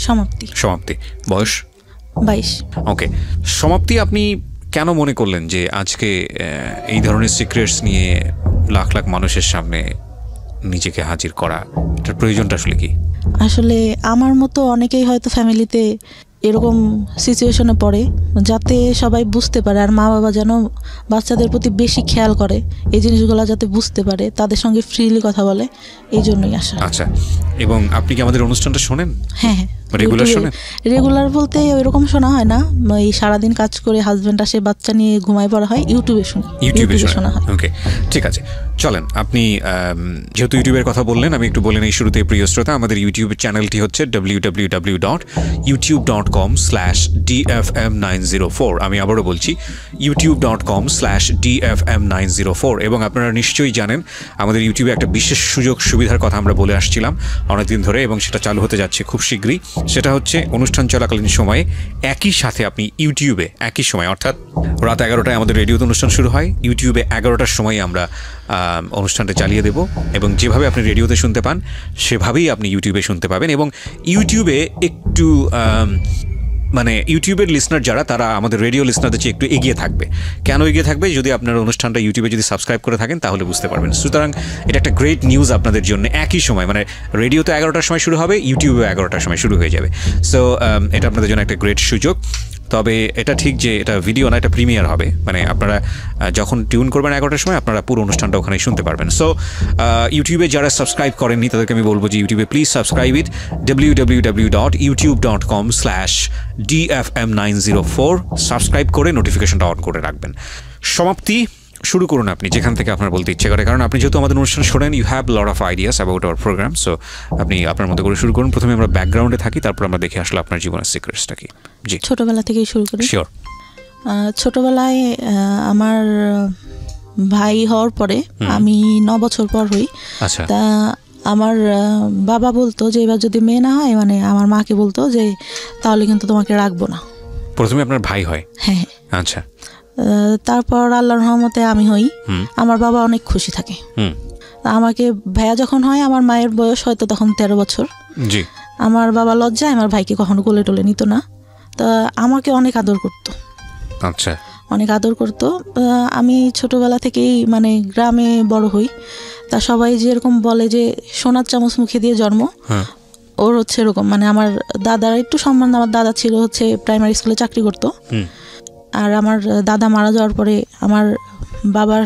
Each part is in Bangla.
সমাপ্তি। সমাপ্তি। বয়স 22। ওকে, সমাপ্তি, আপনি কেন মনে করলেন যে আজকে এই ধরনের সিক্রেটস নিয়ে লাখ লাখ মানুষের সামনে নিজেকে হাজির করা, এটার প্রয়োজনটা আসলে কি? আসলে আমার মতো অনেকেই হয়তো ফ্যামিলিতে এরকম সিচুয়েশনে পড়ে, যাতে সবাই বুঝতে পারে আর মা বাবা যেন বাচ্চাদের প্রতি বেশি খেয়াল করে, এই জিনিসগুলো যাতে বুঝতে পারে, তাদের সঙ্গে ফ্রিলি কথা বলে, এই জন্যই আসা। আচ্ছা, এবং আপনি কি আমাদের অনুষ্ঠানটা শোনেন? হ্যাঁ হ্যাঁ, রেগুলার শোনেন? রেগুলার বলতে ওইরকম শোনা হয় না, এই সারাদিন কাজ করে হাজব্যান্ড আসে, বাচ্চা নিয়ে ঘুমায় পড়া হয়, ইউটিউবে শুনি। ইউটিউবে শোনা হয়। ওকে, ঠিক আছে, চলেন। আপনি যেহেতু ইউটিউবের কথা বললেন, আমি একটু বলে নেই শুরুতে, প্রিয় শ্রোতা, আমাদের ইউটিউব চ্যানেলটি হচ্ছে www.youtube.com/dfm904। আমি আবারও বলছি, youtube.com/dfm904। এবং আপনারা নিশ্চয়ই জানেন আমাদের ইউটিউবে একটা বিশেষ সুযোগ সুবিধার কথা আমরা বলে আসছিলাম অনেকদিন ধরে, এবং সেটা চালু হতে যাচ্ছে খুব শীঘ্রই। সেটা হচ্ছে অনুষ্ঠান চলাকালীন সময়ে একই সাথে আপনি ইউটিউবে একই সময়, অর্থাৎ রাত 11টায় আমাদের রেডিওতে অনুষ্ঠান শুরু হয়, ইউটিউবে 11টার সময় আমরা অনুষ্ঠানটা চালিয়ে দেব, এবং যেভাবে আপনি রেডিওতে শুনতে পান সেভাবেই আপনি ইউটিউবে শুনতে পাবেন। এবং ইউটিউবে একটু মানে ইউটিউবের লিসনার যারা, তারা আমাদের রেডিও লিসনারদের চেয়ে একটু এগিয়ে থাকবে। কেন এগিয়ে থাকবে? যদি আপনার অনুষ্ঠানটা ইউটিউবে যদি সাবস্ক্রাইব করে থাকেন তাহলে বুঝতে পারবেন। সুতরাং এটা একটা গ্রেট নিউজ আপনাদের জন্য। একই সময়, মানে রেডিওতে 11টার সময় শুরু হবে, ইউটিউবে 11টার সময় শুরু হয়ে যাবে। সো এটা আপনাদের জন্য একটা গ্রেট সুযোগ। তবে এটা ঠিক যে এটা ভিডিও না, এটা প্রিমিয়ার হবে, মানে আপনারা যখন টিউন করবেন 11টার সময় আপনারা পুরো অনুষ্ঠানটা ওখানে শুনতে পারবেন। সো ইউটিউবে যারা সাবস্ক্রাইব করেননি তাদেরকে আমি বলবো যে ইউটিউবে please subscribe it, www.youtube.com/dfm904। Subscribe করে নোটিফিকেশনটা অন করে রাখবেন। সমাপ্তি, শুরু করুন আপনি যেখান থেকে আপনার বলতে ইচ্ছে করে, কারণ আপনি যেহেতু আমাদের অনুষ্ঠান শোনেন, you have lot of ideas about our programme. So আপনি আপনার মতো করে শুরু করুন। প্রথমে আমরা ব্যাকগ্রাউন্ডে থাকি, তারপর আমরা দেখে আসলে আপনার জীবনের সিক্রেটসটা কি। জি, ছোটবেলা থেকেই শুরু করি। শিওর। ছোটবেলায় আমার ভাই হওয়ার পরে আমি 9 বছর পর হই। আচ্ছা। তা আমার বাবা বলতো যে এবার যদি মেয়ে না হয়, মানে আমার মাকে বলতো যে তাহলে কিন্তু তোমাকে রাখবো না। প্রথমে আপনার ভাই হয়? হ্যাঁ। আচ্ছা। তারপর আল্লাহর রহমতে আমি হই। আমার বাবা অনেক খুশি থাকে। আমাকে ভাইয়া যখন হয়, আমার মায়ের বয়স হয়তো তখন 13 বছর। জি। আমার বাবা লজ্জায় আমার ভাইকে কখনো কোলে টোলে নিত না, তা আমাকে অনেক আদর করতো। আচ্ছা। অনেক আদর করতো। আমি ছোটবেলা থেকেই মানে গ্রামে বড় হই, তা সবাই যেরকম বলে যে সোনার চামচ মুখে দিয়ে জন্ম, ওর হচ্ছে এরকম। মানে আমার দাদার একটু সম্মান, আমার দাদা ছিল হচ্ছে প্রাইমারি স্কুলে চাকরি করতো, আর আমার দাদা মারা যাওয়ার পরে আমার বাবার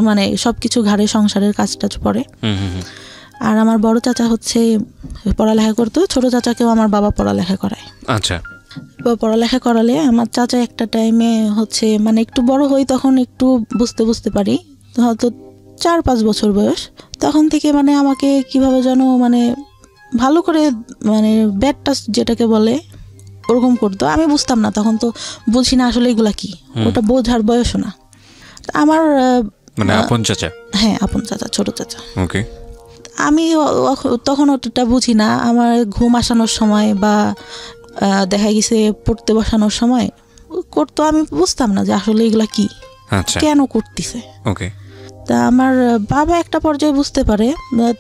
মানে সব কিছু ঘাড়ে সংসারের কাজ টাজ পড়ে। আর আমার বড় চাচা হচ্ছে পড়ালেখা করতো, ছোট চাচাকেও আমার বাবা পড়ালেখা করায়। আচ্ছা। পড়ালেখা করালে আমার চাচা একটা টাইমে হচ্ছে মানে একটু বড় হই, তখন একটু বুঝতে পারি, হয়তো 4-5 বছর বয়স, তখন থেকে মানে আমাকে কিভাবে যেন মানে ভালো করে মানে ব্যাড টাচ যেটাকে বলে ওরকম করতো। আমি বুঝতাম না, তখন তো বুঝি না আসলে এগুলা কি, ওটা বোঝার বয়সও না। আমার মানে আপন চাচা? হ্যাঁ, আপন চাচা, ছোট চাচা। ওকে। আমি তখন অতটা বুঝি না। আমার ঘুম আসানোর সময় বা দেখা গেছে পড়তে বসানোর সময় করতো, আমি বুঝতাম না যে আসলে এগুলা কি, কেন করতেছে। ওকে। তা আমার বাবা একটা পর্যায়ে বুঝতে পারে,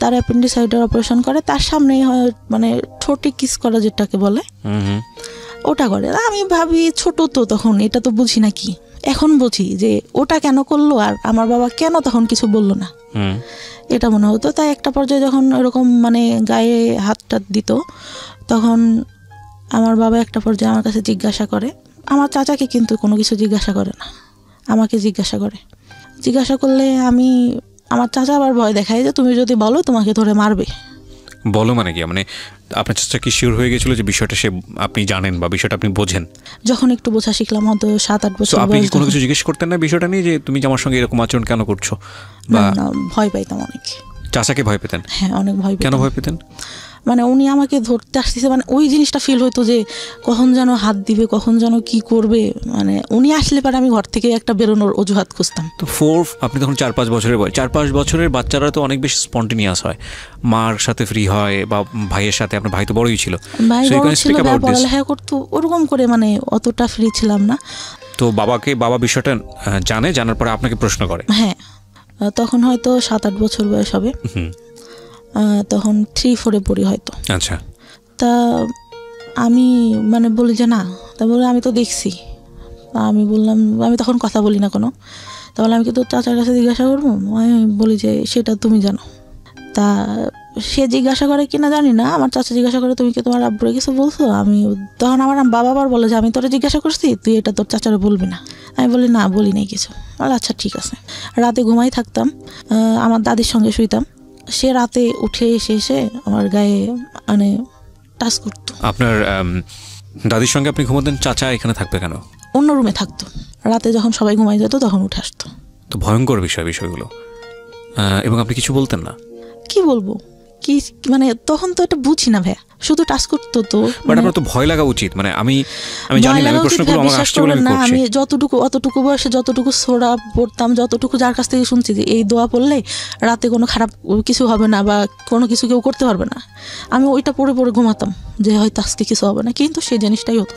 তার অ্যাপেন্ডিসাইডের অপারেশন করে, তার সামনেই মানে ঠোঁটে কিস করা যেটাকে বলে ওটা করে। আমি ভাবি ছোট তো তখন, এটা তো বুঝি না কি। এখন বুঝি যে ওটা কেন করলো আর আমার বাবা কেন তখন কিছু বললো না, এটা মনে হতো। তাই একটা পর্যায়ে যখন এরকম মানে গায়ে হাত টাত দিত, তখন আমার বাবা একটা পর্যায়ে আমার কাছে জিজ্ঞাসা করে, আমার চাচাকে কিন্তু কোনো কিছু জিজ্ঞাসা করে না, আমাকে জিজ্ঞাসা করে। জিজ্ঞাসা করলে আমার চাচা আবার ভয় দেখায় যে তুমি যদি বলো তোমাকে ধরে মারবে। বলো মানে কি? মানে আপনার চাচা কি শিওর হয়ে গেছিল যে বিষয়টা আপনি জানেন বা বিষয়টা আপনি বোঝেন? যখন একটু বোঝা শিখলাম, হয়তো 7-8 বছর। আপনি কোনো কিছু জিজ্ঞেস করতেন না বিষয়টা নিয়ে, যে তুমি আমার সঙ্গে এরকম আচরণ কেন করছো? না, ভয় পাইতাম অনেক। চাচাকে ভয় পেতেন? হ্যাঁ, অনেক ভয় পেতাম। কেন ভয় পেতেন? মানে উনি আমাকে ধরতে আসতেছে, মানে ওই জিনিসটা ফিল হইতো যে কখন যেন হাত দিবে, কখন যেন কি করবে। মানে উনি আসলে পরে আমি ঘর থেকে একটা বেরোনোর অজুহাত খুঁজতাম। তো আপনি তখন 4-5 বছরের বয়স। 4-5 বছরের বাচ্চারা তো অনেক বেশি স্পন্টেনিয়াস হয়, মার সাথে ফ্রি হয় বা ভাইয়ের সাথে। আপনার ভাই তো বড়ই ছিল, পড়ালেখা করতো, ওরকম করে মানে অতটা ফ্রি ছিলাম না। তো বাবা বিষয়টা জানার পরে আপনাকে প্রশ্ন করে? হ্যাঁ, তখন হয়তো 7-8 বছর বয়স হবে, তখন 3-4 পড়ি হয়তো। আচ্ছা। তা আমি মানে বলি যে না, তা বলে আমি তো দেখছি। আমি বললাম, আমি তখন কথা বলি না কোনো। তাহলে আমি কি তোর চাচার কাছে জিজ্ঞাসা করবো? আমি বলি যে সেটা তুমি জানো। তা সে জিজ্ঞাসা করে কিনা জানি না, আমার চাচা জিজ্ঞাসা করে তুমি কি তোমার আব্বুরে কিছু বলছো? আমি তখন আমার বাবা আবার বলে যে আমি তোরা জিজ্ঞাসা করছি, তুই এটা তোর চাচারে বলবি না। আমি বলি না, বলি নাই কিছু। বলে আচ্ছা ঠিক আছে। রাতে ঘুমাই থাকতাম, আমার দাদির সঙ্গে শুইতাম। সে রাতে উঠে এসে আমার গায়ে মানে টাচ করতো। আপনার দাদির সঙ্গে আপনি ঘুমাতেন, চাচা এখানে থাকবে কেন? অন্য রুমে থাকতো, রাতে যখন সবাই ঘুমাই যেত তখন উঠে আসতো। তো ভয়ঙ্কর বিষয়গুলো। এবং আপনি কিছু বলতেন না? কি বলবো, কি মানে তখন তো এটা বুঝি না ভাইয়া, শুধু টাচ করতো। তো বাট আপনার তো ভয় লাগা উচিত। মানে আমি জানি না, প্রশ্নগুলো আমার আসছে বলে আমি করছি। আমি অতটুকু বয়সে যতটুকু সোরা পড়তাম, যতটুকু যার কাছ থেকে শুনছি যে এই দোয়া পড়লে রাতে কোনো খারাপ কিছু হবে না বা কোনো কিছু কেউ করতে পারবে না, আমি ওইটা পড়ে ঘুমাতাম যে হয়তো আজকে কিছু হবে না, কিন্তু সেই জিনিসটাই হতো।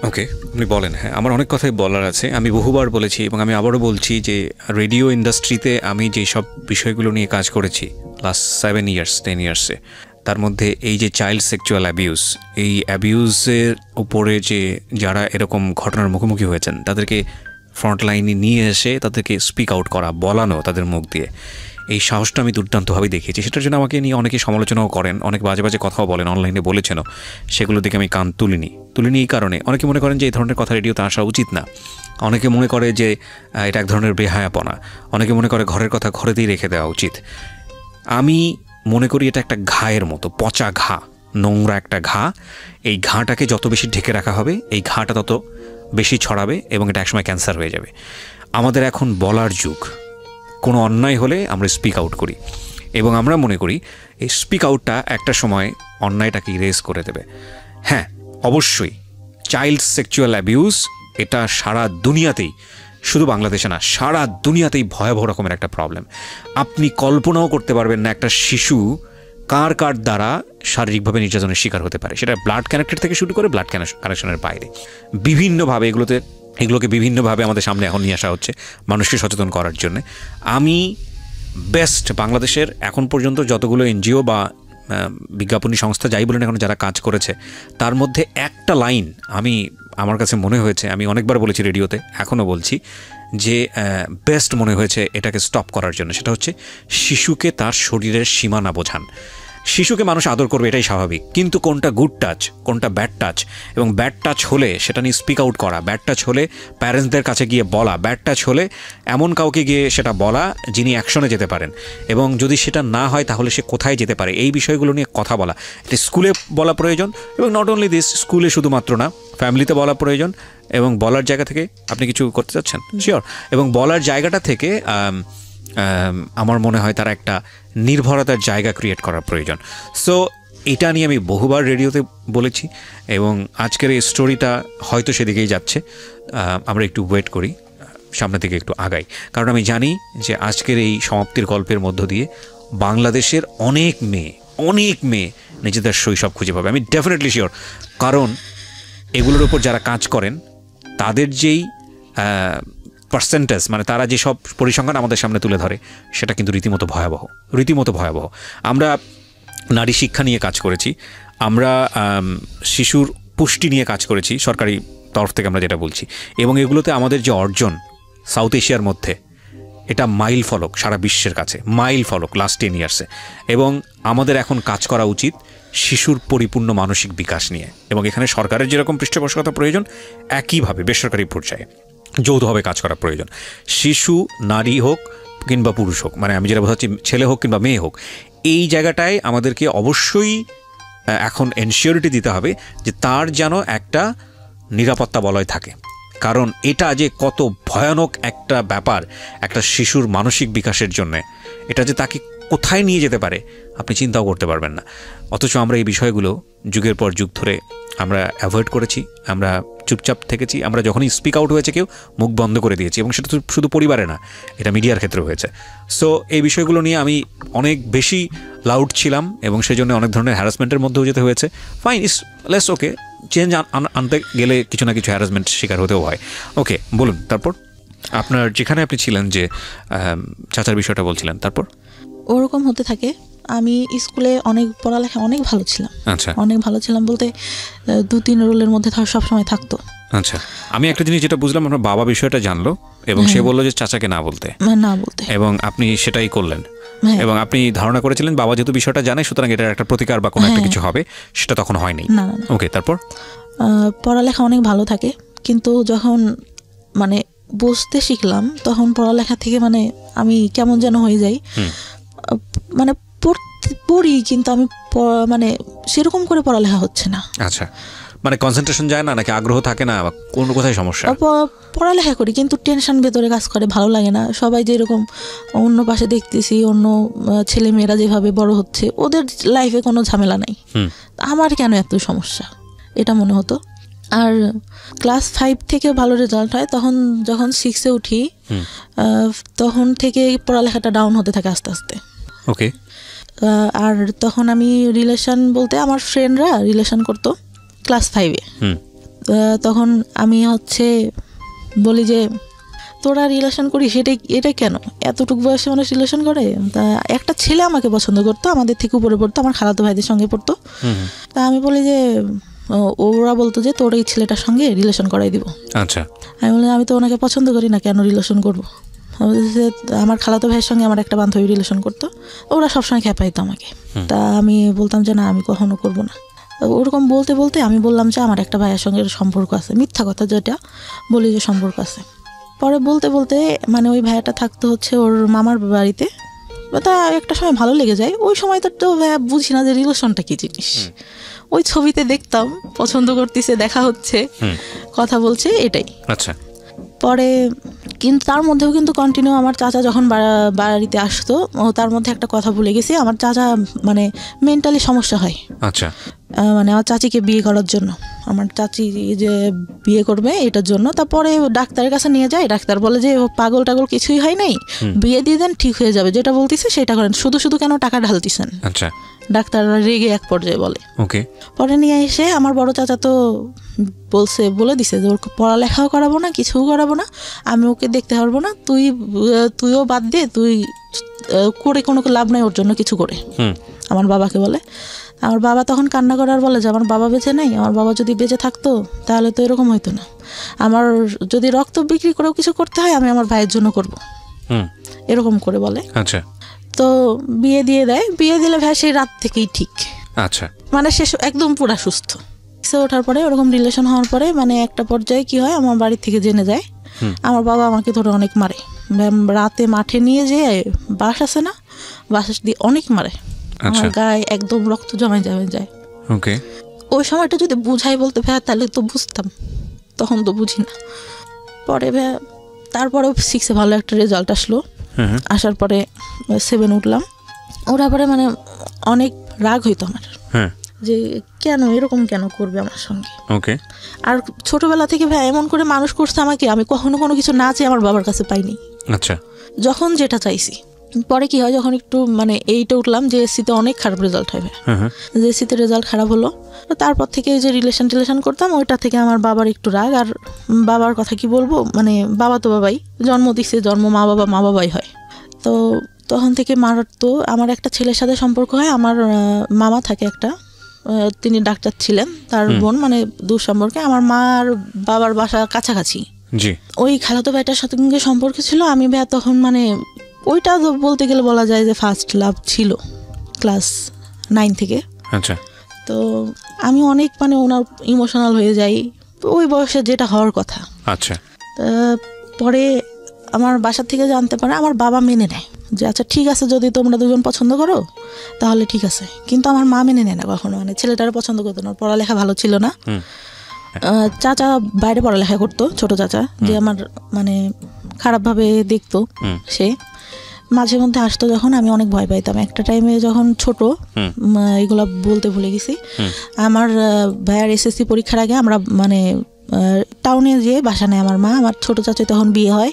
ওকে, আপনি বলেন। হ্যাঁ, আমার অনেক কথাই বলার আছে। আমি বহুবার বলেছি এবং আমি আবারও বলছি যে রেডিও ইন্ডাস্ট্রিতে আমি যেসব বিষয়গুলো নিয়ে কাজ করেছি লাস্ট 7 ইয়ার্স 10 ইয়ার্সে, তার মধ্যে এই যে চাইল্ড সেক্সুয়াল অ্যাবিউজ, এই অ্যাবিউজের উপরে যে যারা এরকম ঘটনার মুখোমুখি হয়েছেন তাদেরকে ফ্রন্ট লাইনে নিয়ে এসে তাদেরকে স্পিক আউট করা, বলানো তাদের মুখ দিয়ে, এই সাহসটা আমি দুর্দান্তভাবে দেখিয়েছি। সেটার জন্য আমাকে নিয়ে অনেকে সমালোচনাও করেন, অনেক বাজে বাজে কথাও বলেন, অনলাইনে বলেছেনও। সেগুলো দেখে আমি কান তুলিনি এই কারণে অনেকে মনে করেন যে এই ধরনের কথা রেডিওতে আসা উচিত না। অনেকে মনে করে যে এটা এক ধরনের বেহায়াপনা। অনেকে মনে করে ঘরের কথা ঘরেতেই রেখে দেওয়া উচিত। আমি মনে করি এটা একটা ঘায়ের মতো, পচা ঘা, নোংরা একটা ঘা। এই ঘাটাকে যত বেশি ঢেকে রাখা হবে, এই ঘাটা তত বেশি ছড়াবে এবং এটা একসময় ক্যান্সার হয়ে যাবে। আমাদের এখন বলার যুগ। কোনো অন্যায় হলে আমরা স্পিক আউট করি এবং আমরা মনে করি এই স্পিক আউটটা একটা সময় অন্যায়টাকে ইরেজ করে দেবে। হ্যাঁ, অবশ্যই চাইল্ড সেক্সুয়াল অ্যাবিউজ এটা সারা দুনিয়াতেই, শুধু বাংলাদেশে না, সারা দুনিয়াতেই ভয়াবহ রকমের একটা প্রবলেম। আপনি কল্পনাও করতে পারবেন না একটা শিশু কার দ্বারা শারীরিকভাবে নির্যাতনের শিকার হতে পারে। সেটা ব্লাড কানেক্টেড থেকে শুরু করে ব্লাড কানেকশনের বাইরে বিভিন্নভাবে এগুলোকে বিভিন্নভাবে আমাদের সামনে এখন নিয়ে আসা হচ্ছে মানুষকে সচেতন করার জন্য। আমি বেস্ট বাংলাদেশের এখন পর্যন্ত যতগুলো এনজিও বা বিজ্ঞাপনী সংস্থা যাই বলেন এখন যারা কাজ করেছে, তার মধ্যে একটা লাইন আমার কাছে মনে হয়েছে, আমি অনেকবার বলেছি রেডিওতে, এখনও বলছি, যে বেস্ট মনে হয়েছে এটাকে স্টপ করার জন্য। সেটা হচ্ছে শিশুকে তার শরীরের সীমানা বোঝান। শিশুকে মানুষ আদর করবে, এটাই স্বাভাবিক, কিন্তু কোনটা গুড টাচ, কোনটা ব্যাড টাচ, এবং ব্যাড টাচ হলে সেটা নিয়ে স্পিক আউট করা, ব্যাড টাচ হলে প্যারেন্টসদের কাছে গিয়ে বলা, ব্যাড টাচ হলে এমন কাউকে গিয়ে সেটা বলা যিনি অ্যাকশনে যেতে পারেন, এবং যদি সেটা না হয় তাহলে সে কোথায় যেতে পারে, এই বিষয়গুলো নিয়ে কথা বলা। এটা স্কুলে বলা প্রয়োজন, এবং নট অনলি দিস, স্কুলে শুধুমাত্র না, ফ্যামিলিতে বলা প্রয়োজন। এবং বলার জায়গা থেকে আপনি কিছু করতে চাচ্ছেন, শিওর, এবং বলার জায়গাটা থেকে আমার মনে হয় তারা একটা নির্ভরতার জায়গা ক্রিয়েট করার প্রয়োজন। সো এটা নিয়ে আমি বহুবার রেডিওতে বলেছি এবং আজকের এই স্টোরিটা হয়তো সেদিকেই যাচ্ছে। আমরা একটু ওয়েট করি, সামনে থেকে একটু আগাই, কারণ আমি জানি যে আজকের এই সমাপ্তির গল্পের মধ্য দিয়ে বাংলাদেশের অনেক মেয়ে নিজেদের শৈশব খুঁজে পাবে। আমি ডেফিনেটলি শিওর, কারণ এগুলোর উপর যারা কাজ করেন তাদের যেই পার্সেন্টেজ, মানে তারা যেসব পরিসংখ্যান আমাদের সামনে তুলে ধরে, সেটা কিন্তু রীতিমতো ভয়াবহ। আমরা নারী শিক্ষা নিয়ে কাজ করেছি, আমরা শিশুর পুষ্টি নিয়ে কাজ করেছি সরকারি তরফ থেকে, আমরা যেটা বলছি, এবং এগুলোতে আমাদের যে অর্জন সাউথ এশিয়ার মধ্যে, এটা মাইল ফলক, সারা বিশ্বের কাছে মাইল ফলক লাস্ট 10 ইয়ার্সে। এবং আমাদের এখন কাজ করা উচিত শিশুর পরিপূর্ণ মানসিক বিকাশ নিয়ে, এবং এখানে সরকারের যেরকম পৃষ্ঠপোষকতা প্রয়োজন, একইভাবে বেসরকারি পর্যায়ে যৌথভাবে কাজ করা প্রয়োজন। শিশু নারী হোক কিংবা পুরুষ হোক, মানে আমি যেটা বোঝাচ্ছি, ছেলে হোক কিংবা মেয়ে হোক, এই জায়গাটায় আমাদেরকে অবশ্যই এখন এনশিওরিটি দিতে হবে যে তার যেন একটা নিরাপত্তা বলয় থাকে। কারণ এটা যে কত ভয়ানক একটা ব্যাপার একটা শিশুর মানসিক বিকাশের জন্যে, এটা যে তাকে কোথায় নিয়ে যেতে পারে আপনি চিন্তাও করতে পারবেন না। অথচ আমরা এই বিষয়গুলো যুগের পর যুগ ধরে আমরা অ্যাভয়েড করেছি, আমরা চুপচাপ থেকেছি। আমরা যখনই স্পিক আউট হয়েছে কেউ, মুখ বন্ধ করে দিয়েছি, এবং সেটা শুধু পরিবারে না, এটা মিডিয়ার ক্ষেত্রে হয়েছে। সো এই বিষয়গুলো নিয়ে আমি অনেক বেশি লাউড ছিলাম এবং সেই জন্য অনেক ধরনের হ্যারাসমেন্টের মধ্যেও যেতে হয়েছে। ফাইন, ইস লেস ওকে, চেঞ্জ আনতে গেলে কিছু না কিছু হ্যারাসমেন্ট শিকার হতেও হয়। ওকে, বলুন তারপর আপনার যেখানে আপনি ছিলেন, যে চাচার বিষয়টা বলছিলেন, তারপর ওরকম হতে থাকে। আমি স্কুলে অনেক পড়ালেখা অনেক ভালো ছিলাম। আচ্ছা, অনেক ভালো ছিলাম বলতে 2-3 রোলের মধ্যে সবসময় থাকতো। আচ্ছা, আমি একটা জিনিস যেটা বুঝলাম, আপনার বাবা বিষয়টা জানলো এবং সে বললো যে চাচাকে না বলতে, এবং আপনি সেটাই করলেন। এবং আপনি ধারণা করেছিলেন বাবা যেহেতু বিষয়টা জানে সুতরাং এটার একটা প্রতিকার বা কোনো একটা কিছু হবে, সেটা তখন হয়নি। ওকে, তারপর পড়ালেখা অনেক ভালো থাকে, কিন্তু যখন মানে বুঝতে শিখলাম তখন পড়ালেখা থেকে মানে আমি কেমন যেন হয়ে যাই। মানে পড়ি কিন্তু আমি মানে সেরকম করে পড়ালেখা হচ্ছে না। আচ্ছা, মানে কনসেন্ট্রেশন যায় না নাকি আগ্রহ থাকে না, কোন কোথায় সমস্যা? পড়ালেখা করি কিন্তু টেনশন ভেতরে কাজ করে, ভালো লাগে না। সবাই যেরকম অন্য পাশে দেখতেছি, অন্য ছেলে মেয়েরা যেভাবে বড় হচ্ছে, ওদের লাইফে কোনো ঝামেলা নাই, আমার কেন এত সমস্যা, এটা মনে হতো। আর ক্লাস 5 থেকে ভালো রেজাল্ট হয়, তখন যখন 6-এ উঠি তখন থেকে পড়ালেখাটা ডাউন হতে থাকে আস্তে আস্তে। ওকে। আর তখন আমি রিলেশন বলতে আমার ফ্রেন্ডরা রিলেশন করতো ক্লাস 5-এ। তখন আমি বলি যে তোরা রিলেশন করিস, এটা কেন, এতটুকু বয়সে মানুষ রিলেশন করে? তা একটা ছেলে আমাকে পছন্দ করতো, আমাদের থেকে উপরে পড়তো, আমার খালাতো ভাইদের সঙ্গে পড়তো। তা আমি বলি যে ওরা বলতো যে তোর এই ছেলেটার সঙ্গে রিলেশন করাই দিব। আচ্ছা, আমি বলি আমি তো ওনাকে পছন্দ করি না, কেন রিলেশন করবো? আমার খালাতো ভাইয়ের সঙ্গে আমার একটা বান্ধবী রিলেশন করতো, ওরা সবসময় খেপাইতো আমাকে। তা আমি বলতাম যে না, আমি কখনো করবো না। ওরকম বলতে বলতে আমি বললাম যে আমার একটা ভাইয়ের সঙ্গে সম্পর্ক আছে, মিথ্যা কথা যেটা বলি যে সম্পর্ক আছে। পরে বলতে বলতে মানে ওই ভাইয়াটা থাকতো ওর মামার বাড়িতে। তা একটা সময় ভালো লেগে যায়, ওই সময় তো ভাইয়া বুঝি না যে রিলেশনটা কি জিনিস। ওই ছবিতে দেখতাম পছন্দ করতেছে, দেখা হচ্ছে, কথা বলছে, এটাই। আচ্ছা। পরে কিন্তু তার মধ্যেও কিন্তু কন্টিনিউ আমার চাচা যখন বাড়িতে আসতো, তার মধ্যে একটা কথা ভুলে গেছি, আমার চাচা মানে মেন্টালি সমস্যা হয়। আচ্ছা। মানে আমার চাচিকে বিয়ে করার জন্য, আমার চাচি যে বিয়ে করবে এটার জন্য। তারপরে ডাক্তারের কাছে নিয়ে যায়, ডাক্তার বলে যে পাগল টাগল কিছুই হয় নাই, বিয়ে দিয়ে দেন, ঠিক হয়ে যাবে, যেটা বলতেছে সেটা করেন, শুধু শুধু কেন টাকা ঢালতেছেন। আচ্ছা। ডাক্তাররা রেগে এক পর্যায়ে বলে। ওকে। পরে নিয়ে এসে আমার বড় চাচা তো বলে দিছে যে ওর পড়ালেখাও করাবো না, কিছুও করাবো না, আমি ওকে দেখতে পারবো না, তুইও বাদ দে, তুই করে কোনো লাভ নাই ওর জন্য কিছু করে। আমার বাবাকে বলে। আমার বাবা তখন কান্না করার বলে যে আমার বাবা বেঁচে নেই, আমার বাবা যদি বেঁচে থাকতো তাহলে তো এরকম হইতো না, আমার যদি রক্ত বিক্রি করেও কিছু করতে হয় আমি আমার ভাইয়ের জন্য করব, এরকম করে বলে। আচ্ছা। তো বিয়ে দিয়ে দেয়, বিয়ে দিলে ভাই সেই রাত থেকেই ঠিক। আচ্ছা। মানে সে একদম পুরা সুস্থ। ওঠার পরে ওরকম রিলেশন হওয়ার পরে মানে একটা পর্যায়ে কি হয়, আমার বাড়ি থেকে জেনে যায়, আমার বাবা আমাকে ধরে অনেক মারে, রাতে মাঠে নিয়ে যেয়ে বাস আছে না, বাস দিয়ে অনেক মারে, আমার গায়ে একদম রক্ত জমে যায়। ওকে। ওই সময়টা যদি বুঝাই বলতে ভাই তাহলে তো বুঝতাম, তখন তো বুঝি না। পরে ভাই তারপরেও 6-এ ভালো একটা রেজাল্ট আসলো, আসার পরে 7 উঠলাম। ওরা পরে মানে অনেক রাগ হইতো আমার, যে কেন এরকম কেন করবে আমার সঙ্গে। ওকে। আর ছোটবেলা থেকে ভাই এমন করে মানুষ করছে আমাকে, আমি কখনো কোনো কিছু না চেয়ে আমার বাবার কাছে পাইনি। আচ্ছা। যখন যেটা চাইছি। পরে কি হয়, যখন একটু মানে 8-এ উঠলাম, জেএসসিতে অনেক খারাপ রেজাল্ট হয়, জেএসসিতে রেজাল্ট খারাপ হলো, তারপর থেকে যে রিলেশন করতাম ওইটা থেকে আমার বাবার একটু রাগ। আর বাবার কথা কি বলবো, মানে বাবা তো বাবাই, জন্ম দিচ্ছে, মা বাবাই হয়। তো তখন থেকে তো আমার একটা ছেলের সাথে সম্পর্ক হয়, আমার মামা থাকে একটা, তিনি ডাক্তার ছিলেন, তার বোন, মানে দূর সম্পর্কে। আমার মা আর বাবার বাসা কাছাকাছি, ওই খালাতো ভাইটার সাথে সম্পর্ক ছিল। আমি ভাই তখন মানে ওইটা বলতে গেলে বলা যায় যে ফার্স্ট লাভ ছিল, ক্লাস 9 থেকে। আচ্ছা। তো আমি অনেক মানে ওনার ইমোশনাল হয়ে যাই, ওই বয়সে যেটা হওয়ার কথা। আচ্ছা। পরে আমার বাসা থেকে জানতে পারে, আমার বাবা মেনে নেয় যে আচ্ছা ঠিক আছে, যদি তোমরা দুজন পছন্দ করো তাহলে ঠিক আছে, কিন্তু আমার মা মেনে নেয় না কখনো, মানে ছেলেটার পছন্দ করতো না, পড়ালেখা ভালো ছিল না। চাচা বাইরে পড়ালেখা করতো, ছোট চাচা, যে আমার মানে খারাপভাবে দেখতো, সে মাঝে মধ্যে আসতো যখন, আমি অনেক ভয় পাইতাম। একটা টাইমে যখন ছোট, এগুলো বলতে ভুলে গেছি, আমার ভাইয়ার এসএসসি পরীক্ষার আগে আমরা মানে টাউনে যেয়ে বাসা নেয় আমার মা, আমার ছোট চাচা তখন বিয়ে হয়।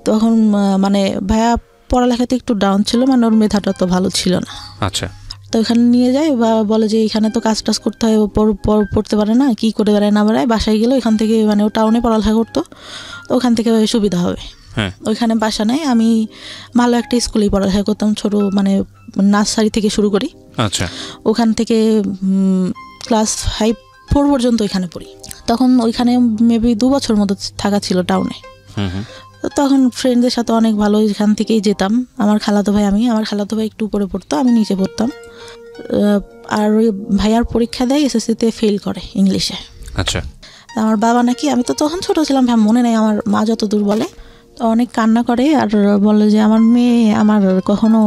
তখন মানে ভাইয়া পড়ালেখাতে একটু ডাউন ছিল, মানে ওর মেধাটা তো ভালো ছিল না। আচ্ছা। তো এখানে নিয়ে যায় বা বলে যে এখানে তো কাজ টাজ করতে হয়, পড়তে পারে না, কি করে বেড়ায় না বেড়ায়, বাসায় গেলো এখান থেকে, মানে ও টাউনে পড়ালেখা করতো, তো ওখান থেকে সুবিধা হবে। হ্যাঁ ওইখানে বাসা নেই। আমি ভালো একটা স্কুলেই পড়ালেখা করতাম, ছোট মানে নার্সারি থেকে শুরু করি। আচ্ছা ওখান থেকে ক্লাস 5-4 পর্যন্ত ওইখানে পড়ি। তখন ওইখানে মেবি 2 বছর মতো থাকা ছিল টাউনে। তখন ফ্রেন্ডদের সাথে অনেক ভালো এখান থেকেই যেতাম। আমার খালাতো ভাই একটু উপরে পড়তো, আমি নিচে পড়তাম। আর ওই ভাইয়ার পরীক্ষা দেয়, এসএসসিতে ফেল করে ইংলিশে। আচ্ছা আমার বাবা নাকি, আমি তো তখন ছোট ছিলাম, মনে নেই, আমার মা যতদূর বলে, তো অনেক কান্না করে আর বলে যে আমার মেয়ে আমার কখনো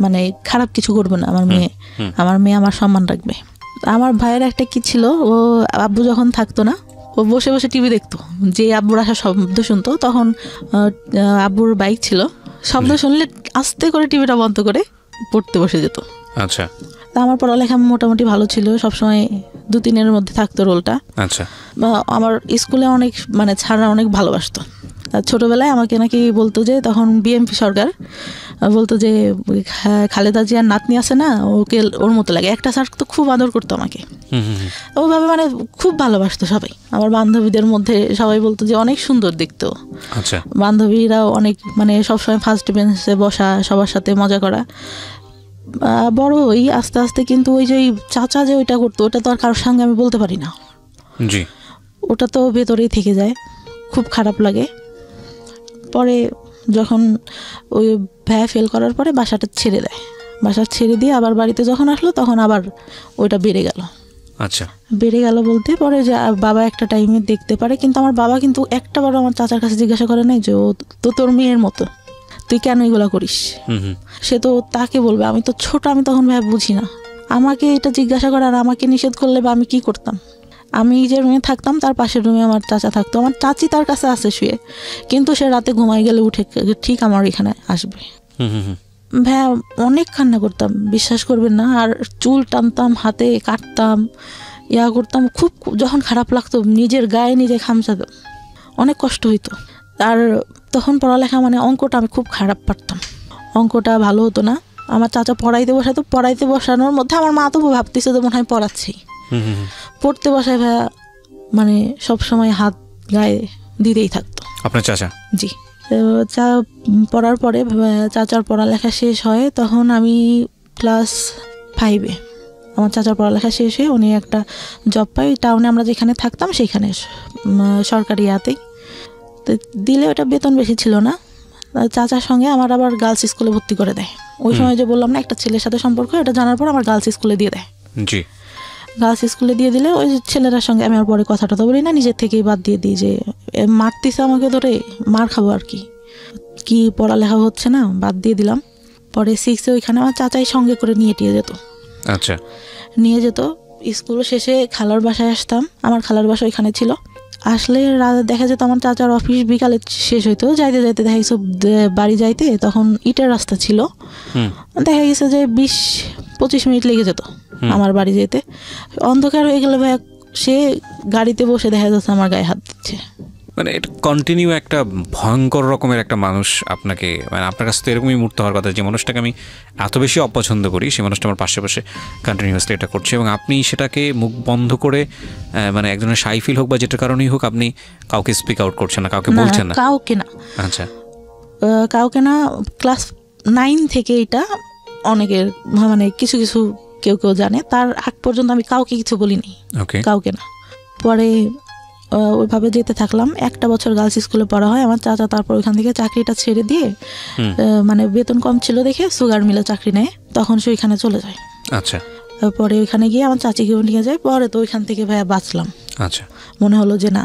মানে খারাপ কিছু করবে না, আমার মেয়ে আমার সম্মান রাখবে। আমার ভাইয়ের একটা কি ছিল, ও আব্বু যখন থাকতো না, ও বসে বসে টিভি দেখতো। যে আব্বুর আসা শব্দ শুনতো, তখন আব্বুর বাইক ছিল, শব্দ শুনলে আস্তে করে টিভিটা বন্ধ করে পড়তে বসে যেত। আচ্ছা আমার পড়ালেখা মোটামুটি ভালো ছিল, সবসময় 2-3-এর মধ্যে থাকতো রোলটা। আচ্ছা আমার স্কুলে অনেক মানে ছাড়া অনেক ভালোবাসতো। ছোটবেলায় আমাকে নাকি বলতো যে, তখন বিএমপি সরকার, বলতো যে খালেদা জিয়ার নাতনি আছে না, ওকে ওর মতো লাগে। একটা স্যার তো খুব আদর করতো আমাকে, ওভাবে মানে খুব ভালোবাসতো সবাই। আমার বান্ধবীদের মধ্যে সবাই বলতো যে অনেক সুন্দর দেখতো। আচ্ছা বান্ধবীরাও অনেক মানে সবসময় ফার্স্ট বেঞ্চে বসা, সবার সাথে মজা করা। বড় ওই আস্তে আস্তে কিন্তু ওই যে চাচা যে ওইটা করতো, ওটা তো আর কারোর সঙ্গে আমি বলতে পারি না। জি ওটা তো ভেতরেই থেকে যায়, খুব খারাপ লাগে। পরে যখন ওই ভাইয়া ফেল করার পরে বাসা ছেড়ে দিয়ে আবার বাড়িতে যখন আসলো, তখন আবার ওইটা বেড়ে গেল। আচ্ছা বেড়ে গেল বলতে পরে যে বাবা একটা টাইমে দেখতে পারে, কিন্তু আমার বাবা কিন্তু একটা বারও আমার চাচার কাছে জিজ্ঞাসা করে নাই যে ও তো তোর মেয়ের মতো, তুই কেন এগুলা করিস। সে তো তাকে বলবে, আমি তো ছোট, আমি তখন ভাই বুঝি না। আমাকে এটা জিজ্ঞাসা করে আর আমাকে নিষেধ করলে বা আমি কি করতাম। আমি যে রুমে থাকতাম, তার পাশের রুমে আমার চাচা থাকতো। আমার চাচি তার কাছে আছে শুয়ে, কিন্তু সে রাতে ঘুমাই গেলে উঠে ঠিক আমার এখানে আসবে। ভাইয়া অনেক কান্না করতাম, বিশ্বাস করবেন না। আর চুল টানতাম, হাতে কাটতাম, করতাম। খুব যখন খারাপ লাগতো, নিজের গায়ে নিজে খামচাতাম, অনেক কষ্ট হইতো। আর তখন পড়ালেখা মানে অঙ্কটা আমি খুব খারাপ পারতাম, অঙ্কটা ভালো হতো না। আমার চাচা পড়াইতে বসানোর মধ্যে আমার মা তো ভাবতেছে তো মনে হয় পড়াচ্ছেই। পড়তে বসায় ভাইয়া মানে সবসময় হাত গায়ে দিতেই থাকতো আপনার চাচা। জি, পড়ার পরে চাচার পড়ালেখা শেষ হয়, তখন আমি ক্লাস 5-এ। আমার চাচার পড়ালেখা শেষ হয়ে উনি একটা জব পাই টাউনে, আমরা যেখানে থাকতাম সেইখানে সরকারি ইয়াতেই। তো দিলে ওটা বেতন বেশি ছিল না। চাচার সঙ্গে আমার আবার গার্লস স্কুলে ভর্তি করে দেয়। ওই সময় যে বললাম না একটা ছেলের সাথে সম্পর্ক, এটা জানার পর আমার গার্লস স্কুলে দিয়ে দেয়। জি, গার্লস স্কুলে দিয়ে দিলে ওই ছেলেটার সঙ্গে আমি আর পরে কথা টথা বলি না, নিজের থেকেই বাদ দিয়ে দিই যে মারতেছে আমাকে ধরে, মার খাবো আর কি পড়ালেখা হচ্ছে না, বাদ দিয়ে দিলাম। পরে 6-এ ওইখানে আমার চাচাই সঙ্গে করে নিয়ে যেত। আচ্ছা, নিয়ে যেত। স্কুল শেষে খালার বাসায় আসতাম, আমার খালার বাসা ওইখানে ছিল। আসলে দেখা যেত আমার চাচার অফিস বিকালে শেষ হইতো, যাইতে দেখা গেছে বাড়ি যাইতে তখন ইটের রাস্তা ছিল, দেখা গেছে যে 20-25 মিনিট লেগে যেত আমার বাড়ি যেতে। অন্ধকার হয়ে গেলে ভাই সে গাড়িতে বসে দেখা যাচ্ছে আমার গায়ে হাত দিচ্ছে। মানে এটা কন্টিনিউ একটা ভয়ঙ্কর রকমের একটা মানুষ আপনাকে, মানে আপনার কাছে তো এরকমই মুহূর্ত হওয়ার কথা, যে মানুষটাকে আমি এত বেশি অপছন্দ করি, সেই মানুষটা আমার পাশে কন্টিনিউয়াসলি এটা করছে, এবং আপনি সেটাকে মুখ বন্ধ করে মানে একজনের শাই ফিল হোক বা যেটার কারণেই হোক, আপনি কাউকে স্পিক আউট করছেন না, কাউকে বলছেন না? কাউকে না। আচ্ছা, কাউকে না। ক্লাস 9 থেকে এটা অনেকের মানে কিছু কেউ জানে, তার আগ পর্যন্ত আমি কাউকে কিছু বলিনি, কাউকে না। পরে ওইভাবে যেতে থাকলাম। 1 বছর গার্লস স্কুলে পড়া হয় আমার চাচা, তারপর ওইখান থেকে চাকরিটা ছেড়ে দিয়ে মানে বেতন কম ছিল দেখে সুগার মিলে চাকরি নেয়, তখন সে ওইখানে চলে যায়। আচ্ছা, পরে ওইখানে গিয়ে আমার চাচিকেও নিয়ে যায়। পরে তো ওইখান থেকে ভাইয়া বাঁচলাম। আচ্ছা, মনে হলো যে না,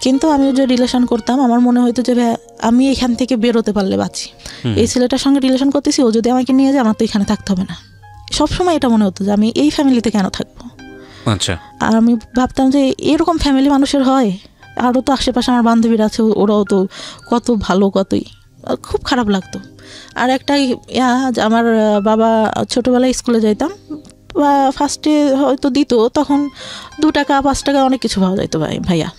কিন্তু আমি যে রিলেশন করতাম আমার মনে হইতো যে ভাইয়া আমি এখান থেকে বেরোতে পারলে বাঁচি। এই ছেলেটার সঙ্গে রিলেশন করতেছি, ও যদি আমাকে নিয়ে যায় আমার তো এখানে থাকতে হবে না। সবসময় এটা মনে হতো যে আমি এই ফ্যামিলিতে কেন থাকবো। আচ্ছা, আর আমি ভাবতাম যে এরকম ফ্যামিলি মানুষের হয়। আরও তো আশেপাশে আমার বান্ধবীরা আছে, ওরাও তো কত ভালো, কতই, খুব খারাপ লাগতো। আর একটা আমার বাবা ছোটোবেলায় স্কুলে যাইতাম, ফার্স্টে হয়তো দিত, তখন 2 টাকা 5 টাকা অনেক কিছু পাওয়া যাইতো ভাইয়া।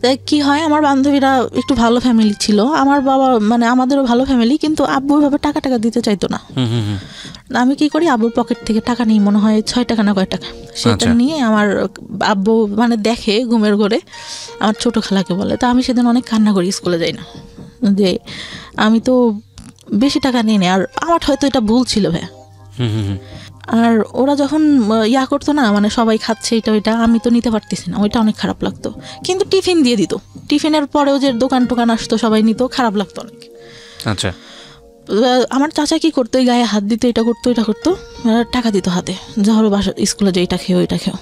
তাই কি হয়, আমার বান্ধবীরা একটু ভালো ফ্যামিলি ছিল, আমার বাবা মানে আমাদেরও ভালো ফ্যামিলি, কিন্তু আব্বু ওইভাবে টাকা দিতে চাইতো না। আমি কি করি, আব্বুর পকেট থেকে টাকা নিই, মনে হয় 6 টাকা না কয় টাকা, সেটা নিয়ে আমার আব্বু মানে দেখে ঘুমের ঘরে, আমার ছোট খালাকে বলে। তা আমি সেদিন অনেক কান্না করি, স্কুলে যাই না। যে আমি তো বেশি টাকা নিই না, আর আমার হয়তো এটা ভুল ছিল ভাইয়া। আর ওরা যখন করতো না, মানে সবাই খাচ্ছে এটা ওইটা, আমি তো নিতে পারতেছি না, ওইটা অনেক খারাপ লাগতো। কিন্তু টিফিন দিয়ে দিত, টিফিনের পরেও যে দোকান টোকান আসতো সবাই নিত, খারাপ লাগতো অনেক। আচ্ছা, আমার চাচা কি করতো, গায়ে হাত দিত, এটা করতো এটা করতো, টাকা দিত হাতে, ধরো বাসা স্কুলে যে এটা খেও এটা খেও।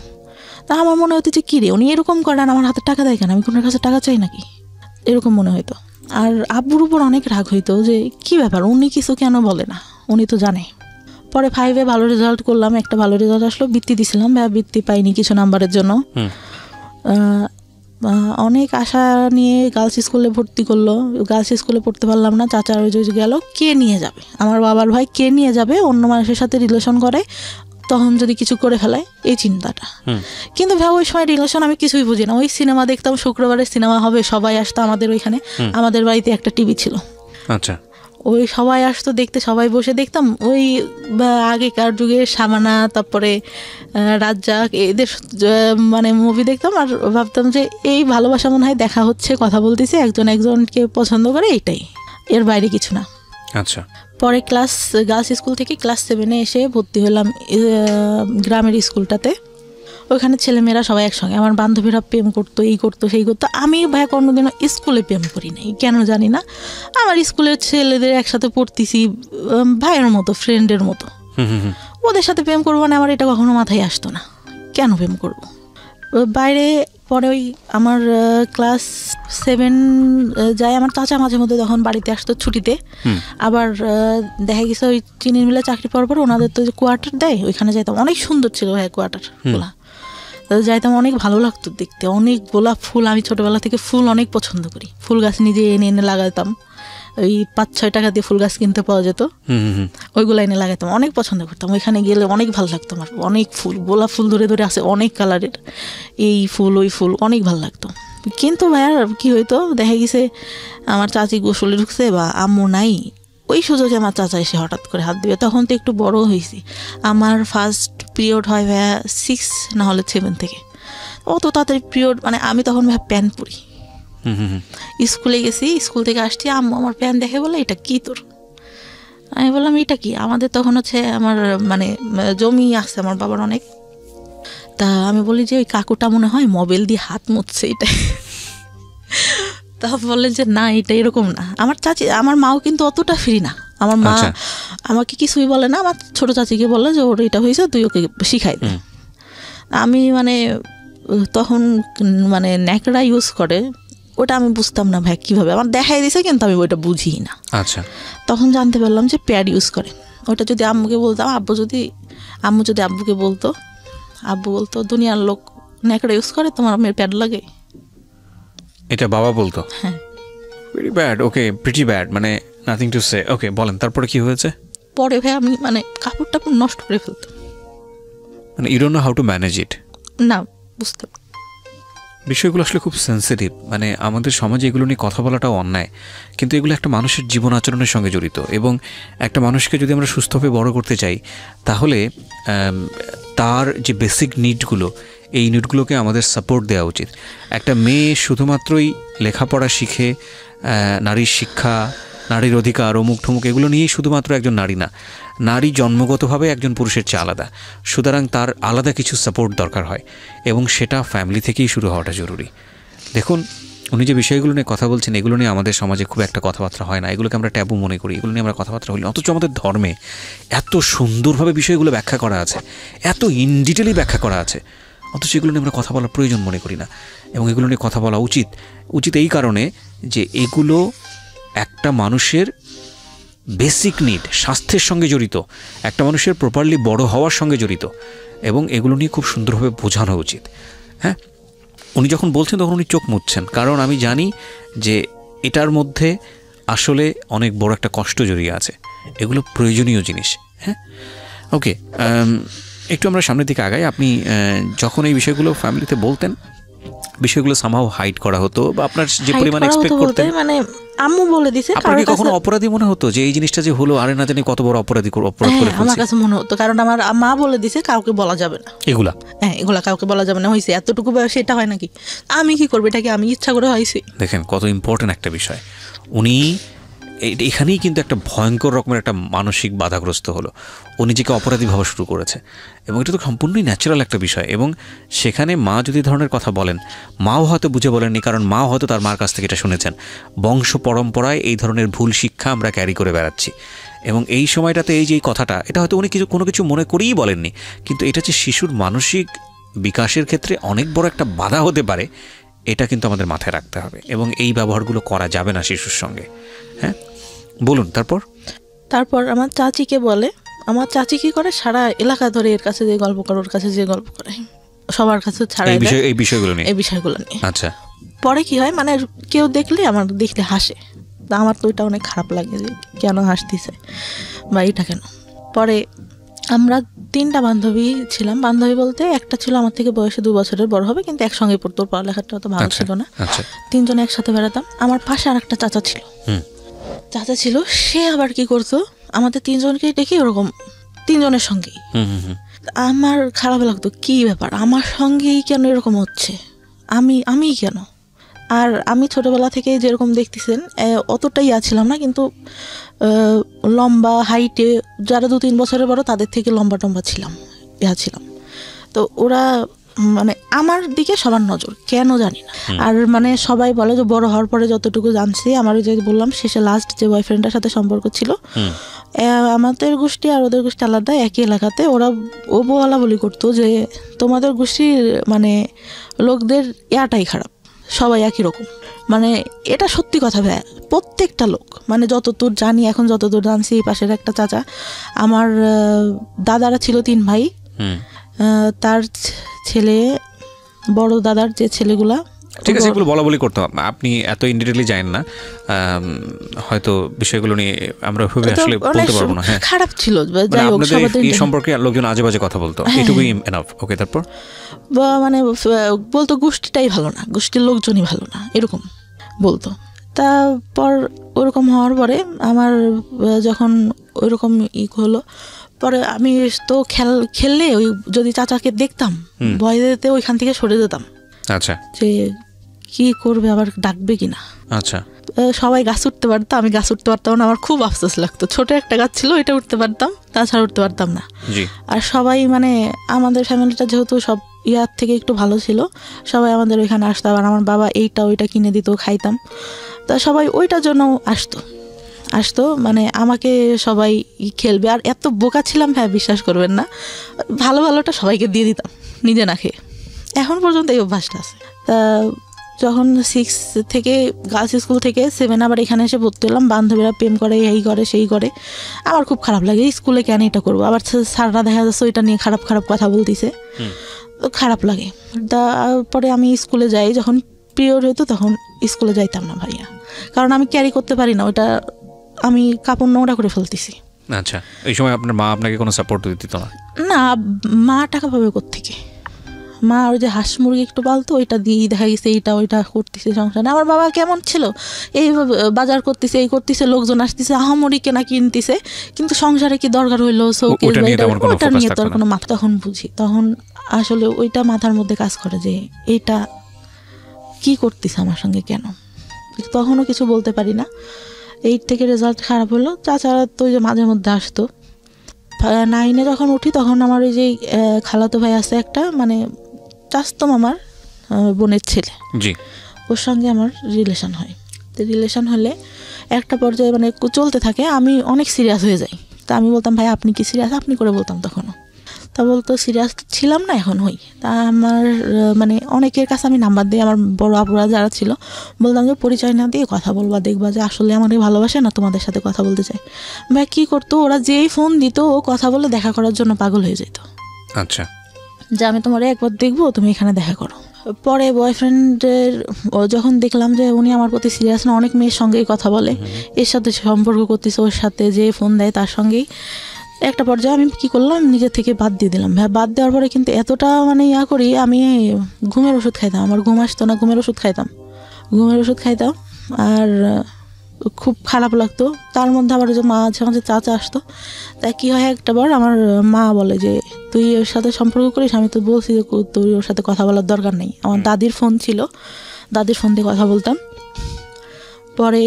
তা আমার মনে হতো যে কী রে, উনি এরকম করেন, আমার হাতে টাকা দেয় কেন, আমি কোনোর কাছে টাকা চাই নাকি, এরকম মনে হইতো। আর আব্বুর উপর অনেক রাগ হইতো যে কি ব্যাপার, উনি কিছু কেন বলে না, উনি তো জানে। পরে 5-এ ভালো রেজাল্ট করলাম, একটা ভালো রেজাল্ট আসলো, বৃত্তি দিছিলাম, বৃত্তি পাইনি কিছু নাম্বারের জন্য। অনেক আশা নিয়ে গার্লস স্কুলে ভর্তি করলো, গার্লস স্কুলে পড়তে পারলাম না। চাচার ওই যে গেল, কে নিয়ে যাবে, আমার বাবার ভাই কে নিয়ে যাবে, অন্য মানুষের সাথে রিলেশন করে, তখন যদি কিছু করে ফেলায়, এই চিন্তাটা। কিন্তু ভাই ওই সময় রিলেশন আমি কিছুই বুঝি না, ওই সিনেমা দেখতাম, শুক্রবারে সিনেমা হবে, সবাই আসতো আমাদের ওইখানে, আমাদের বাড়িতে একটা টিভি ছিল। আচ্ছা, ওই সবাই আসতো দেখতে, সবাই বসে দেখতাম। ওই আগেকার যুগে শামানা, তারপরে রাজ্জাক, এদের মানে মুভি দেখতাম, আর ভাবতাম যে এই ভালোবাসা মনে হয় দেখা হচ্ছে, কথা বলতেছে, একজন একজনকে পছন্দ করে, এইটাই, এর বাইরে কিছু না। আচ্ছা। পরে গার্লস স্কুল থেকে ক্লাস 7-এ এসে ভর্তি হলাম গ্রামের স্কুলটাতে। ওইখানে ছেলেমেয়েরা সবাই একসঙ্গে, আমার বান্ধবীরা প্রেম করতো, এই করতো সেই করতো। আমি ভাই কোনোদিনও স্কুলে প্রেম করি নাই, কেন জানি না। আমার স্কুলের ছেলেদের একসাথে পড়তেছি, ভাইয়ের মতো, ফ্রেন্ডের মতো, ওদের সাথে প্রেম করবো না, আমার এটা কখনো মাথায় আসতো না, কেন প্রেম করবো বাইরে। পরে ওই আমার ক্লাস 7 যায়, আমার চাচা মাঝে মধ্যে তখন বাড়িতে আসতো ছুটিতে। আবার দেখা গেছে ওই চিনির মিলে চাকরি পাওয়ার পর ওনাদের তো যে কোয়ার্টার দেয়, ওইখানে যাইতাম, অনেক সুন্দর ছিল ভাই কোয়ার্টার গুলা, যাইতাম, অনেক ভালো লাগতো দেখতে, অনেক গোলাপ ফুল। আমি ছোটবেলা থেকে ফুল অনেক পছন্দ করি, ফুল গাছ নিজে এনে এনে লাগাতাম, ওই 5-6 টাকা দিয়ে ফুল গাছ কিনতে পাওয়া যেত, ওইগুলো এনে লাগাতাম, অনেক পছন্দ করতাম। ওইখানে গেলে অনেক ভালো লাগতো আমার, অনেক ফুল, গোলাপ ফুল ধরে ধরে আসে, অনেক কালারের, এই ফুল ওই ফুল, অনেক ভালো লাগতো। কিন্তু ভাইয়ার কি হইতো, দেখা গেছে আমার চাচি গোসলে ঢুকছে বা আম্মু নাই, ওই সুযোগে আমার চাচা এসে হঠাৎ করে হাত দিবে। তখন তো একটু বড় হয়েছি, আমার ফার্স্ট পিরিয়ড হয় ভাইয়া 6 না হলে 7 থেকে, অত তাড়াতাড়ি পিরিয়ড, মানে আমি তখন ভাইয়া প্যান্ট পরি, স্কুলে গেছি, স্কুল থেকে আসছি, আম্মু আমার প্যান্ট দেখে বলে এটা কি তোর, আমি বললাম এটা কি, আমাদের তখন হচ্ছে আমার মানে জমি আছে আমার বাবার অনেক, তা আমি বলি যে ওই কাকুটা মনে হয় মোবাইল দিয়ে হাত মুছছে, এটা। তা বলে যে না, এটা এরকম না। আমার চাচি, আমার মাও কিন্তু অতটা ফ্রি না, আমার মা আমাকে কিছুই বলে না, আমার ছোট চাচিকে বলে যে ওর এটা হয়েছে, তুই ওকে শিখাই দে। আমি মানে তখন মানে ন্যাকড়া ইউজ করে, ওটা আমি বুঝতাম না ভাই কীভাবে, আমার দেখাই দিয়েছে কিন্তু আমি ওইটা বুঝি না। আচ্ছা, তখন জানতে পারলাম যে প্যাড ইউজ করে। ওটা যদি আম্মুকে বলতাম, আম্মু যদি আব্বুকে বলতো, আব্বু বলতো দুনিয়ার লোক ন্যাকড়া ইউজ করে, তোমার মেয়ের প্যাড লাগে, এটা বাবা বলতো। হ্যাঁ, ভেরি ব্যাড, ওকে, প্রিটি ব্যাড, মানে নাথিং টু সে। ওকে, বলেন তারপরে কি হয়েছে? পরে ভাই আমি মানে কাপড়টা নষ্ট করে ফেলতাম, মানে you don't know how to manage it. না, বুঝতে বিষয়গুলো আসলে খুব সেন্সিটিভ, মানে আমাদের সমাজে এগুলো নিয়ে কথা বলাটাও অন্যায়, কিন্তু এগুলো একটা মানুষের জীবন আচরণের সঙ্গে জড়িত, এবং একটা মানুষকে যদি আমরা সুস্থভাবে বড় করতে চাই, তাহলে তার যে বেসিক নিডগুলো, এই নিডগুলোকে আমাদের সাপোর্ট দেওয়া উচিত। একটা মেয়ে শুধুমাত্রই লেখাপড়া শিখে, নারীর শিক্ষা, নারীর অধিকার, অমুক ঠমুক এগুলো নিয়েই শুধুমাত্র একজন নারী না, নারী জন্মগতভাবে একজন পুরুষের চেয়ে আলাদা, সুতরাং তার আলাদা কিছু সাপোর্ট দরকার হয়, এবং সেটা ফ্যামিলি থেকেই শুরু হওয়াটা জরুরি। দেখুন, উনি যে বিষয়গুলো নিয়ে কথা বলছেন, এগুলো নিয়ে আমাদের সমাজে খুব একটা কথাবার্তা হয় না, এগুলোকে আমরা ট্যাবু মনে করি, এগুলো নিয়ে আমরা কথাবার্তা বলি, অথচ আমাদের ধর্মে এত সুন্দরভাবে বিষয়গুলো ব্যাখ্যা করা আছে, এত ইন ডিটেলি ব্যাখ্যা করা আছে, অথচ এগুলো নিয়ে আমরা কথা বলার প্রয়োজন মনে করি না। এবং এগুলো নিয়ে কথা বলা উচিত এই কারণে যে এগুলো একটা মানুষের বেসিক নিড, স্বাস্থ্যের সঙ্গে জড়িত, একটা মানুষের প্রপারলি বড় হওয়ার সঙ্গে জড়িত, এবং এগুলো নিয়ে খুব সুন্দরভাবে বোঝানো উচিত। হ্যাঁ, উনি যখন বলছেন তখন উনি চোখ মুছছেন, কারণ আমি জানি যে এটার মধ্যে আসলে অনেক বড় একটা কষ্ট জড়িয়ে আছে, এগুলো প্রয়োজনীয় জিনিস। হ্যাঁ, ওকে, একটু আমরা সামনের দিকে আগাই। আপনি যখন এই বিষয়গুলো ফ্যামিলিতে বলতেন, বিষয়গুলো সামহাউ হাইড করা হতো, বা আপনার যে পরিমাণ এক্সপেক্ট করতেন, মানে আম্মু বলে দিছে, আপনার কি কখনো অপরাধী মনে হতো যে এই জিনিসটা যে হলো, আরে না জানি কত বড় অপরাধ করে ফেলছি? আমার কাছে মনে হতো, কারণ আমার মা বলে দিছে কাউকে বলা যাবে না এগুলা কাউকে বলা যাবে না, হয়েছে এতটুকু বয়সে এটা হয় নাকি, আমি কি করবো, এটাকে আমি ইচ্ছা করে হয়েছি। দেখেন কত ইম্পর্টেন্ট একটা বিষয়, উনি এখানেই কিন্তু একটা ভয়ঙ্কর রকমের একটা মানসিক বাধাগ্রস্ত হলো, ও নিজেকে অপরাধী ভাবা শুরু করেছে, এবং এটা তো সম্পূর্ণই ন্যাচারাল একটা বিষয়। এবং সেখানে মা যদি ধরনের কথা বলেন, মাও হয়তো বুঝে বলেননি, কারণ মাও হয়তো তার মার কাছ থেকে এটা শুনেছেন। বংশ পরম্পরায় এই ধরনের ভুল শিক্ষা আমরা ক্যারি করে বেড়াচ্ছি, এবং এই সময়টাতে এই যে কথাটা, এটা হয়তো উনি কোনো কিছু মনে করেই বলেননি, কিন্তু এটা যে শিশুর মানসিক বিকাশের ক্ষেত্রে অনেক বড় একটা বাধা হতে পারে, এটা কিন্তু আমাদের মাথায় রাখতে হবে, এবং এই ব্যবহারগুলো করা যাবে না শিশুর সঙ্গে। হ্যাঁ, বলুন। তারপর আমার চাচিকে বলে, আমার চাচি কি করে, সারা এলাকা ধরে এর কাছে যে গল্প করে, ওর কাছে যে গল্প করে, সবার কাছে ছাড়াই এই বিষয়গুলো নিয়ে। আচ্ছা, পরে কি হয়, মানে কেউ দেখলে হাসে, আমার তো ওইটা অনেক খারাপ লাগে যে কেন হাসতেছে বা এটা কেন। পরে আমরা 3টা বান্ধবী ছিলাম, বান্ধবী বলতে একটা ছিল আমার থেকে বয়সে 2 বছরের বড় হবে, কিন্তু একসঙ্গে পড়তো, পড়ালেখাটা তো ভালো ছিল না। 3জনে একসাথে বেড়াতাম। আমার পাশে আর একটা চাচা ছিল, সে আবার কি করতো, আমাদের 3জনকে দেখি ওরকম 3জনের সঙ্গেই। আমার খারাপ লাগতো, কি ব্যাপার, আমার সঙ্গেই কেন এরকম হচ্ছে, আমি কেন। আর আমি ছোটবেলা থেকে যেরকম দেখতেছেন অতটাই ছিলাম না, কিন্তু লম্বা হাইটে যারা 2-3 বছরের বড় তাদের থেকে লম্বা ছিলাম। তো ওরা মানে আমার দিকে সবার নজর, কেন জানি না। আর মানে সবাই বলে যে বড় হওয়ার পরে যতটুকু জানছি, আমার যে বললাম শেষে লাস্ট যে বয়ফ্রেন্ডের সাথে সম্পর্ক ছিল, আমাদের গোষ্ঠী আর ওদের গোষ্ঠী আলাদা, একই এলাকাতে। ও বলা বলি করতো যে তোমাদের গোষ্ঠীর মানে লোকদের ইয়াটাই খারাপ, সবাই একই রকম। মানে এটা সত্যি কথা ভাই, প্রত্যেকটা লোক, মানে যতদূর জানি, এখন যতদূর জানছি, পাশের একটা চাচা, আমার দাদারা ছিল 3 ভাই, তার ছেলে, বড় দাদার যে ছেলেগুলা, ঠিক আছে, এগুলো বলা বলি করতে হবে, আপনি এত ইনডিটেইলি জানেন না, হয়তো বিষয়গুলো নিয়ে আমরা খুবই আসলে বলতে পারবো না। হ্যাঁ, খারাপ ছিল, যাই হোক এই সম্পর্কে লোকজন আজে বাজে কথা বলতো, এটুকুই এনাফ। ওকে, তারপর মানে বলতো গোষ্ঠীটাই ভালো না, গোষ্ঠীর লোকজনই ভালো না, এরকম বলতো। তারপর ওরকম হওয়ার পরে আমার যখন ওইরকম হলো, পরে আমি তো খেললে ওই যদি চাচাকে দেখতাম, ভয় দিতে ওইখান থেকে সরে যেতাম। আচ্ছা, যে কি করবে, আবার ডাকবে কিনা। আচ্ছা, সবাই গাছ উঠতে পারতো, আমি গাছ উঠতে পারতাম না, আমার খুব আফসোস লাগতো। ছোট একটা গাছ ছিল, এটা উঠতে পারতাম, তাছাড়া উঠতে পারতাম না। আর সবাই মানে আমাদের ফ্যামিলিটা যেহেতু সব ইয়ার থেকে একটু ভালো ছিল, সবাই আমাদের ওইখানে আসতো, আর আমার বাবা এইটা ওইটা কিনে দিত, খাইতাম। তা সবাই ওইটার জন্য আসতো, মানে আমাকে সবাই খেলবে। আর এত বোকা ছিলাম, হ্যাঁ বিশ্বাস করবেন না, ভালোটা সবাইকে দিয়ে দিতাম, নিজে না খেয়ে। এখন পর্যন্ত এই অভ্যাসটা আছে। তা যখন 6 থেকে গার্লস স্কুল থেকে 7 আবার এখানে এসে ভর্তি হলাম, বান্ধবীরা প্রেম করে, এই করে সেই করে, আমার খুব খারাপ লাগে, স্কুলে কেন এটা করবো। আবার স্যাররা দেখা যাচ্ছে ওইটা নিয়ে খারাপ কথা বলতেছে, খারাপ লাগে। তারপরে আমি স্কুলে যাই, যখন পিরিয়ড হইতো তখন স্কুলে যাইতাম না ভাইয়া, কারণ আমি ক্যারি করতে পারি না, ওইটা আমি কাপড় নোংরা করে ফেলতেছি। আচ্ছা, এই সময় আপনার মা আপনাকে কোনো সাপোর্ট দিত না? না, মা টাকা পাবে কোত্থেকে, মা ওই যে হাঁস মুরগি একটু পালতো, ওইটা দিয়ে দেখা গেছে এইটা ওইটা করতেছে সংসারে। আমার বাবা কেমন ছিল, এই বাজার করতেছে, এই করতেছে, লোকজন আসতেছে, আহামরি কেনা কিনতেছে, কিন্তু সংসারে কি দরকার হইলো, ওটা নিয়ে তোর কোনো মাথা। তখন বুঝি, তখন আসলে ওইটা মাথার মধ্যে কাজ করে যে এইটা কি করতেছে আমার সঙ্গে, কেন। তখনও কিছু বলতে পারি না। 8 থেকে রেজাল্ট খারাপ হলো, চাচারা তো ওই যে মাঝে মধ্যে আসতো। 9-এ যখন উঠি, তখন আমার ওই যে খালাতো ভাই আছে একটা, মানে চাচতো মামার বোনের ছেলে, ওর সঙ্গে আমার রিলেশন হয়। তো রিলেশন হলে একটা পর্যায়ে মানে চলতে থাকে, আমি অনেক সিরিয়াস হয়ে যাই। তা আমি বলতাম, ভাই আপনি কি সিরিয়াস, আপনি করে বলতাম তখনও। তা বলতো সিরিয়াস ছিলাম না, এখন হই। তা আমার মানে অনেকের কাছে আমি নাম্বার দিই, আমার বড় আপুরা যারা ছিল, বলতাম যে পরিচয় না দিয়ে কথা বলবা, দেখবা যে আসলে আমাকে ভালোবাসে না, তোমাদের সাথে কথা বলতে চাই। ভাই কী করতো, ওরা যেই ফোন দিত, ও কথা বলে দেখা করার জন্য পাগল হয়ে যেত। আচ্ছা, যে আমি তোমার একবার দেখবো, তুমি এখানে দেখা করো। পরে বয়ফ্রেন্ডের যখন দেখলাম যে উনি আমার প্রতি সিরিয়াস না, অনেক মেয়ের সঙ্গেই কথা বলে, এর সাথে সম্পর্ক করতেছে, ওর সাথে যে ফোন দেয় তার সঙ্গেই, একটা পর্যায়ে আমি কি করলাম, নিজের থেকে বাদ দিয়ে দিলাম। বাদ দেওয়ার পরে কিন্তু এতটা মানে করি, আমি ঘুমের ওষুধ খাইতাম, আমার ঘুম আসতো না, ঘুমের ওষুধ খাইতাম, আর খুব খারাপ লাগতো। তার মধ্যে আবার যে মাঝে মাঝে চাচা আসতো, তা কী হয়, একটা বার আমার মা বলে যে তুই ওর সাথে সম্পর্ক করিস, আমি তো বলছি যে তুই ওর সাথে কথা বলার দরকার নেই। আমার দাদির ফোন ছিল, দাদির ফোন দিয়ে কথা বলতাম। পরে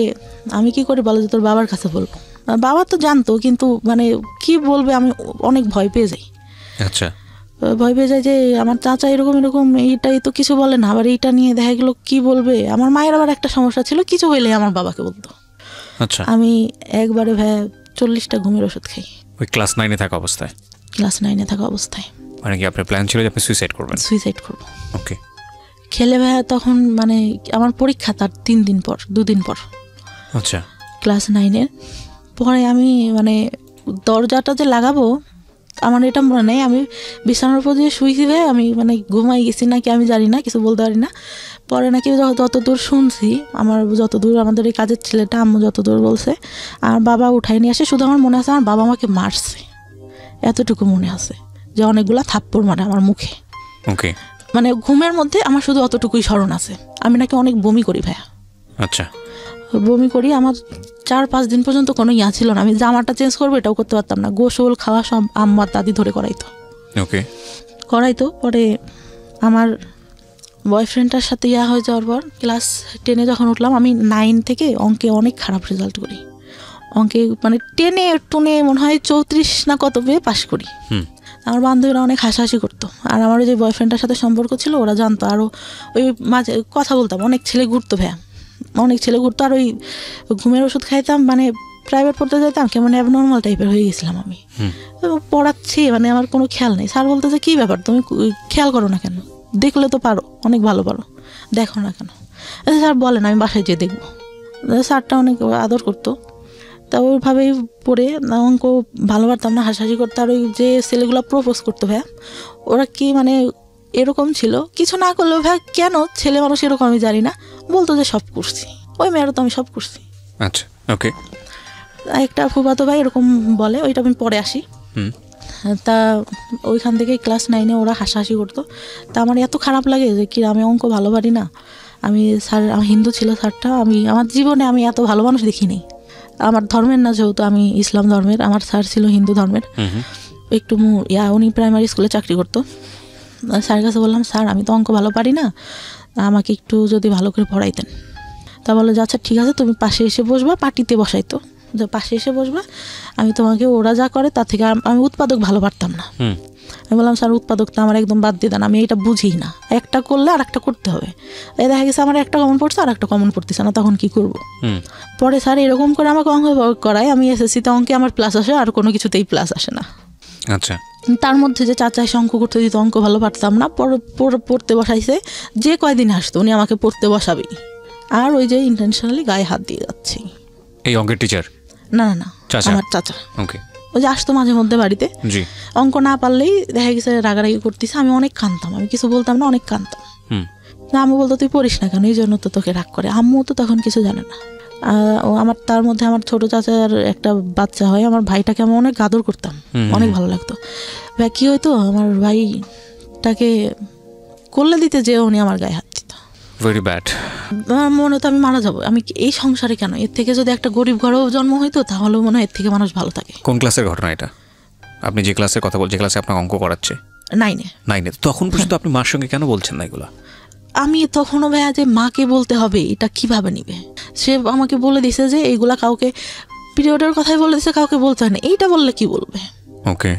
আমি কি করি বলো যে তোর বাবার কাছে বলবো। বাবা তো জানতো, কিন্তু মানে কি বলবে আমি অনেক ভয় পেয়ে যাই। আচ্ছা, ভয় পেয়ে যায় যে আমার চাচা এরকম এরকম, এইটাই তো কিছু বলে না, আবার এইটা নিয়ে দেখা গেলো কি বলবে। আমার মায়ের আবার একটা সমস্যা ছিল, কিছু হইলে আমার বাবাকে বলতো। আচ্ছা, আমি একবারে ভাইয়া 40টা ঘুমের ওষুধ খাই ওই ক্লাস 9-এ থাকা অবস্থায়? ক্লাস 9-এ থাকা অবস্থায়। মানে কি আপনার প্ল্যান ছিল যে আপনি সুইসাইড করবেন? সুইসাইড করবো। ওকে। খেলে ভাইয়া তখন মানে আমার পরীক্ষা তার 3 দিন পর, 2 দিন পর। আচ্ছা, ক্লাস 9-এর পরে আমি মানে দরজাটা যে লাগাবো আমার এটা মনে নেই, আমি বিছানার উপর দিয়ে শুয়েছি ভাই, আমি মানে ঘুমাই গেছি নাকি আমি জানি না, কিছু বলতে পারি না। পরে নাকি যতদূর শুনছি, আমার যতদূর আমাদের এই কাজের ছেলেটা আম্মু যতদূর বলছে, আমার বাবা উঠাই নিয়ে আসে। শুধু আমার মনে আছে আমার বাবা আমাকে মারছে, এতটুকু মনে আছে, যে অনেকগুলা থাপ্পড় মারে আমার মুখে। ওকে। মানে ঘুমের মধ্যে আমার শুধু অতটুকুই স্মরণ আছে। আমি নাকি অনেক বমি করি ভাইয়া। আচ্ছা, বমি করি, আমার 4-5 দিন পর্যন্ত কোনো ইয়া ছিল না। আমি জামাটা চেঞ্জ করবো এটাও করতে পারতাম না। গোসল খাওয়া সব আম্মার দাদি ধরে করাইতো। ওকে। করাইতো। পরে আমার বয়ফ্রেন্ডটার সাথে ইয়া হয়ে যাওয়ার পর ক্লাস 10-এ যখন উঠলাম, আমি 9 থেকে অঙ্কে অনেক খারাপ রেজাল্ট করি। অঙ্কে মানে 10-এ টুনে মনে হয় 34 না কত পেয়ে পাশ করি। আমার বান্ধবীরা অনেক হাসাহাসি করতো। আর আমার যে বয়ফ্রেন্ডটার সাথে সম্পর্ক ছিল ওরা জানতো। আরও ওই মাঝে কথা বলতাম, অনেক ছেলে ঘুরতো ভাইয়া, অনেক ছেলে ঘুরতো। আর ওই ঘুমের ওষুধ খাইতাম, মানে প্রাইভেট পড়তে যেতাম, কেমন অ্যাবনর্মাল টাইপের হয়ে গেছিলাম আমি। পড়াচ্ছি মানে আমার কোনো খেয়াল নেই। স্যার বলতে যে কী ব্যাপার, তুমি খেয়াল করো না কেন, দেখলে তো পারো, অনেক ভালো পারো, দেখো না কেন। স্যার বলেন আমি বাসায় যেয়ে দেখবো। স্যারটা অনেক আদর করতো। তা ওইভাবেই পড়ে অঙ্ক ভালো পারতাম না, হাসাহাসি করতো। আর ওই যে ছেলেগুলো প্রপোজ করতো ভাইয়া, ওরা কি মানে এরকম ছিল, কিছু না করলেও ভাই কেন ছেলে মানুষ এরকম আমি জানি না, বলতো যে সব করছি। ওই মেয়েরা তো আমি সব করছি। আচ্ছা, ওকে। একটা ফুফাতো ভাই এরকম বলে, ওইটা আমি পরে আসি। তা ওইখান থেকে ক্লাস 9-এ ওরা হাসাহাসি করতো। তা আমার এত খারাপ লাগে যে কি আমি অঙ্ক ভালো পারি না। আমি স্যার, আমি হিন্দু ছিল স্যারটা, আমি আমার জীবনে আমি এত ভালো মানুষ দেখিনি। আমার ধর্মের না, যেহেতু আমি ইসলাম ধর্মের, আমার স্যার ছিল হিন্দু ধর্মের। একটু উনি প্রাইমারি স্কুলে চাকরি করতো। স্যারের কাছে বললাম, স্যার আমি তো অঙ্ক ভালো পারি না, আমাকে একটু যদি ভালো করে পড়াইতেন। তা বললো যে আচ্ছা ঠিক আছে, তুমি পাশে এসে বসবা, পার্টিতে বসাইতো, যে পাশে এসে বসবা, আমি তোমাকে ওরা যা করে তার থেকে আমি উৎপাদক ভালো পারতাম না। আমি বললাম স্যার উৎপাদকটা আমার একদম বাদ দিয়ে দেন, আমি এটা বুঝি না, একটা করলে আর একটা করতে হবে। এই দেখা গেছে আমার একটা কমন পড়ছে আর একটা কমন পড়তেছে না, তখন কি করব। পরে স্যার এরকম করে আমাকে অঙ্ক করায়, আমি এসএসসিতে অঙ্কে আমার প্লাস আসে, আর কোনো কিছুতেই প্লাস আসে না। আচ্ছা। তার মধ্যে যে চাচা এসে অঙ্ক করতে দিত, অঙ্ক ভালো পারতাম না, পড়তে বসাইছে, যে কয়দিন আসতো উনি আমাকে পড়তে বসাবেই। আর ওই যে ইন্টেনশনালি গায়ে হাত দিয়ে যাচ্ছি। এই অঙ্কের টিচার? না, আমার চাচা। ওকে। ওই যে আসতো মাঝে মধ্যে বাড়িতে, অঙ্ক না পারলেই দেখা গেছে রাগারাগি করতেছে। আমি অনেক কাঁদতাম, আমি কিছু বলতাম না, অনেক কাঁদতাম। না আম্মু বলতো তুই পড়িস না কেন, এই জন্য তো তোকে রাগ করে। আম্মু তো তখন কিছু জানে না। আমার তার মধ্যে আমার ছোট চাচার একটা বাচ্চা হয়, আমার ভাইটাকে আমি অনেক আদর করতাম, অনেক ভালো লাগতো। ভাই কী হয়তো আমার ভাইটাকে করলে দিতে যে উনি আমার গায়ে হাত দিত। Very bad. আমার মনে হতো আমি মারা যাবো, আমি এই সংসারে কেন, এর থেকে যদি একটা গরিব ঘরেও জন্ম হইতো তাহলেও মনে হয় এর থেকে মানুষ ভালো থাকে। কোন ক্লাসের ঘটনা এটা? আপনি যে ক্লাসের কথা বলছেন, যে ক্লাসে আপনার অঙ্ক করাচ্ছে? 9-এ। তখন পর্যন্ত আপনি মার সঙ্গে কেন বলছেন না এগুলো? আমি তখনও ভাইয়া যে মাকে বলতে হবে এটা কিভাবে নিবে, সে আমাকে বলে দিছে যে এইগুলা কাউকে, পিরিয়ডের কথাই বলে দিছে, কাউকে বলতে হয় না। এইটা বললে কি বলবে? ওকে।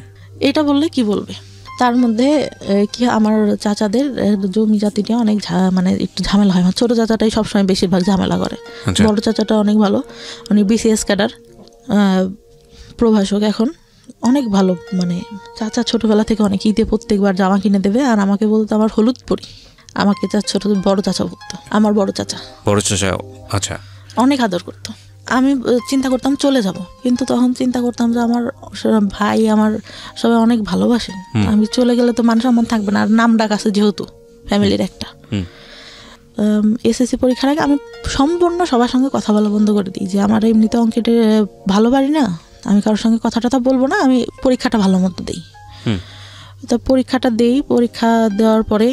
এটা বললে কি বলবে? তার মধ্যে কি আমার চাচাদের জমি জাতিটা অনেক মানে একটু ঝামেলা হয়। আমার ছোটো চাচাটাই সবসময় বেশিরভাগ ঝামেলা করে। বড় চাচাটা অনেক ভালো, উনি বিসিএস ক্যাডার, প্রভাষক এখন, অনেক ভালো। মানে চাচা ছোটোবেলা থেকে অনেক ঈদে প্রত্যেকবার জামা কিনে দেবে, আর আমাকে বলতো আমার হলুদ পরি, আমাকে বড় চাচা বলতো, আমার বড় চাচা। আচ্ছা। অনেক আদর করতো। আমি চিন্তা করতাম চলে যাব, কিন্তু তখন চিন্তা করতাম যে আমার ভাই, আমার সবাই অনেক ভালোবাসেন, আমি চলে গেলে তো মান সম্মান থাকবে না। আর নাম ডাক আছে যেহেতু ফ্যামিলির একটা। এসএসসি পরীক্ষার আগে আমি সম্পূর্ণ সবার সঙ্গে কথা বলা বন্ধ করে দিই, যে আমার এমনিতে অঙ্কেটে ভালো পারি না, আমি কারোর সঙ্গে কথা বলবো না, আমি পরীক্ষাটা ভালো মতো দিই। তো পরীক্ষাটা দিই, পরীক্ষা দেওয়ার পরে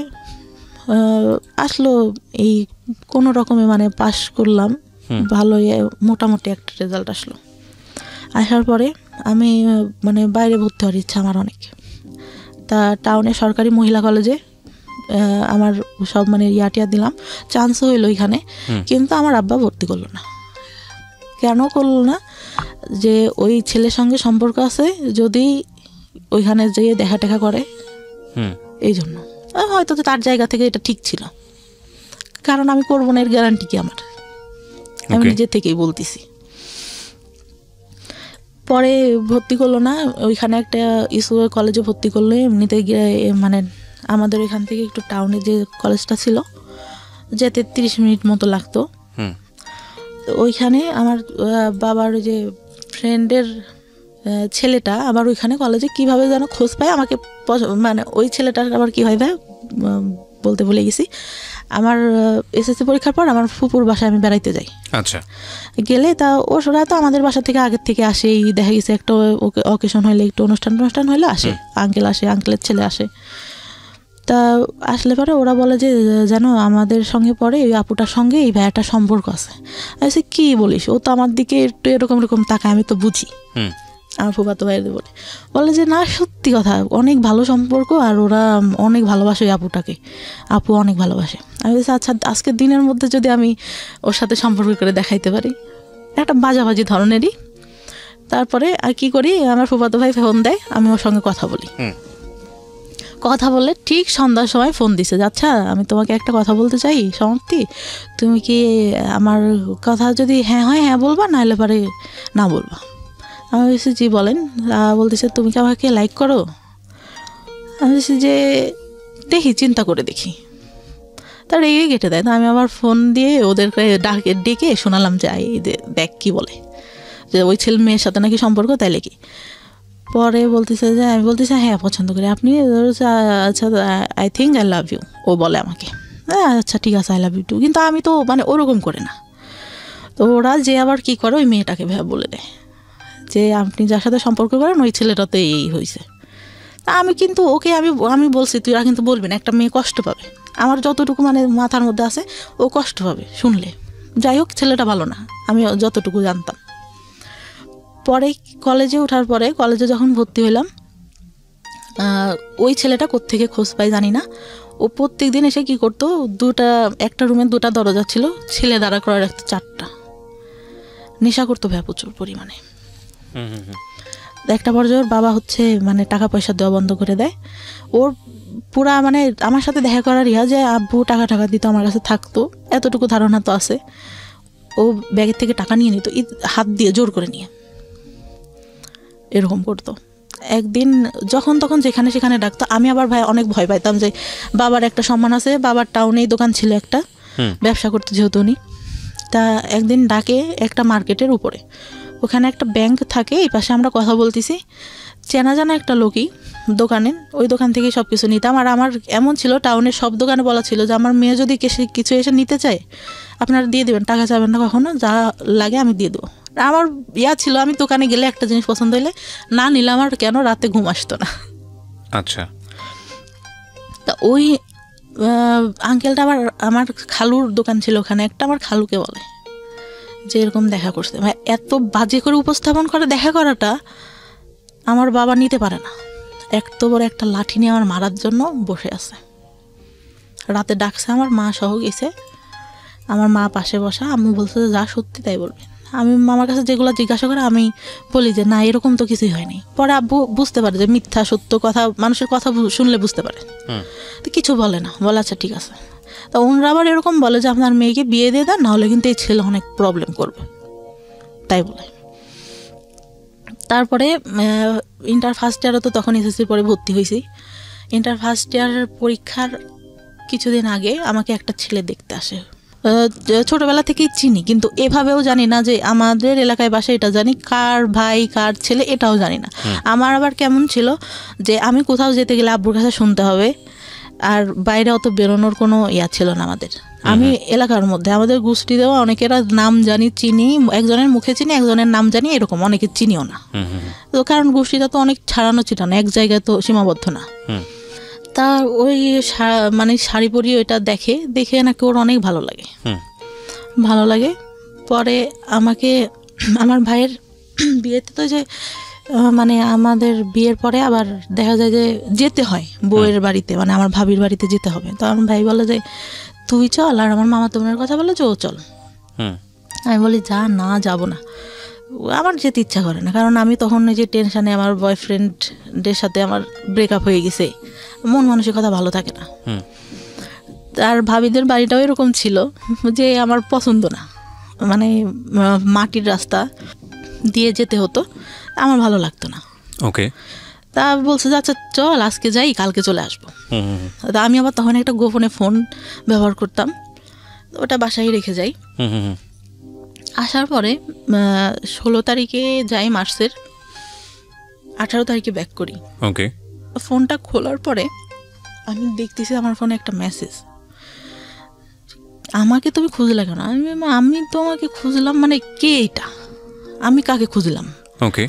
আসলো এই কোনো রকমে মানে পাশ করলাম, ভালো মোটামুটি একটা রেজাল্ট আসলো। আসার পরে আমি মানে বাইরে ভর্তি হওয়ার ইচ্ছা আমার অনেক। তা টাউনে সরকারি মহিলা কলেজে আমার সব মানে ইয়াটিয়া দিলাম, চান্সও হইলো এখানে, কিন্তু আমার আব্বা ভর্তি করলো না। কেন করলো না, যে ওই ছেলের সঙ্গে সম্পর্ক আছে, যদি ওইখানে যেয়ে দেখা টেকা করে, এই জন্য হয়তো তার জায়গা থেকে এটা ঠিক ছিল, কারণ আমি করবো না এর গ্যারান্টি কি আমার, আমি নিজের থেকেই বলতেছি। পরে ভর্তি করলো না, ওইখানে একটা কলেজে ভর্তি করলো। এমনিতে মানে আমাদের ওইখান থেকে একটু টাউনে যে কলেজটা ছিল, যেতে 30 মিনিট মতো লাগতো। ওইখানে আমার বাবার যে ফ্রেন্ডের ছেলেটা আবার ওইখানে কলেজে কিভাবে যেন খোঁজ পায় আমাকে, মানে ওই ছেলেটার আবার কি হয় ভাই বলতে ভুলে গেছি, আমার এসএসসি পরীক্ষার পর আমার ফুপুর বাসায় আমি বেড়াইতে যাই। আচ্ছা, গেলে তা ওরা তো আমাদের বাসা থেকে আগের থেকে আসেই, দেখা গেছে একটা অকেশন হইলে, একটু অনুষ্ঠান হইলে আসে, আঙ্কেল আসে, আঙ্কেলের ছেলে আসে। তা আসলে পরে ওরা বলে যে জানো আমাদের সঙ্গে পরে ওই আপুটার সঙ্গে এই ভাইয়াটার সম্পর্ক আছে। আমি বলছি কি বলিস, ও তো আমার দিকে একটু এরকম তাকায়, আমি তো বুঝি। আমার ফুফাতো ভাইদের বলে যে না সত্যি কথা, অনেক ভালো সম্পর্ক, আর ওরা অনেক ভালোবাসে ওই আপুটাকে, আপু অনেক ভালোবাসে। আমি বলছি আচ্ছা আজকের দিনের মধ্যে যদি আমি ওর সাথে সম্পর্ক করে দেখাইতে পারি, একটা বাজাবাজি ধরনেরই। তারপরে আর কি করি, আমার ফুফাতো ভাই ফোন দেয়, আমি ওর সঙ্গে কথা বলি। কথা বললে ঠিক সন্ধ্যার সময় ফোন দিছে, আচ্ছা আমি তোমাকে একটা কথা বলতে চাই সমাপ্তি, তুমি কি আমার কথা যদি হ্যাঁ হয় হ্যাঁ বলবা, নাহলে পরে না বলবা। আমি বলছি জি বলেন। বলতেছে তুমি কি আমাকে লাইক করো? আমি বলছি যে দেখি, চিন্তা করে দেখি। তার রেগে কেটে দেয়। তো আমি আবার ফোন দিয়ে ওদেরকে ডেকে শোনালাম যে দেখ কি বলে, যে ওই ছেলে মেয়ের সাথে নাকি সম্পর্ক, তাইলে কি। পরে বলতেছে যে আমি বলতেছি হ্যাঁ পছন্দ করি আপনি, আচ্ছা I think I love you, ও বলে আমাকে, আচ্ছা ঠিক আছে আই লাভ ইউ টু। কিন্তু আমি তো মানে ওরকম করে না। তো ওরা যে আবার কি করে, ওই মেয়েটাকে বলে দেয় যে আপনি যার সাথে সম্পর্ক করেন ওই ছেলেটাতে এই হয়েছে। তা আমি কিন্তু ওকে আমি বলছি তুই কিন্তু বলবি না, একটা মেয়ে কষ্ট পাবে, আমার যতটুকু মানে মাথার মধ্যে আছে ও কষ্ট পাবে শুনলে। যাই হোক ছেলেটা ভালো না, আমি যতটুকু জানতাম। পরে কলেজে ওঠার পরে, কলেজে যখন ভর্তি হইলাম, ওই ছেলেটা কোত্থেকে খোঁজ পাই জানি না, ও প্রত্যেক দিন এসে কি করতো, একটা রুমে 2টা দরজা ছিল, ছেলে দাঁড়া করে রাখতো 4টা, নেশা করতো ভাই প্রচুর পরিমাণে। একটা পর্যায়ে ওর বাবা মানে টাকা পয়সা দেওয়া বন্ধ করে দেয়। ওর পুরা মানে আমার সাথে দেখা করার যে আব্বু টাকা দিত, আমার কাছে থাকতো, এতটুকু ধারণা তো আছে। ও ব্যাগের থেকে টাকা নিয়ে নিত হাত দিয়ে জোর করে নিয়ে, এরকম করতো। একদিন যখন তখন যেখানে সেখানে ডাকতো। আমি আবার ভাই অনেক ভয় পাইতাম, যে বাবার একটা সম্মান আছে, বাবার টাউনেই দোকান ছিল একটা, ব্যবসা করতে যেহেতু উনি। তা একদিন ডাকে একটা মার্কেটের উপরে, ওখানে একটা ব্যাংক থাকে, এই পাশে আমরা কথা বলতেছি, চেনা জানা একটা লোকই দোকানে, ওই দোকান থেকেই সব কিছু নিতাম। আর আমার এমন ছিল, টাউনের সব দোকানে বলা ছিল যে আমার মেয়ে যদি কিছু এসে নিতে চায় আপনারা দিয়ে দেবেন, টাকা চাবেন না কখনো, যা লাগে আমি দিয়ে দেবো। আমার ছিল, আমি দোকানে গেলে একটা জিনিস পছন্দ হইলে না নিলে আমার কেন রাতে ঘুম আসতো না। আচ্ছা, তা ওই আঙ্কেলটা আবার আমার খালুর দোকান ছিল ওখানে একটা, আমার খালুকে বলে যে এরকম দেখা করছে। ভাই এত বাজে করে উপস্থাপন করে, দেখা করাটা আমার বাবা নিতে পারে না। এত বড় একটা লাঠি নিয়ে আমার মারার জন্য বসে আছে। রাতে ডাকছে, আমার মা সহ গেছে, আমার মা পাশে বসা, আম্মু বলছে যা সত্যি তাই বলবেন। আমি আমার কাছে যেগুলো জিজ্ঞাসা করে আমি বলি যে না এরকম তো কিছুই হয়নি। পরে আব্বু বুঝতে পারে যে মিথ্যা সত্য কথা, মানুষের কথা শুনলে বুঝতে পারে, তো কিছু বলে না, বলে আচ্ছা ঠিক আছে। তা ওনারা আবার এরকম বলে যে আপনার মেয়েকে বিয়ে দিয়ে দেন, নাহলে কিন্তু এই ছেলে অনেক প্রবলেম করবে, তাই বলে। তারপরে ইন্টার ফার্স্ট ইয়ারও তো তখন এসএসসির পরে ভর্তি হয়েছি। ইন্টার ফার্স্ট ইয়ার পরীক্ষার কিছুদিন আগে আমাকে একটা ছেলে দেখতে আসে। ছোটবেলা থেকেই চিনি, কিন্তু এভাবেও জানি না যে আমাদের এলাকায় বাসা, এটা জানি কার ভাই কার ছেলে এটাও জানি না। আমার আবার কেমন ছিল যে আমি কোথাও যেতে গেলে আব্বুর কাছে শুনতে হবে, আর বাইরে অত বেরোনোর কোনো ছিল না আমাদের। আমি এলাকার মধ্যে আমাদের গোষ্ঠী দেওয়া অনেকেরা নাম জানি, চিনি, একজনের মুখে চিনি, একজনের নাম জানি, এরকম অনেকে চিনিও না। তো কারণ গোষ্ঠীটা তো অনেক ছাড়ানো ছিটানো, এক জায়গায় তো সীমাবদ্ধ না। তা ওই মানে শাড়ি পরিয়ে ওইটা দেখে নাকি ওর অনেক ভালো লাগে। পরে আমাকে আমার ভাইয়ের বিয়েতে তো যে মানে আমাদের বিয়ের পরে আবার দেখা যায় যে যেতে হয় বউয়ের বাড়িতে, মানে আমার ভাবির বাড়িতে যেতে হবে। তো আমার ভাই বলে যে তুই চল, আর আমার মামা তোমার কথা বলে যে ও চল। আমি বলি না যাব না, আমার যেতে ইচ্ছা করে না, কারণ আমি তখন এই যে টেনশানে, আমার বয়ফ্রেন্ডের সাথে আমার ব্রেকআপ হয়ে গেছে, মন মানসিকতা ভালো থাকে না। আর ভাবিদের বাড়িটাও এরকম ছিল যে আমার পছন্দ না, মানে মাটির রাস্তা দিয়ে যেতে হতো, আমার ভালো লাগতো না। ওকে, তা বলছে যে আচ্ছা চল আজকে যাই, কালকে চলে আসবো। তা আমি আবার তখন একটা গোপনে ফোন ব্যবহার করতাম, ওটা বাসায় রেখে যাই। আসার পরে 16 তারিখে যাই মার্চের, 18 তারিখে ব্যাক করি। ওকে, ফোনটা খোলার পরে আমি দেখতেছি আমার ফোনে একটা মেসেজ, আমাকে তুমি খুঁজলে কেন? আমি তোমাকে খুঁজলাম মানে কে এটা, আমি কাকে খুঁজলাম? ওকে,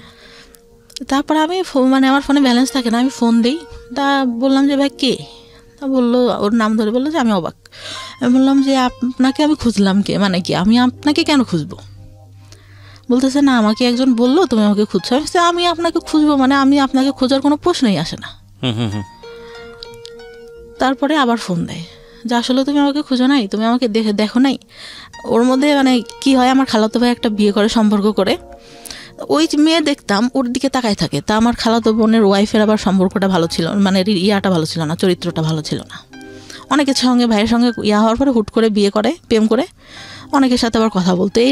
তারপর আমি মানে আমার ফোনে ব্যালেন্স থাকে না, আমি ফোন দিই, তা বললাম যে ভাই কে? তা বললো, ওর নাম ধরে বললো যে আমি অবাক। আমি বললাম যে আপনাকে আমি খুঁজলাম কে, মানে কি আমি আপনাকে কেন খুঁজবো? বলতেছে না আমাকে একজন বললো তুমি আমাকে খুঁজছো। আমি আপনাকে খুঁজবো মানে আমি আপনাকে খোঁজার কোনো প্রশ্নই আসে না। তারপরে আবার ফোন দেয় যে আসলে তুমি আমাকে খুঁজো নাই, তুমি আমাকে দেখো নাই। ওর মধ্যে মানে কি হয়, আমার খালাতো ভাই একটা বিয়ে করে, সম্পর্ক করে, ওই মেয়ে দেখতাম ওর দিকে তাকায় থাকে। তা আমার খালাতো বোনের ওয়াইফের আবার সম্পর্কটা ভালো ছিল, মানে ইয়াটা ভালো ছিল না, চরিত্রটা ভালো ছিল না। অনেকের সঙ্গে, ভাইয়ের সঙ্গে ইয়া হওয়ার পরে হুট করে বিয়ে করে, প্রেম করে, অনেকের সাথে আবার কথা বলতো। এই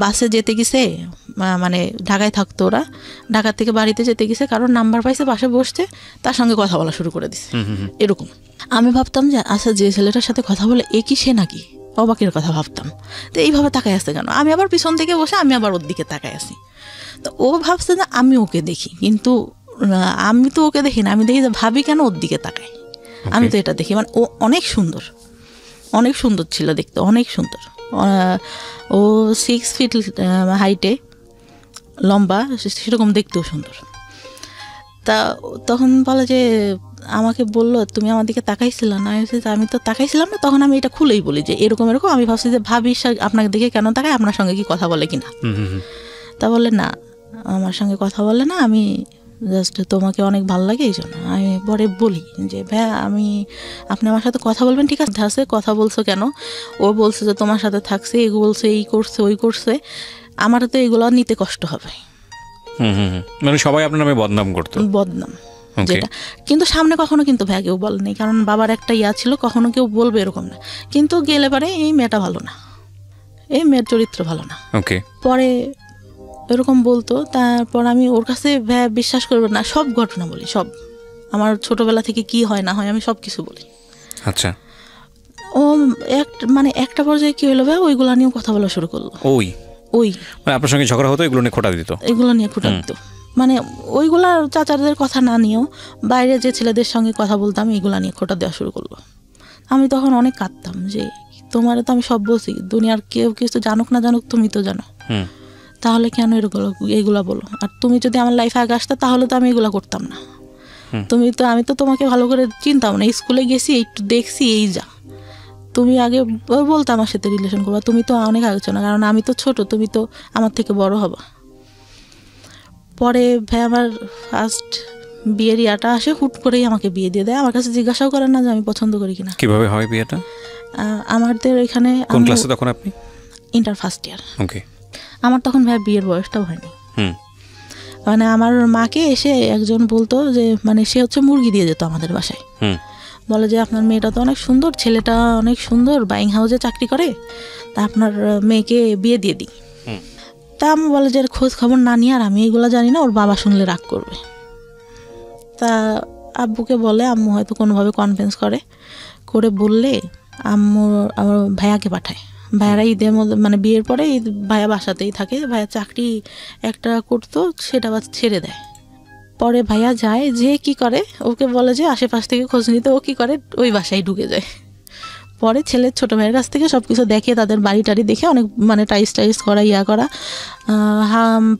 বাসে যেতে গেছে, মানে ঢাকায় থাকতো ওরা, ঢাকা থেকে বাড়িতে যেতে গেছে, কারণ নাম্বার পাইছে, পাশে বসছে, তার সঙ্গে কথা বলা শুরু করে দিছে। এরকম আমি ভাবতাম যে আচ্ছা যে ছেলেটার সাথে কথা বলে এ কি সে নাকি, অবাকের কথা ভাবতাম। তো এইভাবে তাকায় আসছে কেন? আমি আবার পিছন থেকে বসে আমি আবার ওর দিকে তাকায় আসি। তো ও ভাবছে যে আমি ওকে দেখি, কিন্তু আমি তো ওকে দেখি না, আমি দেখি যে ভাবি কেন ওর দিকে তাকাই, আমি তো এটা দেখি। মানে ও অনেক সুন্দর, অনেক সুন্দর ছিল দেখতে, অনেক সুন্দর। ও 6 ফিট হাইটে, লম্বা, সেরকম দেখতেও সুন্দর। তা তখন বলে যে আমাকে বললো তুমি আমার দিকে তাকাইছিল না? আমি তো তাকাইছিলাম না। তখন আমি এটা খুলেই বলি যে এরকম এরকম, আমি ভাবছি যে ভাবি আপনাকে দেখে কেন তাকায়, আপনার সঙ্গে কি কথা বলে কিনা। তা বলে না, আমার সঙ্গে কথা বলে না, আমি জাস্ট তোমাকে অনেক ভালো লাগে এই জন্য। আমি পরে বলি যে ভাইয়া আপনি আমার সাথে কথা বলবেন, ঠিক আছে, কথা বলছো কেন? ও বলছে যে তোমার সাথে থাকছে, এগুলো বলছে, এই করছে, ওই করছে, আমার তো এগুলো নিতে কষ্ট হবে। মানে সবাই আপনার নামে বদনাম করতো, বদনাম যেটা, কিন্তু সামনে কখনো কিন্তু ভাইয়া কেউ বলেনি, কারণ বাবার একটা ইয়া ছিল, কখনো কেউ বলবে এরকম না। কিন্তু গেলে পারে এই মেয়েটা ভালো না, এই মেয়ের চরিত্র ভালো না, পরে এরকম বলতো। তারপর আমি ওর কাছে বিশ্বাস করবো না, সব ঘটনা বলি, সব আমার ছোটবেলা থেকে কি হয় না হয় আমি সব কিছু বলি। আচ্ছা, ও মানে একটা পর্যায়ে কি হলো ভাই, ওইগুলো নিয়েও কথা বলা শুরু করলো। ওই মানে আপনার সঙ্গে ঝগড়া হতো, এগুলো নিয়ে খোঁটা দিত, এগুলো নিয়ে খোঁটা দিত। মানে ওইগুলা চাচাদের কথা না নিয়েও বাইরে যে ছেলেদের সঙ্গে কথা বলতাম, এইগুলা নিয়ে খোঁটা দেওয়া শুরু করলো। আমি তখন অনেক কাঁদতাম যে তোমার তো আমি সব বলছি, দুনিয়ার কেউ কিছু জানুক না জানুক তুমি তো জানো, তাহলে কেন এইগুলা বলো? আর তুমি যদি আমার লাইফে আগে আসতে তাহলে তো আমি এগুলা করতাম না। আমি তো তোমাকে ভালো করে চিনতাম না, স্কুলে গেছি একটু দেখছি, এই যা তুমি আগে বলতো আমার সাথে রিলেশন করবা, তুমি তো অনেক আগে ছিল না, কারণ আমি তো ছোট, তুমি তো আমার থেকে বড় হবা। পরে ভাই আমার ফার্স্ট বিয়ের ইয়াটা আসে, হুট করেই আমাকে বিয়ে দিয়ে দেয়, আমার কাছে জিজ্ঞাসাও করে না যে আমি পছন্দ করি কিনা। কিভাবে হয় বিয়েটা? আমাদের এখানে কোন ক্লাসে তখন আপনি? Inter first year. ওকে, আমার তখন ভাই বিয়ের বয়সটাও হয়নি। মানে আমার মাকে এসে একজন বলতো যে, মানে সে হচ্ছে মুরগি দিয়ে যেত আমাদের বাসায়, বলে যে আপনার মেয়েটা তো অনেক সুন্দর, ছেলেটা অনেক সুন্দর, বাইং হাউসে চাকরি করে, তা আপনার মেয়েকে বিয়ে দিয়ে দিই। তা আমি বলে যে খোঁজ খবর না নিয়ে, আর আমি এগুলো জানি না, ওর বাবা শুনলে রাগ করবে। তা আব্বুকে বলে, আম্মু হয়তো কোনোভাবে কনভিন্স করে বললে আম্মু আমার ভাইয়াকে পাঠায়। ভাইয়ারা ঈদের মধ্যে, মানে বিয়ের পরে ভাইয়া বাসাতেই থাকে, ভাইয়া চাকরি একটা করতো, সেটা আবার ছেড়ে দেয়। পরে ভাইয়া যায়, যে কি করে, ওকে বলে যে আশেপাশ থেকে খোঁজ নিতে, ও কি করে ওই বাসায় ঢুকে যায়। পরে ছেলের ছোটো ভাইয়ের কাছ থেকে সব কিছু দেখে, তাদের বাড়ি টাড়ি দেখে, অনেক মানে টাইস করা, ইয়া করা,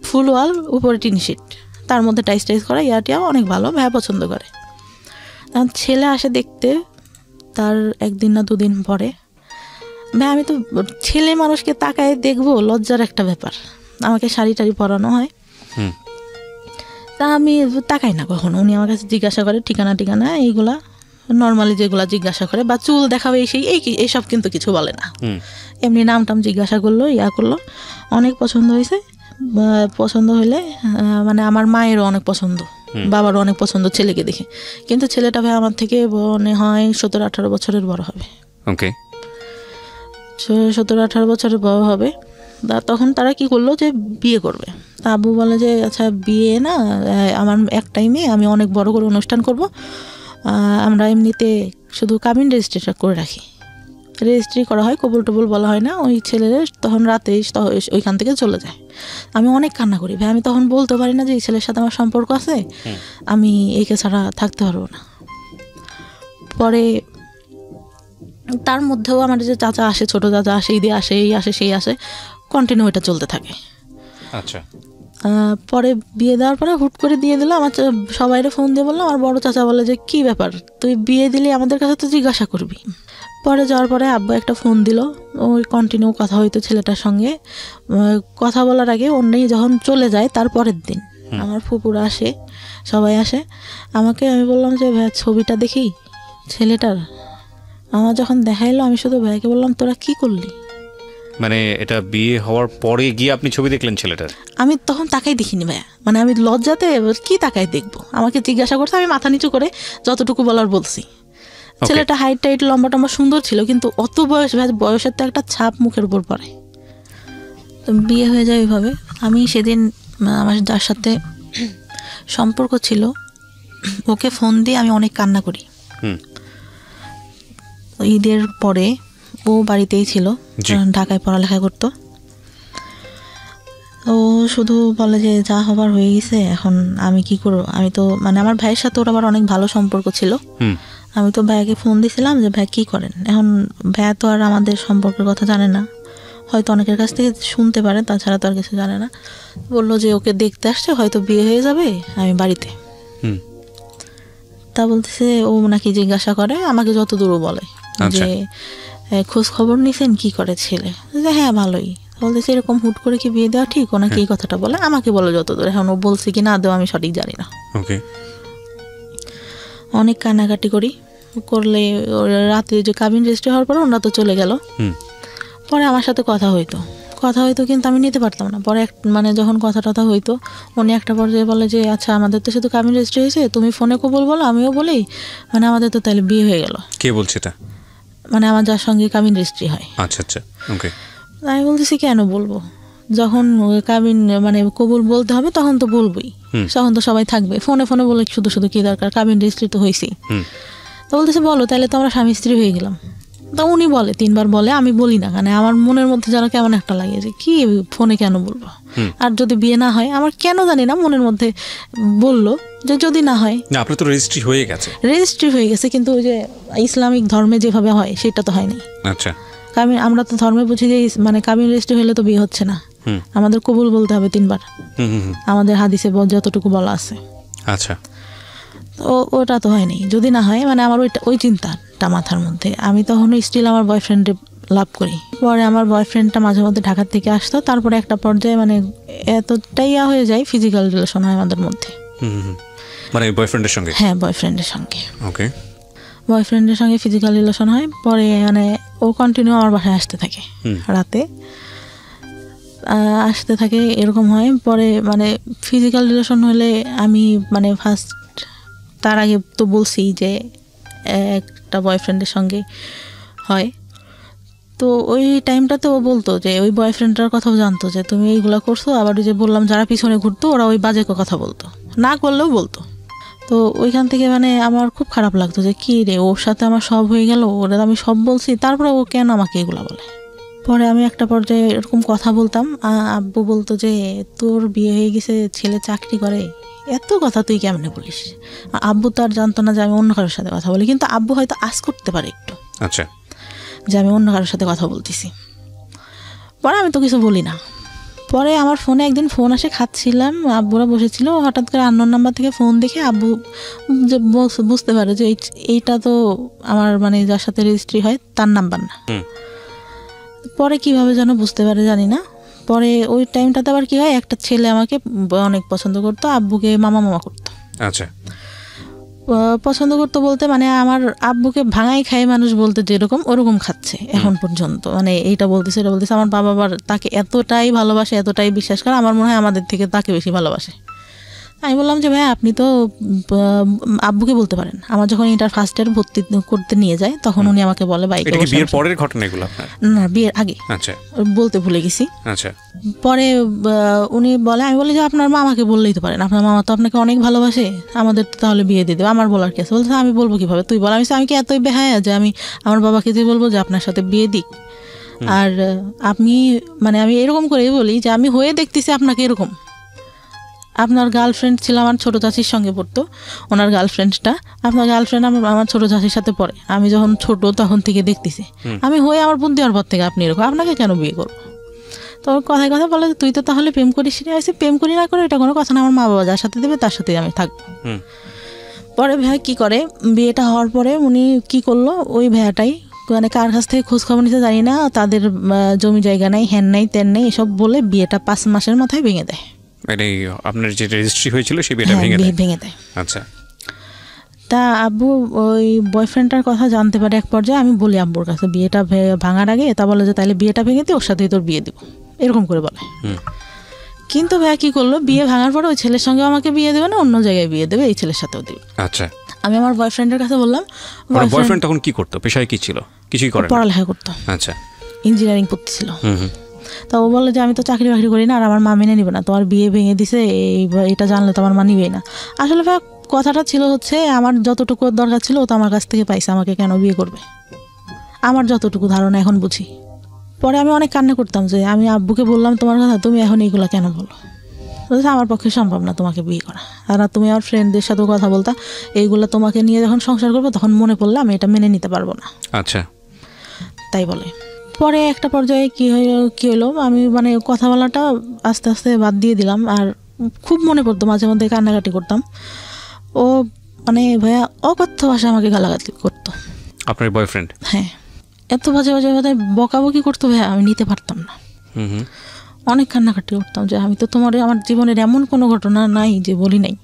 ফুল ওয়াল, উপরে টিন শিট, তার মধ্যে টাইস করা, ইয়াটিয়াও অনেক ভালো, ভাইয়া পছন্দ করে। তখন ছেলে আসে দেখতে, তার 1 দিন না 2 দিন পরে, ভাই আমি তো ছেলে মানুষকে তাকায় দেখবো, লজ্জার একটা ব্যাপার, আমাকে শাড়ি টাড়ি পরানো হয়, তা আমি তাকাই না কখনো। উনি আমার কাছে জিজ্ঞাসা করে ঠিকানা এইগুলা, নর্মালি যেগুলো জিজ্ঞাসা করে, বা চুল দেখাবে এইসব কিন্তু কিছু বলে না। এমনি নাম টাম জিজ্ঞাসা করলো, করলো, অনেক পছন্দ হয়েছে। পছন্দ হইলে মানে আমার মায়েরও অনেক পছন্দ, বাবারও অনেক পছন্দ ছেলেকে দেখে। কিন্তু ছেলেটা ভাই আমার থেকে মনে হয় 17-18 বছরের বড় হবে। ওকে, 17-18 বছরের বড় হবে। তখন তারা কি করলো যে বিয়ে করবে। তা আব্বু বলে যে আচ্ছা বিয়ে না, আমার একটাই মেয়ে, আমি অনেক বড় করে অনুষ্ঠান করব, আমরা এমনিতে শুধু কাবিন রেজিস্ট্রেশন করে রাখি। রেজিস্ট্রি করা হয়, কবুল টবুল বলা হয় না। ওই ছেলের তখন রাতে ওইখান থেকে চলে যায়। আমি অনেক কান্না করি ভাই, আমি তখন বলতে পারি না যে এই ছেলের সাথে আমার সম্পর্ক আছে, আমি একে ছাড়া থাকতে পারবো না। পরে তার মধ্যেও আমার যে চাচা আসে, ছোট চাচা আসে, ঈদে আসে, এই আসে সেই আসে, কন্টিনিউ এটা চলতে থাকে। আচ্ছা, পরে বিয়ে দেওয়ার পরে হুট করে দিয়ে দিল। আমার সবাইরে ফোন দিয়ে বললাম, আমার বড় চাচা বলে যে কি ব্যাপার, তুই বিয়ে দিলি আমাদের কাছে তো জিজ্ঞাসা করবি। পরে যাওয়ার পরে আব্বু একটা ফোন দিল, ওই কন্টিনিউ কথা হইতো ছেলেটার সঙ্গে। কথা বলার আগে অন্যই যখন চলে যায় তার পরের দিন আমার ফুপুরা আসে, সবাই আসে আমাকে। আমি বললাম যে ভাই ছবিটা দেখি ছেলেটার। আমার যখন দেখাইলো আমি শুধু ভাইকে বললাম তোরা কি করলি। মানে এটা বিয়ে হওয়ার পরে গিয়ে আপনি ছবি দেখলেন ছেলেটার? আমি তখন তাকাই দেখিনি ভাইয়া, মানে আমি লজ্জাতে কি তাকাই দেখবো। আমাকে জিজ্ঞাসা করছে, আমি মাথা নিচু করে যতটুকু বলার বলছি। ছেলেটা হাইট টাইট লম্বা টম্বা সুন্দর ছিল, কিন্তু অত বয়সের তো একটা ছাপ মুখের উপর পড়ে। তো বিয়ে হয়ে যায় ওইভাবে। আমি সেদিন আমার যার সাথে সম্পর্ক ছিল ওকে ফোন দিয়ে আমি অনেক কান্না করি। ঈদের পরে ও বাড়িতেই ছিল, ঢাকায় পড়ালেখা করতো। ও শুধু বলে যে যা হবার হয়ে গেছে, এখন আমি কি করবো। আমি তো মানে আমার ভাইয়ের সাথে ওর আবার অনেক ভালো সম্পর্ক ছিল। আমি তো ভাইয়াকে ফোন দিছিলাম যে ভাই কি করেন। এখন ভাইয়া তো আর আমাদের সম্পর্কের কথা জানে না, হয়তো অনেকের কাছ থেকে শুনতে পারে, তাছাড়া তো আর কিছু জানে না। বললো যে ওকে দেখতে আসছে, হয়তো বিয়ে হয়ে যাবে, আমি বাড়িতে। তা বলতেছে ও নাকি জিজ্ঞাসা করে আমাকে, যত দূরও বলে যে খোঁজ খবর নিছেন কি করে ছেলে। হ্যাঁ ভালোই। বলতেছে এরকম হুট করে কি বিয়ে দেওয়া ঠিক, ওনাকে এই কথাটা বলে আমাকে বলে যত দূর। এখন ও বলছে কি না দেওয়া আমি সঠিক জানি না। অনেক কান্নাকাটি করি, করলে রাতে যে কাবিন রেজিস্ট্রি হওয়ার পর ওনারা তো চলে গেল। পরে আমার সাথে কথা হইতো কিন্তু আমি নিতে পারতাম না। পরে মানে যখন কথা টথা হইতো, উনি একটা পর্যায়ে বলে যে আচ্ছা আমাদের তো শুধু কাবিন রেজিস্ট্রি হয়েছে, তুমি ফোনে কবুল বলো, আমিও বলি, মানে আমাদের তো তাহলে বিয়ে হয়ে গেল। কে বলছে এটা? মানে আমার যার সঙ্গে কাবিন রেজিস্ট্রি হয়। আচ্ছা আচ্ছা, ওকে। আমি বলতেছি কেন বলবো, যখন কাবিন মানে কবুল বলতে হবে তখন তো বলবোই, তখন তো সবাই থাকবে। ফোনে ফোনে বলে শুধু শুধু কি দরকার, কাবিন রেজিস্ট্রি তো হয়েছি। তো বলতেছে বলো, তাহলে তো আমরা স্বামী স্ত্রী হয়ে গেলাম। তো উনি বলে 3 বার বলে, আমি বলি না, মানে আমার মনের মধ্যে যেন কেমন একটা লাগে যে কি ফোনে কেন বলবো। আর যদি বিয়ে না হয়, আমার কেন জানি না মনের মধ্যে বললো যে যদি না হয়। না, আপনার তো রেজিস্ট্রি হয়ে গেছে, কিন্তু ওই যে ইসলামিক ধর্মে যেভাবে হয় সেটা তো হয়নি। আচ্ছা, কাবিন আমরা তো ধর্মে বুঝি যে মানে কাবিন রেজিস্ট্রি হলে তো বিয়ে হচ্ছে না, আমাদের কবুল বলতে হবে 3 বার, আমাদের হাদিসে যতটুকু বলা আছে। আচ্ছা, ওটা তো হয়নি। যদি না হয় মানে আমার ওই চিন্তাটা মাথার মধ্যে। আমি তখন স্টিল আমার বয়ফ্রেন্ডে লাভ করি। পরে আমার বয়ফ্রেন্ডটা মাঝে মধ্যে ঢাকা থেকে আসতো। তারপরে একটা পর্যায়ে মানে এতটাই হয়ে যায়, ফিজিক্যাল রিলেশন হয় আমাদের মধ্যে। মানে বয়ফ্রেন্ডের সঙ্গে? হ্যাঁ, বয়ফ্রেন্ডের সঙ্গে। ওকে, বয়ফ্রেন্ডের সঙ্গে ফিজিক্যাল রিলেশন হয়। পরে মানে ও কন্টিনিউ আমার বাসায় আসতে থাকে, রাতে আসতে থাকে, এরকম হয়। পরে মানে ফিজিক্যাল রিলেশন হলে আমি মানে ফার্স্ট, তার আগে তো বলছি যে একটা বয়ফ্রেন্ডের সঙ্গে হয়। তো ওই টাইমটাতে ও বলতো যে ওই বয়ফ্রেন্ডটার কথাও জানতো যে তুমি এইগুলো করছো। আবার ওই যে বললাম যারা পিছনে ঘুরতো ওরা ওই বাজে কথা বলতো, না করলেও বলতো। তো ওইখান থেকে মানে আমার খুব খারাপ লাগতো যে কী রে, ওর সাথে আমার সব হয়ে গেল, ওরা আমি সব বলছি, তারপরে ও কেন আমাকে এগুলো বলে। পরে আমি একটা পর্যায়ে এরকম কথা বলতাম, আব্বু বলতো যে তোর বিয়ে হয়ে গেছে, ছেলে চাকরি করে, এত কথা তুই কেমনে বলিস। আব্বু তো আর জানতো না যে আমি অন্য কারোর সাথে কথা বলি, কিন্তু আব্বু হয়তো আজ করতে পারে একটু, আচ্ছা, যে আমি অন্য কারোর সাথে কথা বলতেছি। পরে আমি তো কিছু বলি না। পরে আমার ফোনে একদিন ফোন আসে, খাচ্ছিলাম, আব্বুরা বসেছিল, হঠাৎ করে আননোন নাম্বার থেকে ফোন দেখে আব্বু যে বুঝতে পারে যে এইটা তো আমার মানে যার সাথে রেজিস্ট্রি হয় তার নাম্বার না। পরে কিভাবে যেন বুঝতে পারে জানি না। পরে ওই টাইমটাতে আবার কি হয়, একটা ছেলে আমাকে অনেক পছন্দ করতো, আব্বুকে মামা মামা করতো। আচ্ছা, পছন্দ করতো বলতে মানে আমার আব্বুকে ভাঙাই খায় মানুষ বলতে যেরকম ওরকম খাচ্ছে এখন পর্যন্ত, মানে এইটা বলতেছে এটা বলতেছে। আমার বাবা আবার তাকে এতটাই ভালোবাসে, এতটাই বিশ্বাস করে, আমার মনে হয় আমাদের থেকে তাকে বেশি ভালোবাসে। আমি বললাম যে ভাই আপনি তো আব্বুকে বলতে পারেন। আমার যখন ইন্টার ফার্স্ট ইয়ার ভর্তি করতে নিয়ে যায় তখন উনি আমাকে বলে বাইকে, এটা কি বিয়ের পরের ঘটনা এগুলো আপনার? না, বিয়ের আগে। আচ্ছা, বলতে ভুলে গেছি। আচ্ছা, পরে উনি বলে, আমি বলি যে আপনার মামাকে বললেই তো পারেন, আপনার মামা তো আপনাকে অনেক ভালোবাসে, আমাদের তো তাহলে বিয়ে দিয়ে দেবে, আমার বলার কি আছে? বলছে আমি বলবো কিভাবে, তুই বল। আমি কি এতই বেহায়া যে আমি আমার বাবাকে যে বলবো যে আপনার সাথে বিয়ে দিক? আর আপনি মানে আমি এরকম করেই বলি যে আমি হয়ে দেখতেছি আপনাকে এরকম। আপনার গার্লফ্রেন্ড ছিল আমার ছোটো চাচির সঙ্গে পড়তো, ওনার গার্লফ্রেন্ডটা, আপনার গার্লফ্রেন্ড আমার ছোটো চাচির সাথে পড়ে। আমি যখন ছোট তখন থেকে দেখতেছি আমি হয়ে আমার বোন দেওয়ার পর থেকে আপনি এরকম, আপনাকে কেন বিয়ে করবো? তো কথায় কথা বলে তুই তো তাহলে প্রেম করিস না। এসে প্রেম করি না করে এটা কোনো কথা না, আমার মা বাবা যার সাথে দেবে তার সাথেই আমি থাকবো। পরে ভাইয়া কী করে, বিয়েটা হওয়ার পরে উনি কি করলো, ওই ভাইয়াটাই মানে কার কাছ থেকে খোঁজ খবর নিতে জানি না, তাদের জমি জায়গা নাই, হ্যান নাই, তেন নেই, এসব বলে বিয়েটা 5 মাসের মাথায় ভেঙে দেয়। মানে আপনার যে রেজিস্ট্রি হয়েছিল সেই বিয়েটা ভেঙে দেয়। আচ্ছা। তা আব্বু ওই বয়ফ্রেন্ডটার কথা জানতে পারে এক পর্যায়ে। আমি বলি আব্বুর কাছে বিয়েটা ভাঙার আগে, তা বলে যে তাহলে বিয়েটা ভেঙে দিয়ে ওর সাথেই তোর বিয়ে দেবো, এরকম করে বলে। কিন্তু ভাইয়া কী করলো, বিয়ে ভাঙার পরে ওই ছেলের সঙ্গে আমাকে বিয়ে দেবে না, অন্য জায়গায় বিয়ে দেবে, এই ছেলের সাথেও দেবে। আচ্ছা। আমি আমার বয়ফ্রেন্ডের কাছে বললাম। বয়ফ্রেন্ড তখন কি করতো, পেশায় কি ছিল? কিছুই করে, পড়ালেখা করতো। আচ্ছা, ইঞ্জিনিয়ারিং পড়তেছিল। তা ও বলে যে আমি তো চাকরি বাকরি করি না, আর আমার মা মেনে নিবে না, তোমার বিয়ে ভেঙে দিছে, এটা জানলে তো আমার মা নিবেই না। আসলে ভাই কথাটা ছিল হচ্ছে আমার যতটুকু দরকার ছিল ও তো আমার কাছ থেকে পাইছে, আমাকে কেন বিয়ে করবে, আমার যতটুকু ধারণা এখন বুঝি। পরে আমি অনেক কান্না করতাম যে আমি আব্বুকে বললাম তোমার কথা, তুমি এখন এইগুলো কেন বলো? বলছে আমার পক্ষে সম্ভব না তোমাকে বিয়ে করা, আর তুমি আমার ফ্রেন্ডদের সাথেও কথা বলতা, এইগুলো তোমাকে নিয়ে যখন সংসার করবো তখন মনে পড়লে আমি এটা মেনে নিতে পারবো না। আচ্ছা, তাই বলে। পরে একটা পর্যায়ে কী হলো, আমি মানে কথা বলাটা আস্তে আস্তে বাদ দিয়ে দিলাম, আর খুব মনে পড়তো, মাঝে মধ্যে কান্নাকাটি করতাম। ও মানে ভাইয়া অকথ্য ভাষায় আমাকে গালাগালি করতো। আপনার বয়ফ্রেন্ড? হ্যাঁ, এত বাজে বাজে বকাবকি করতো ভাইয়া, আমি নিতে পারতাম না। অনেক কান্নাকাটি করতাম যে আমি তো আমার জীবনের এমন কোনো ঘটনা নাই যে বলি নাই,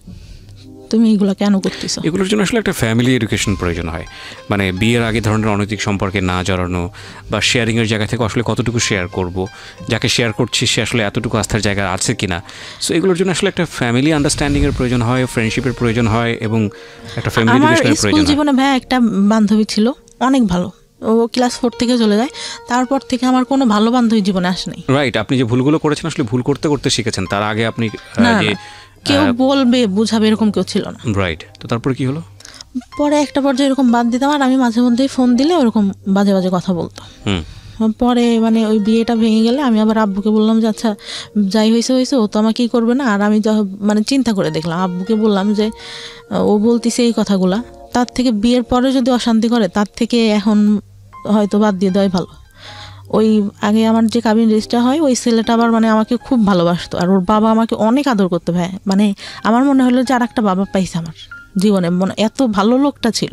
তুমি এগুলো কেন করতেছো? এগুলোর জন্য আসলে একটা ফ্যামিলি এডুকেশন প্রয়োজন হয়। মানে বিয়ের আগে ধরনের অনৈতিক সম্পর্কে না জড়ানো, বা শেয়ারিংয়ের জায়গা থেকে আসলে কতটুকু শেয়ার করব, যাকে শেয়ার করছি সে আসলে এতটুকু আস্থার জায়গা আছে কিনা। সো এগুলোর জন্য আসলে একটা ফ্যামিলি আন্ডারস্ট্যান্ডিংয়ের প্রয়োজন হয়, ফ্রেন্ডশিপের প্রয়োজন হয়, এবং একটা ফ্যামিলি এডুকেশনের প্রয়োজন হয়। আমার স্কুল জীবনে ভাই একটা বান্ধবী ছিল অনেক ভালো, ও ক্লাস 4 থেকে চলে যায়, তারপর থেকে আমার কোনো ভালো বান্ধবী জীবনে আসেনি। রাইট, আপনি যে ভুলগুলো করেছেন আসলে ভুল করতে করতে শিখেছেন, তার আগে আপনি যে কেউ বলবে বুঝাবে এরকম কেউ ছিল না। রাইট। তো তারপরে কি হলো? পরে একটা পর্যায়ে এরকম বাদ দিতাম, আর আমি মাঝে মধ্যেই ফোন দিলে ওরকম বাজে বাজে কথা বলতো। পরে মানে ওই বিয়েটা ভেঙে গেলে আমি আবার আব্বুকে বললাম যে আচ্ছা যাই হয়েছে ও তো আমাকে কি করবে না। আর আমি মানে চিন্তা করে দেখলাম, আব্বুকে বললাম যে ও বলতেছে এই কথাগুলা, তার থেকে বিয়ের পরে যদি অশান্তি করে তার থেকে এখন হয়তো বাদ দিয়ে দেওয়াই ভালো। ওই আগে আমার যে কাবিন রেজিস্টার হয় ওই ছেলেটা আবার মানে আমাকে খুব ভালোবাসতো, আর ওর বাবা আমাকে অনেক আদর করতো ভাই। মানে আমার মনে হলো যে আর একটা বাবা পাইছে আমার জীবনে, মানে এত ভালো লোকটা ছিল।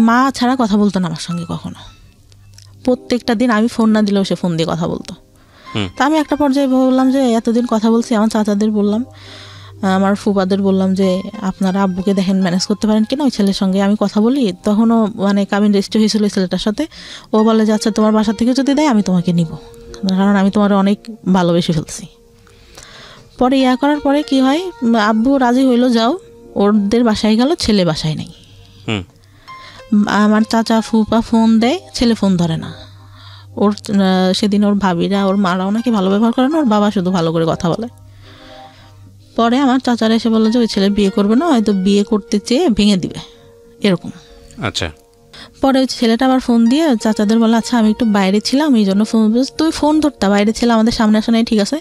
মা ছাড়া কথা বলতো না আমার সঙ্গে কখনো, প্রত্যেকটা দিন আমি ফোন না দিলেও সে ফোন দিয়ে কথা বলতো। তা আমি একটা পর্যায়ে বললাম যে এতদিন কথা বলছি, আমার চাচাদের বললাম, আমার ফুপাদের বললাম যে আপনারা আব্বুকে দেখেন ম্যানেজ করতে পারেন কিনা, ওই ছেলের সঙ্গে আমি কথা বলি। তখনও মানে কাবিন রেজিস্ট্রি হয়েছিল ওই ছেলেটার সাথে। ও বলে যে আচ্ছা তোমার বাসা থেকে যদি দেয় আমি তোমাকে নিব, কারণ আমি তোমার অনেক ভালোবেসে ফেলছি। পরে করার পরে কি হয়, আব্বু রাজি হইলো, যাও, ওদের বাসায় গেল, ছেলে বাসায় নেই। আমার চাচা ফুপা ফোন দেয়, ছেলে ফোন ধরে না। ওর সেদিন ওর ভাবিরা ওর মারাও নাকি ভালো ব্যবহার করে না, ওর বাবা শুধু ভালো করে কথা বলে। পরে আমার চাচারা এসে বললো যে ওই ছেলে বিয়ে করবে না, হয়তো বিয়ে করতে চেয়ে ভেঙে দিবে এরকম। আচ্ছা। পরে ওই ছেলেটা আবার ফোন দিয়ে চাচাদের বলে আচ্ছা আমি একটু বাইরে ছিলাম এই জন্য ফোন, তুই ফোন ধরতা, বাইরে ছিল, আমাদের সামনে আসা নাই, ঠিক আছে।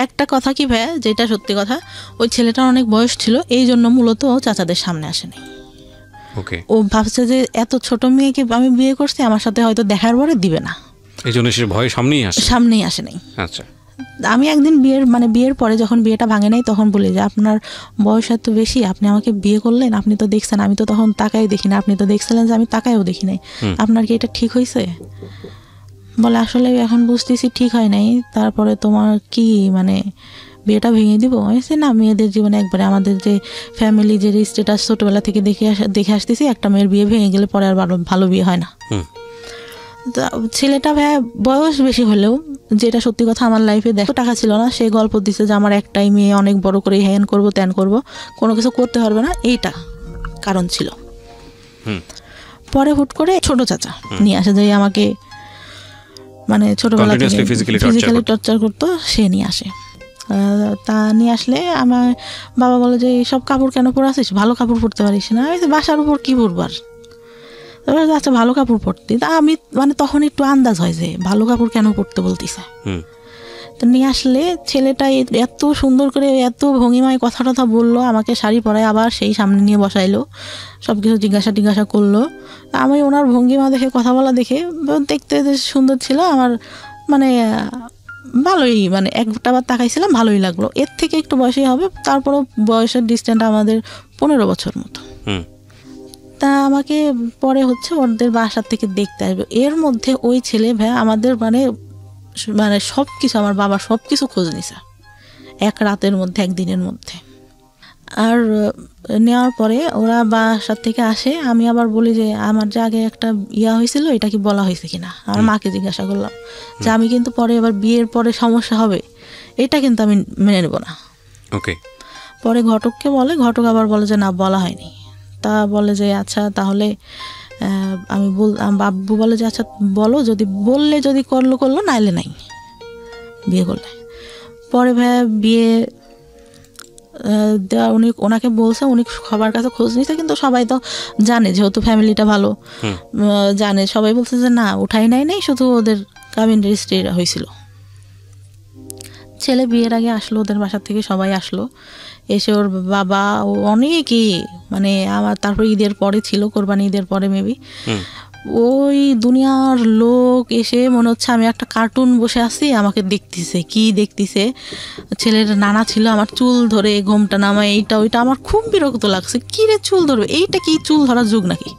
একটা কথা কি ভাইয়া, যেটা সত্যি কথা, ওই ছেলেটার অনেক বয়স ছিল, এই জন্য মূলত চাচাদের সামনে আসেনি। ও ভাবছে যে এত ছোট মেয়েকে আমি বিয়ে করছি, আমার সাথে হয়তো দেখার পরে দিবে না, এই জন্য সে ভয়ে সামনেই আসে নাই। আচ্ছা। আমি একদিন বিয়ের পরে যখন বিয়েটা ভাঙে নাই তখন বলি যে আপনার বয়স এত বেশি, আপনি আমাকে বিয়ে করলেন, আপনি তো দেখছেন আমি তো তখন তাকাই দেখি না, আপনি তো দেখছিলেন যে আমি তাকাইও দেখি নাই, আপনার কি এটা ঠিক হয়েছে? বলে আসলে এখন বুঝতেছি ঠিক হয় নাই, তারপরে তোমার কি মানে বিয়েটা ভেঙে দিব? আমি বলছি না, মেয়েদের জীবনে একবারে আমাদের যে ফ্যামিলি যে স্ট্যাটাস ছোটোবেলা থেকে দেখে আসতেছি, একটা মেয়ের বিয়ে ভেঙে গেলে পরে আর ভালো বিয়ে হয় না। ছেলেটা বয়স বেশি হলেও, যেটা সত্যি কথা আমার লাইফে দেখো টাকা ছিল না, সে গল্প দিচ্ছে যে আমার একটাই মেয়ে, অনেক বড় করে হ্যান করবো ত্যান করবো, কোনো কিছু করতে পারবে না, এইটা কারণ ছিল। পরে হুট করে ছোট চাচা নিয়ে আসে, যে আমাকে মানে ছোটবেলা থেকে ফিজিক্যালি টর্চার করতো, সে নিয়ে আসে। তা নিয়ে আসলে আমার বাবা বলে যে সব কাপড় কেন পরে আসিস, ভালো কাপড় পরতে পারিস না? বাসার উপর কি পরবার? আচ্ছা ভালো কাপড় পরতে। তা আমি মানে তখন একটু আন্দাজ হয় যে ভালো কাপড় কেন পরতে বলতেছে। তো নিয়ে আসলে ছেলেটা এত সুন্দর করে এত ভঙ্গিমায় কথা টথা বললো, আমাকে শাড়ি পরায় আবার সেই সামনে নিয়ে বসাইলো, সব কিছু জিজ্ঞাসা করলো। আমি ওনার ভঙ্গিমা দেখে, কথা বলা দেখে, দেখতে সুন্দর ছিল আমার, মানে ভালোই, মানে একটা বার তাকাইছিলাম, ভালোই লাগলো। এর থেকে একটু বয়সী হবে, তারপরও বয়সের ডিস্টেন্স আমাদের 15 বছর মতো। তা আমাকে পরে হচ্ছে ওদের বাসার থেকে দেখতে আসবে, এর মধ্যে ওই ছেলে আমাদের মানে সব কিছু, আমার বাবা সব কিছু খোঁজ নিছে এক রাতের মধ্যে, একদিনের মধ্যে। আর নেওয়ার পরে ওরা বাসার থেকে আসে, আমি আবার বলি যে আমার যে আগে একটা হয়েছিল, এটা কি বলা হয়েছে কিনা। আমার মাকে জিজ্ঞাসা করলাম যে আমি কিন্তু পরে এবার বিয়ের পরে সমস্যা হবে, এটা কিন্তু আমি মেনে নেব না। পরে ঘটককে বলে, ঘটক আবার বলে যে না, বলা হয়নি। তা বলে যে আচ্ছা তাহলে আমি বাব্বু বলে যে আচ্ছা বলো, যদি বললে যদি করলো, নাইলে নাই, বিয়ে করলে। পরে বিয়ে দেওয়া উনি ওনাকে বলছে, উনি সবার কাছে খোঁজ নিচ্ছে, কিন্তু সবাই তো জানে, যেহেতু ফ্যামিলিটা ভালো জানে, সবাই বলছে যে না উঠাই নাই, শুধু ওদের কাবিন রেজিস্ট্রি হয়েছিল। ছেলে বিয়ের আগে আসলো, ওদের বাসার থেকে সবাই আসলো, এসে ওর বাবা ও অনেকেই, মানে আমার তারপর ঈদের পরে ছিল, কোরবানি ঈদের পরে মেবি, ওই দুনিয়ার লোক এসে মনে হচ্ছে আমি একটা কার্টুন বসে আছি, আমাকে দেখতেছে। কি দেখতেছে? ছেলের নানা ছিল, আমার চুল ধরে ঘোমটা নামায়, এইটা ওইটা, আমার খুব বিরক্ত লাগছে। কি রে চুল ধরবে? এইটা কি চুল ধরার যুগ নাকি?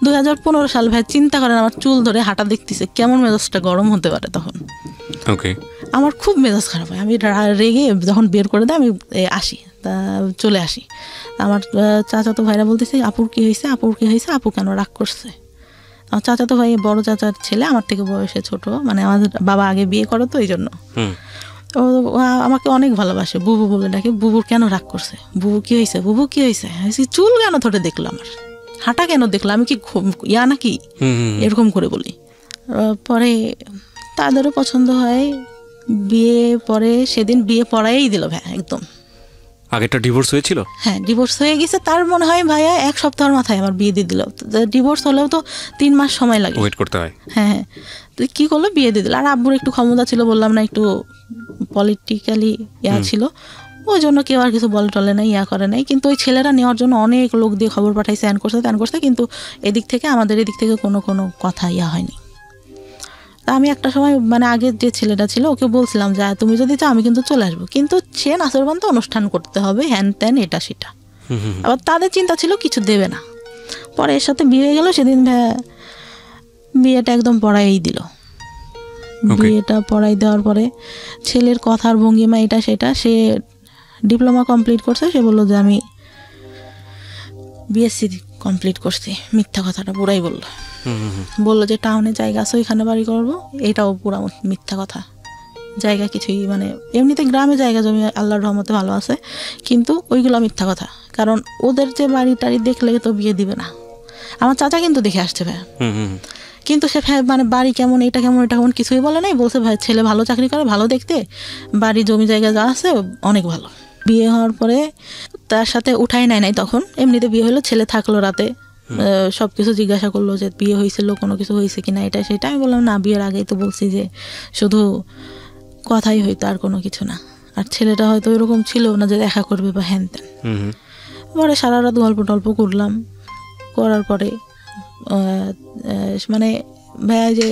2015 সাল চিন্তা করেন, আমার চুল ধরে হাঁটা দেখতেছে, কেমন মেজাজটা গরম হতে পারে তখন। আমার খুব মেজাজ খারাপ হয়, আমি রেগে যখন বের করে দেয় আমি আসি, তা চলে আসি। আমার চাচাতো ভাইরা বলতেছে আপুর কি হয়েছে, আপু কেন রাগ করছে? আমার চাচাতো ভাই বড় চাচার ছেলে, আমার থেকে বয়সে ছোট, মানে আমাদের বাবা আগে বিয়ে করো তো এই জন্য। ও আমাকে অনেক ভালোবাসে, বুবু বলে ডাকে। বুবুর কেন রাগ করছে? বুবু কি হয়েছে? চুল কেন ধরে দেখলো, আমার হাঁটা কেন দেখলো, আমি কি নাকি, এরকম করে বলি। পরে তাদেরও পছন্দ হয়, বিয়ে পরে সেদিন বিয়ে পড়াই দিল একদম। আগেরটা ডিভোর্স হয়েছিল? হ্যাঁ, ডিভোর্স হয়ে গেছে। তার মনে হয় ভাইয়া 1 সপ্তাহের মাথায় আমার বিয়ে দিয়ে দিল। ডিভোর্স হলেও তো 3 মাস সময় লাগে, ওয়েট করতে হয়। হ্যাঁ, তো কি করলো, বিয়ে দিয়ে দিল। আর আব্বুর একটু ক্ষমতা ছিল, বললাম না, একটু পলিটিক্যালি ছিল, ওই জন্য কেউ আর কিছু বলে টলে নাই, করে নাই। কিন্তু ওই ছেলেরা নেওয়ার জন্য অনেক লোক দিয়ে খবর পাঠাইছে, ত্যান করছে, কিন্তু আমাদের এদিক থেকে কোনো কথা হয়নি। আমি একটা সময় মানে আগের যে ছেলেটা ছিল ওকে বলছিলাম যে তুমি যদি চাও আমি কিন্তু চলে আসবো, কিন্তু সে নাচরবান্ধ অনুষ্ঠান করতে হবে, হ্যান ত্যান এটা সেটা। আবার তাদের চিন্তা ছিল কিছু দেবে না। পরে এর সাথে বিয়ে গেল, সেদিন বিয়েটা একদম পড়াই দিল। বিয়েটা পড়াই দেওয়ার পরে ছেলের কথার ভঙ্গিমা এটা সেটা, সে ডিপ্লোমা কমপ্লিট করছে, সে বললো যে আমি বিএসসি কমপ্লিট করছি। মিথ্যা কথাটা পুরাই বললো যে টাউনে জায়গা আছে ওইখানে বাড়ি করবো, এটাও পুরা মিথ্যা কথা। জায়গা কিছুই, মানে এমনিতে গ্রামে জায়গা জমি আল্লাহর রহমতে ভালো আছে, কিন্তু ওইগুলো মিথ্যা কথা। কারণ ওদের যে বাড়ি টাড়ি দেখলে তো বিয়ে দিবে না। আমার চাচা কিন্তু দেখে আসছে ভাই, কিন্তু সে মানে বাড়ি কেমন, এটা কেমন কিছুই বলে নাই। বলছে ভাই ছেলে ভালো চাকরি করে, ভালো দেখতে, বাড়ি জমি জায়গা যা আছে অনেক ভালো। বিয়ে হওয়ার পরে তার সাথে উঠাই নাই, তখন এমনিতে বিয়ে হলো, ছেলে থাকলো রাতে, সব কিছু জিজ্ঞাসা করলো যে বিয়ে হয়েছিল, কোনো কিছু হয়েছে কিনা, এটা সেটা। আমি বললাম না, বিয়ের আগেই তো বলছি যে শুধু কথাই হইতো, আর কোনো কিছু না। আর ছেলেটা হয়তো ওইরকম ছিল না যে দেখা করবে বা হ্যান ত্যান। পরে সারা রাত গল্প টল্প করলাম, করার পরে মানে ভাইয়া যে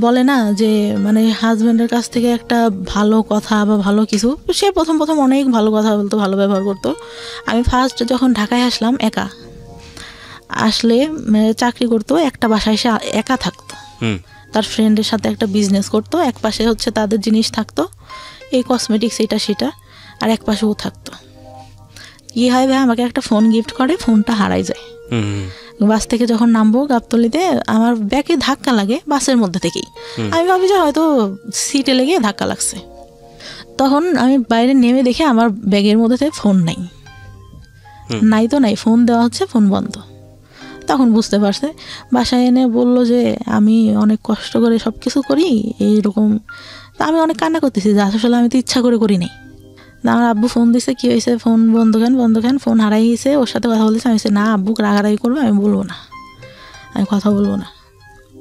বলে না যে মানে হাজব্যান্ডের কাছ থেকে একটা ভালো কথা বা ভালো কিছু, সে প্রথম অনেক ভালো কথা বলতো, ভালো ব্যবহার করতো। আমি ফার্স্ট যখন ঢাকায় আসলাম, একা আসলে চাকরি করতো, একটা বাসায় এসে একা থাকতো, তার ফ্রেন্ডের সাথে একটা বিজনেস করতো, এক পাশে হচ্ছে তাদের জিনিস থাকতো, এই কসমেটিক্স এটা সেটা, আর এক পাশে ও থাকতো। কি হয় ভাই, আমাকে একটা ফোন গিফট করে, ফোনটা হারাই যায়। বাস থেকে যখন নামবো গাবতলীতে, আমার ব্যাগে ধাক্কা লাগে বাসের মধ্যে থেকেই। আমি ভাবি যে হয়তো সিটে লেগে ধাক্কা লাগছে। তখন আমি বাইরে নেমে দেখে আমার ব্যাগের মধ্যে ফোন নাই। নাই তো নাই, ফোন দেওয়া হচ্ছে, ফোন বন্ধ। তখন বুঝতে পারছে, বাসায় এনে বললো যে আমি অনেক কষ্ট করে সব কিছু করি এইরকম। তা আমি অনেক কান্না করতেছি যে আসলে আমি তো ইচ্ছা করে করি নাই। আমার আব্বু ফোন দিছে, কী হয়েছে, ফোন বন্ধ কেন, ফোন হারাই গেছে, ওর সাথে কথা বলতেছে। আমি না, আব্বু রাগারাগি করবে, আমি বলবো না, আমি কথা বলবো না।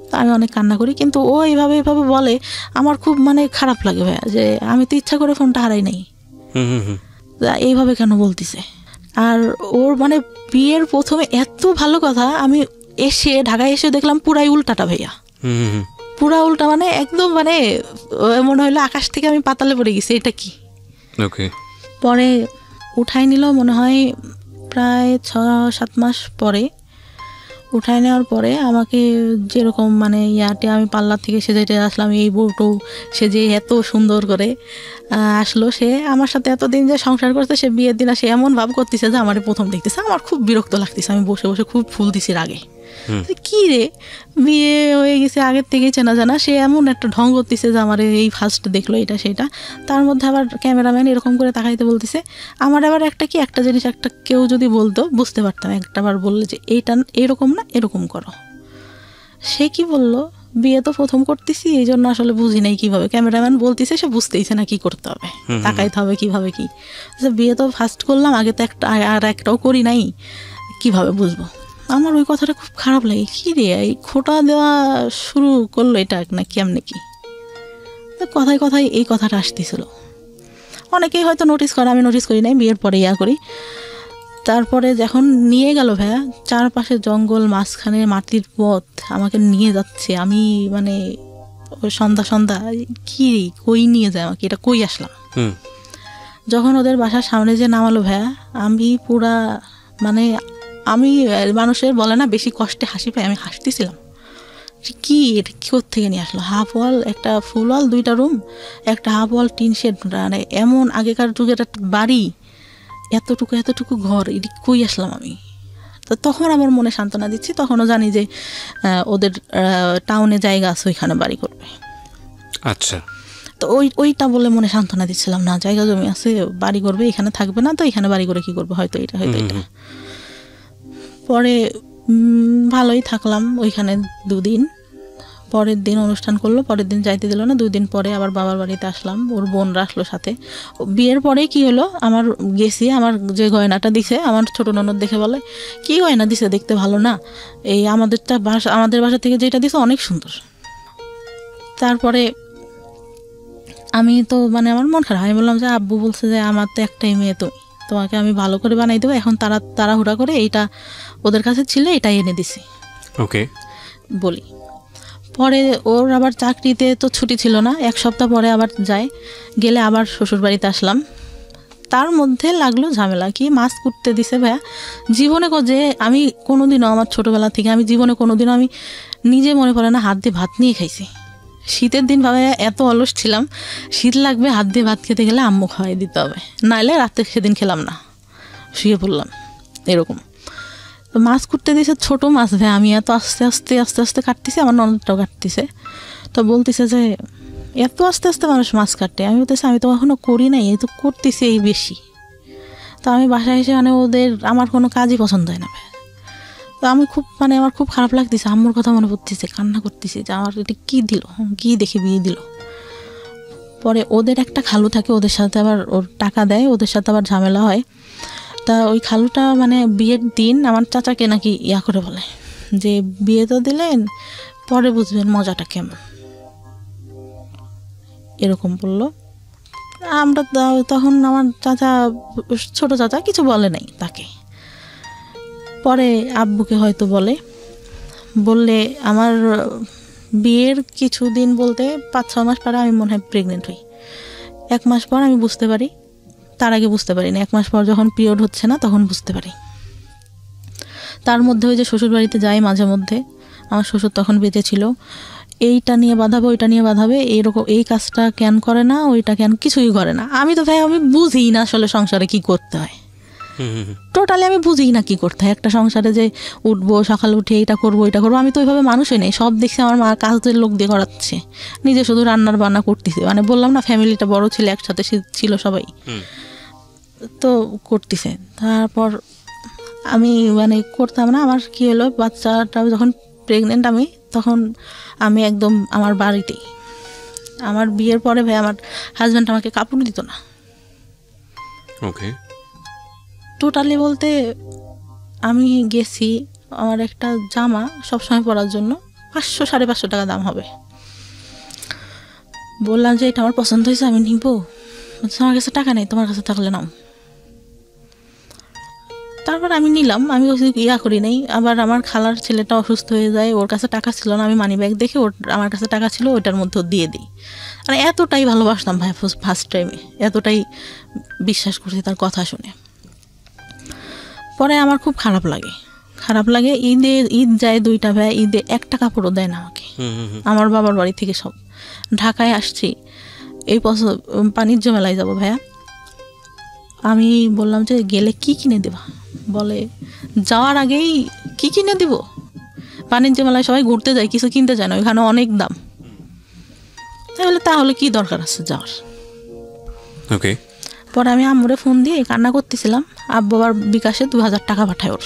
তা আমি অনেক কান্না করি, কিন্তু ও এইভাবে বলে, আমার খুব মানে খারাপ লাগে ভাইয়া, যে আমি তো ইচ্ছা করে ফোনটা হারাই নাই, এইভাবে কেন বলতেছে। আর ওর মানে বিয়ের প্রথমে এত ভালো কথা, আমি এসে ঢাকায় এসে দেখলাম পুরাই উল্টাটা ভাইয়া, পুরা উল্টা, মানে একদম মানে মনে হলো আকাশ থেকে আমি পাতালে পড়ে গেছি, এটা কি। পরে উঠাই নিল মনে হয় প্রায় 6-7 মাস পরে। উঠাই নেওয়ার পরে আমাকে যেরকম মানে ইয়াতে আমি পার্লার থেকে সেজেটে আসলাম, এই বউটো সেজে এত সুন্দর করে আসলো। সে আমার সাথে এতদিন যে সংসার করছে, সে বিয়ের দিন সে এমন ভাব করতেছে যে আমার প্রথম দেখতেছে। আমার খুব বিরক্ত লাগতেছে, আমি বসে বসে খুব ফুল দিছি রাগে। কি রে, বিয়ে হয়ে গেছে আগের থেকেই চেনা জানা, সে এমন একটা ঢং করতেছে যে আমার এই ফার্স্ট দেখলো এটা সেটা। তার মধ্যে আবার ক্যামেরাম্যান এরকম করে তাকাইতে বলতেছে। আমার আবার একটা জিনিস কেউ যদি বলতো বুঝতে পারতাম, একটাবার বললে যে এইটা এরকম না, এরকম করো। সে কি বললো, বিয়ে তো প্রথম করতেছি এই জন্য আসলে বুঝি নাই কিভাবে, ক্যামেরাম্যান বলতেছে, সে বুঝতেইছে না কি করতে হবে, তাকাইতে হবে কিভাবে কি। বিয়ে তো ফার্স্ট করলাম, আগে তো একটাও করি নাই, কিভাবে বুঝবো। আমার ওই কথাটা খুব খারাপ লাগে। কী রে, এই খোঁটা দেওয়া শুরু করলো এটা না কেমনে কি। কথায় কথায় এই কথাটা আসতেছিল। অনেকেই হয়তো নোটিস করে, আমি নোটিস করি নাই, বিয়ের পরে করি। তারপরে যখন নিয়ে গেল ভাইয়া, চারপাশে জঙ্গল, মাঝখানে মাটির পথ, আমাকে নিয়ে যাচ্ছে। আমি মানে সন্ধ্যা কি কই নিয়ে যায় আমাকে, এটা কই আসলাম। যখন ওদের বাসার সামনে যে নামালো ভাইয়া, আমি পুরা মানে, আমি মানুষের বলে না বেশি কষ্টে হাসি পাই, আমি হাসতেছিলাম। কি এটা কি থেকে নিয়ে আসলো, হাফ ওয়াল, একটা ফুল ওয়াল, 2টা রুম, একটা হাফ ওয়াল টিন শেড, মানে এমন আগেকার যুগের একটা বাড়ি, এতটুকু ঘর, এটি কই আসলাম আমি। তো তখন আমার মনে সান্ত্বনা দিচ্ছি, তখনও জানি যে ওদের টাউনে জায়গা আছে, ওইখানে বাড়ি করবে। আচ্ছা, তো ওইটা বলে মনে সান্ত্বনা দিচ্ছিলাম, না জায়গা জমি আছে, বাড়ি করবে, এখানে থাকবে না, তো এখানে বাড়ি করে কি করবে, হয়তো এটা। পরে ভালোই থাকলাম ওইখানে 2 দিন। পরের দিন অনুষ্ঠান করলো, পরের দিন যাইতে দিল না। 2 দিন পরে আবার বাবার বাড়িতে আসলাম, ওর বোনরা আসলো সাথে। বিয়ের পরে কি হলো, আমার গেছি, আমার যে গয়নাটা দিছে, আমার ছোট ননদ দেখে বলে, কি গয়না দিছে, দেখতে ভালো না, এই আমাদের বাসা থেকে যেটা দিছে অনেক সুন্দর। তারপরে আমি তো মানে আমার মন খারাপ, আমি বললাম যে আব্বু বলছে যে আমার তো একটাই মেয়ে, তোমাকে আমি ভালো করে বানাই দেবো, এখন তাড়াহুড়া করে এইটা ওদের কাছে ছিল, এটাই এনে দিছি বলি। পরে ওর আবার চাকরিতে তো ছুটি ছিল না, 1 সপ্তাহ পরে আবার গেলে আবার শ্বশুর বাড়িতে আসলাম। তার মধ্যে লাগলো ঝামেলা, কি মাছ কুটতে দিছে ভাইয়া। জীবনে যে আমি কোনোদিনও, আমার ছোটোবেলা থেকে আমি জীবনে কোনোদিনও আমি নিজে মনে পড়ে না হাত দিয়ে ভাত নিয়ে খাইছি। শীতের দিন ভাবে এত অলস ছিলাম, শীত লাগবে, হাত দিয়ে ভাত খেতে গেলে আম্মু খাওয়াই দিতে হবে, নাইলে রাতে সেদিন খেলাম না, শুয়ে পড়লাম এরকম। তো মাছ কুটতে দিয়েছে, ছোটো মাছ ভাই, আমি এত আস্তে আস্তে কাটতেছি, আমার ননদটাও কাটতেছে। তো বলতেছে যে এত আস্তে আস্তে মানুষ মাছ কাটে। আমি বলতেছি আমি তো এখনও করি নাই, এই তো করতেছি এই বেশি। তো আমি বাসায় এসে মানে আমার কোনো কাজই পছন্দ হয় না ভাই। তো আমি আমার খুব খারাপ লাগতেছে, আম্মুর কথা মনে পড়তেছে, কান্না করতেছি যে আমার এটা কী দিল, কী দেখে বিয়ে দিল। পরে ওদের একটা খালু থাকে, ওদের সাথে আবার ওর টাকা দেয়, ওদের সাথে আবার ঝামেলা হয়। তা ওই খালুটা মানে বিয়ের দিন আমার চাচাকে নাকি করে বলে যে বিয়ে তো দিলেন, পরে বুঝবেন মজাটা কেমন, এরকম বললো। আমরা তখন আমার ছোট চাচা কিছু বলে নাই তাকে। পরে আব্বুকে হয়তো বললে আমার বিয়ের কিছুদিন বলতে 5-6 মাস পরে আমি মনে হয় প্রেগনেন্ট হই। 1 মাস পর আমি বুঝতে পারি, তার আগে বুঝতে পারি না। 1 মাস পর যখন পিরিয়ড হচ্ছে না তখন বুঝতে পারি। তার মধ্যে ওই যে শ্বশুর বাড়িতে যাই মাঝে মধ্যে, আমার শ্বশুর তখন বেঁচে ছিল, এইটা নিয়ে বাঁধাবে, ওইটা নিয়ে বাঁধাবে, এইরকম এই কাজটা কেন করে না, ওইটা কেন কিছুই করে না। আমি তো ভাই আমি বুঝি না আসলে সংসারে কি করতে হয়, টোটালি আমি বুঝি না কি করতে হয়। একটা সংসারে যে উঠবো, সকালে উঠে এইটা করবো ওইটা করবো, আমি তো ওইভাবে মানুষই নেই। সব দেখছি আমার মা কাজের লোক দিয়ে করাচ্ছে, নিজে শুধু রান্নার বান্না করতেছে। মানে বললাম না ফ্যামিলিটা বড় ছিল, একসাথে ছিল সবাই, তো করতেছে। তারপর আমি মানে করতাম না। আমার কি হলো, বাচ্চাটা যখন প্রেগনেন্ট আমি, তখন আমি একদম আমার বাড়িতেই, আমার বিয়ের পরে ভাই আমার হাজব্যান্ড আমাকে কাপড় দিত না। ওকে, টোটালি বলতে আমি গেছি, আমার একটা জামা সবসময় পরার জন্য 500-550 টাকা দাম হবে। বললাম যে এটা আমার পছন্দ হয়েছে, আমি নিব। আমার কাছে টাকা নেই, তোমার কাছে থাকলে নাও। তারপর আমি নিলাম, আমি ইয়া করি নাই। আবার আমার খালার ছেলেটা অসুস্থ হয়ে যায়, ওর কাছে টাকা ছিল না, আমি মানি ব্যাগ দেখে ওর আমার কাছে টাকা ছিল, ওইটার মধ্যে দিয়ে দিই। মানে এতটাই ভালোবাসতাম ভাই ফার্স্ট টাইমে, এতটাই বিশ্বাস করছি তার কথা শুনে। পরে আমার খুব খারাপ লাগে। ঈদ যায় 2টা ভাই, ঈদে একটা কাপড়ও দেয় না আমাকে। আমার বাবার বাড়ি থেকে সব ঢাকায় আসছি, এই বাণিজ্য মেলায় যাবো ভাইয়া। আমি বললাম যে গেলে কি কিনে দেবা, বলে যাওয়ার আগেই কি কিনে দিব, বাণিজ্য মেলায় সবাই ঘুরতে যায়, কিছু কিনতে যায় না, ওইখানে অনেক দাম। তাহলে কি দরকার আছে যাওয়ার। ওকে, পরে আমি আম্মুরে ফোন দিয়ে কান্না করতেছিলাম, আব্বু আবার বিকাশে 2000 টাকা পাঠায় ওর,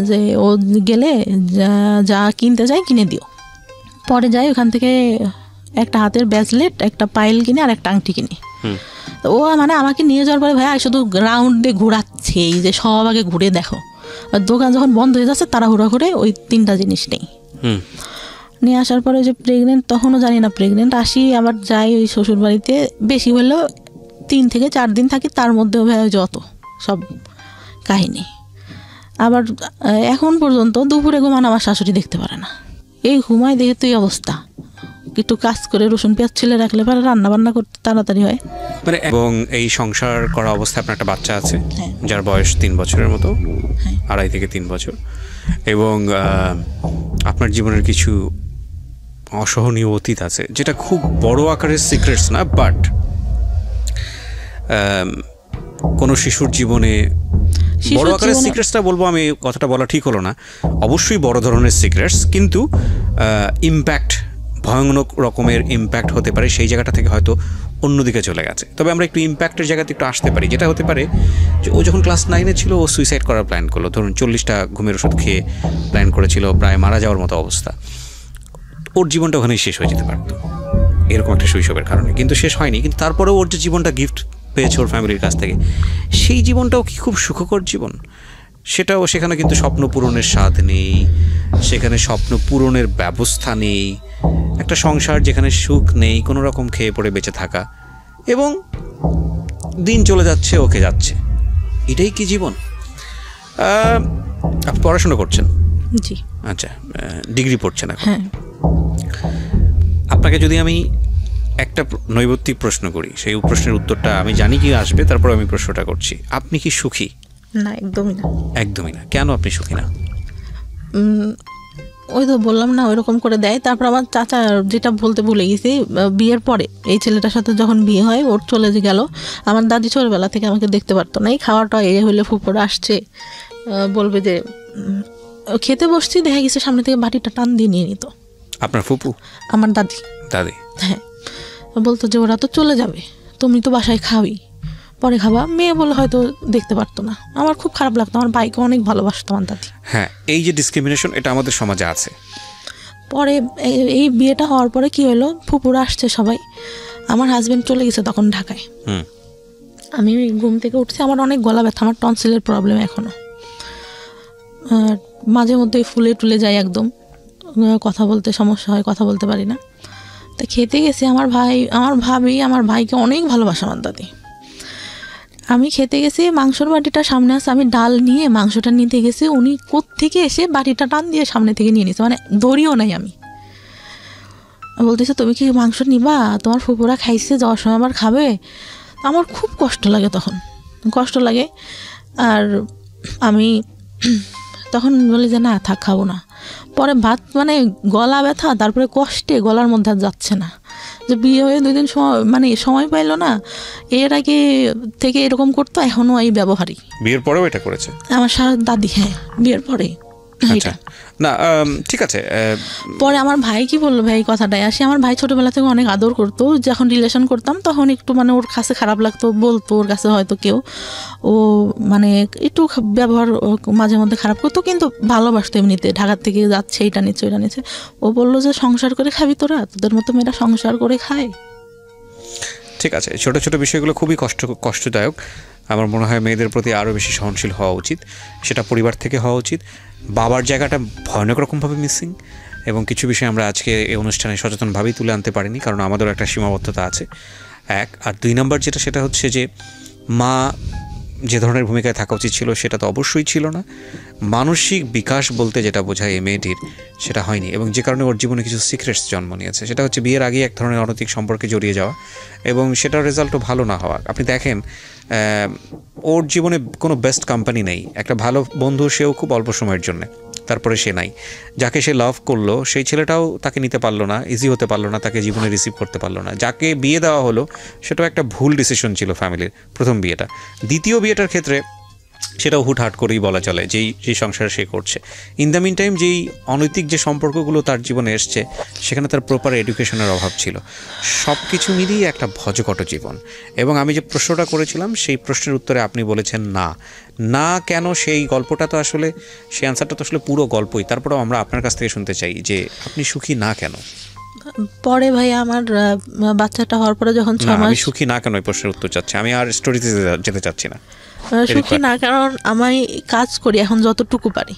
যে ও গেলে যা কিনতে যায় কিনে দিও। পরে যাই ওখান থেকে একটা হাতের ব্রেসলেট, একটা পাইল কিনে আর একটা আংটি কিনে। ও মানে আমাকে নিয়ে যাওয়ার পরে ভাইয়া শুধু রাউন্ডে ঘোরাচ্ছে, এই যে সব আগে ঘুরে দেখো। আর দোকান যখন বন্ধ হয়ে যাচ্ছে তাড়াহুড়া করে ওই 3টা জিনিস নেই। নিয়ে আসার পরে যে প্রেগনেন্ট, তখনও জানি না প্রেগনেন্ট। আসি আবার যাই ওই শ্বশুর বাড়িতে, বেশি হলেও 3 থেকে 4 দিন থাকি, তার মধ্যেও ভাই যত সব কাহিনী। আবার এখন পর্যন্ত দুপুরে ঘুমান আমার শাশুড়ি দেখতে পারে না, এই ঘুমায় দেখে তুই অবস্থা। একটু কাজ করে রসুন পেঁয়াজ ছিলে রাখলে পরে রান্না বান্না করতে তাড়াতাড়ি হয়। মানে এবং এই সংসার করা অবস্থায় আপনার একটা বাচ্চা আছে, যার বয়স 3 বছরের মতো, 2.5 থেকে 3 বছর। এবং আপনার জীবনের কিছু অসহনীয় অতীত আছে, যেটা খুব বড় আকারের সিক্রেটস না, বাট কোনো শিশুর জীবনে বড় আকারের সিক্রেটসটা বলবো আমি, কথাটা বলা ঠিক হলো না, অবশ্যই বড় ধরনের সিক্রেটস, কিন্তু ইম্প্যাক্ট, ভয়ানক রকমের ইম্প্যাক্ট হতে পারে সেই জায়গাটা থেকে হয়তো অন্যদিকে চলে গেছে। তবে আমরা একটু ইম্প্যাক্টের জায়গাতে একটু আসতে পারি, যেটা হতে পারে যে ও যখন ক্লাস 9-এ ছিল ও সুইসাইড করার প্ল্যান করলো। ধরুন 40টা ঘুমের ওষুধ খেয়ে প্ল্যান করেছিল, প্রায় মারা যাওয়ার মতো অবস্থা। ওর জীবনটা ওখানেই শেষ হয়ে যেতে পারতো এরকম একটা শৈশবের কারণে, কিন্তু শেষ হয়নি। কিন্তু তারপরেও ওর যে জীবনটা গিফট পেয়েছে ওর ফ্যামিলির কাছ থেকে, সেই জীবনটাও কি খুব সুখকর জীবন? সেটাও, সেখানে কিন্তু স্বপ্ন পূরণের স্বাদ নেই, সেখানে স্বপ্ন পূরণের ব্যবস্থা নেই, একটা সংসার যেখানে সুখ নেই, কোনো রকম খেয়ে পড়ে বেঁচে থাকা, এবং দিন চলে যাচ্ছে, ওকে যাচ্ছে। এটাই কি জীবন? আপনি পড়াশোনা করছেন? জি। আচ্ছা, ডিগ্রি পড়ছেন এখন। হ্যাঁ। আপনাকে যদি আমি একটা নৈবত্তিক প্রশ্ন করি, সেই প্রশ্নের উত্তরটা আমি জানি কি আসবে, তারপর আমি প্রশ্নটা করছি। আপনি কি সুখী? না, একদমই না। একদমই না। কেন আপনি সুখী না? ওই তো বললাম না, ওইরকম করে দেয়। তারপর আমার চাচা, যেটা বলতে ভুলে গেছি, বিয়ের পরে এই ছেলেটার সাথে যখন বিয়ে হয়, ওর চলে গেল। আমার দাদি ছোটবেলা থেকে আমাকে দেখতে পারতো না। এই খাওয়াটা হলে ফুপুরা আসছে, বলবে যে খেতে বসছি, দেখা গেছে সামনে থেকে বাটিটা টান দিয়ে নিয়ে নিত। আপনার ফুপু? আমার দাদি। হ্যাঁ, বলতো যে ওরা তো চলে যাবে, তুমি তো বাসায় খাওয়াই, পরে খাবা। মেয়ে বলে হয়তো দেখতে পারতো না। আমার খুব খারাপ লাগতো, আমার ভাইকে অনেক ভালোবাসতো আমার দাদি। হ্যাঁ, এই যে ডিসক্রিমিনেশন, এটা আমাদের সমাজে আছে। পরে এই বিয়েটা হওয়ার পরে কি হলো, ফুপুরা আসছে সবাই, আমার হাজবেন্ড চলে গেছে তখন ঢাকায়। আমি ঘুম থেকে উঠছি, আমার অনেক গলা ব্যথা, আমার টনসিলের প্রবলেম এখনো, মাঝে মধ্যে ফুলে টুলে যায়, একদম কথা বলতে সমস্যা হয়, কথা বলতে পারি না। তা খেতে গেছি, আমার ভাবি আমার ভাইকে অনেক ভালোবাসে আমার দাদি। আমি খেতে গেছি, মাংসর বাটিটা সামনে আছে, আমি ডাল নিয়ে মাংসটা নিতে গেছি, উনি কোত্থেকে এসে বাটিটা টান দিয়ে সামনে থেকে নিয়ে নিছে, মানে দড়িও নাই। আমি বলতেছে তুমি কি মাংস নিবা, তোমার ফুপুরা খাইছে, যাওয়ার সময় আবার খাবে। আমার খুব কষ্ট লাগে, তখন কষ্ট লাগে। আর আমি তখন বলি যে না থাক, খাবো না। পরে ভাত মানে গলা ব্যথা, তারপরে কষ্টে গলার মধ্যে আর যাচ্ছে না, যে বিয়ে হয়ে 2 দিন সময় পাইলো না, এর আগে থেকে এরকম করতো, এখনও এই ব্যবহারই। বিয়ের পরেও এটা করেছে আমার দাদি? হ্যাঁ, বিয়ের পরে। আচ্ছা, না ঠিক আছে। পরে আমার ভাই কি বললো, ভাই কথাটাই আসি, আমার ভাই ছোটবেলা থেকে অনেক আদর করতো, যখন রিলেশন করতাম তখন একটু মানে ওর কাছে খারাপ লাগতো, বলতো ওর কাছে হয়তো কেউ, ও মানে একটু ব্যবহার মাঝে মধ্যে খারাপ করতো, কিন্তু ভালোবাসতো এমনিতে। ঢাকার থেকে যাচ্ছে, এইটা নিচ্ছে ওইটা নিচ্ছে, ও বললো যে সংসার করে খাবি তোরা, তোদের মতো মেয়েরা সংসার করে খায়। ঠিক আছে, ছোট ছোট বিষয়গুলো খুবই কষ্টদায়ক। আমার মনে হয় মেয়েদের প্রতি আরও বেশি সহনশীল হওয়া উচিত, সেটা পরিবার থেকে হওয়া উচিত। বাবার জায়গাটা ভয়ানক রকমভাবে মিসিং, এবং কিছু বিষয় আমরা আজকে এই অনুষ্ঠানে সচেতনভাবেই তুলে আনতে পারিনি, কারণ আমাদেরও একটা সীমাবদ্ধতা আছে, 1। আর 2 নম্বর যেটা, সেটা হচ্ছে যে মা যে ধরনের ভূমিকায় থাকা উচিত ছিল সেটা তো অবশ্যই ছিল না। মানসিক বিকাশ বলতে যেটা বোঝায় এই মেয়েটির, সেটা হয়নি, এবং যে কারণে ওর জীবনে কিছু সিক্রেটস জন্ম নিয়েছে। সেটা হচ্ছে বিয়ের আগে এক ধরনের অনৈতিক সম্পর্কে জড়িয়ে যাওয়া, এবং সেটার রেজাল্টও ভালো না হওয়া। আপনি দেখেন ওর জীবনে কোনো বেস্ট কোম্পানি নেই, একটা ভালো বন্ধু সেও খুব অল্প সময়ের জন্যে, তারপরে সে নাই। যাকে সে লাভ করলো সেই ছেলেটাও তাকে নিতে পারলো না, ইজি হতে পারলো না, তাকে জীবনে রিসিভ করতে পারলো না। যাকে বিয়ে দেওয়া হলো সেটাও একটা ভুল ডিসিশন ছিল ফ্যামিলির, প্রথম বিয়েটা। দ্বিতীয় বিয়েটার ক্ষেত্রে সেটাও হুটহাট করেই বলা চলে, যেই সংসার সে করছে। ইন দ্য মিন টাইম যেই অনৈতিক যে সম্পর্কগুলো তার জীবনে এসছে, সেখানে তার প্রপার এডুকেশনের অভাব ছিল। সব কিছু মিলিয়ে একটা ভজকট জীবন। এবং আমি যে প্রশ্নটা করেছিলাম সেই প্রশ্নের উত্তরে আপনি বলেছেন না কেন, সেই গল্পটা তো আসলে, সেই অ্যান্সারটা তো আসলে পুরো গল্পই। তারপরেও আমরা আপনার কাছ থেকে শুনতে চাই যে আপনি সুখী না কেন। পরে ভাই আমার বাচ্চাটা হওয়ার পরে যখন 6 মাস, আমি সুখী না কেন এই প্রশ্নের উত্তর চাচ্ছি, আমি আর স্টোরিতে যেতে চাচ্ছি না। সুখী না কারণ আমি কাজ করি এখন যতটুকু পারি,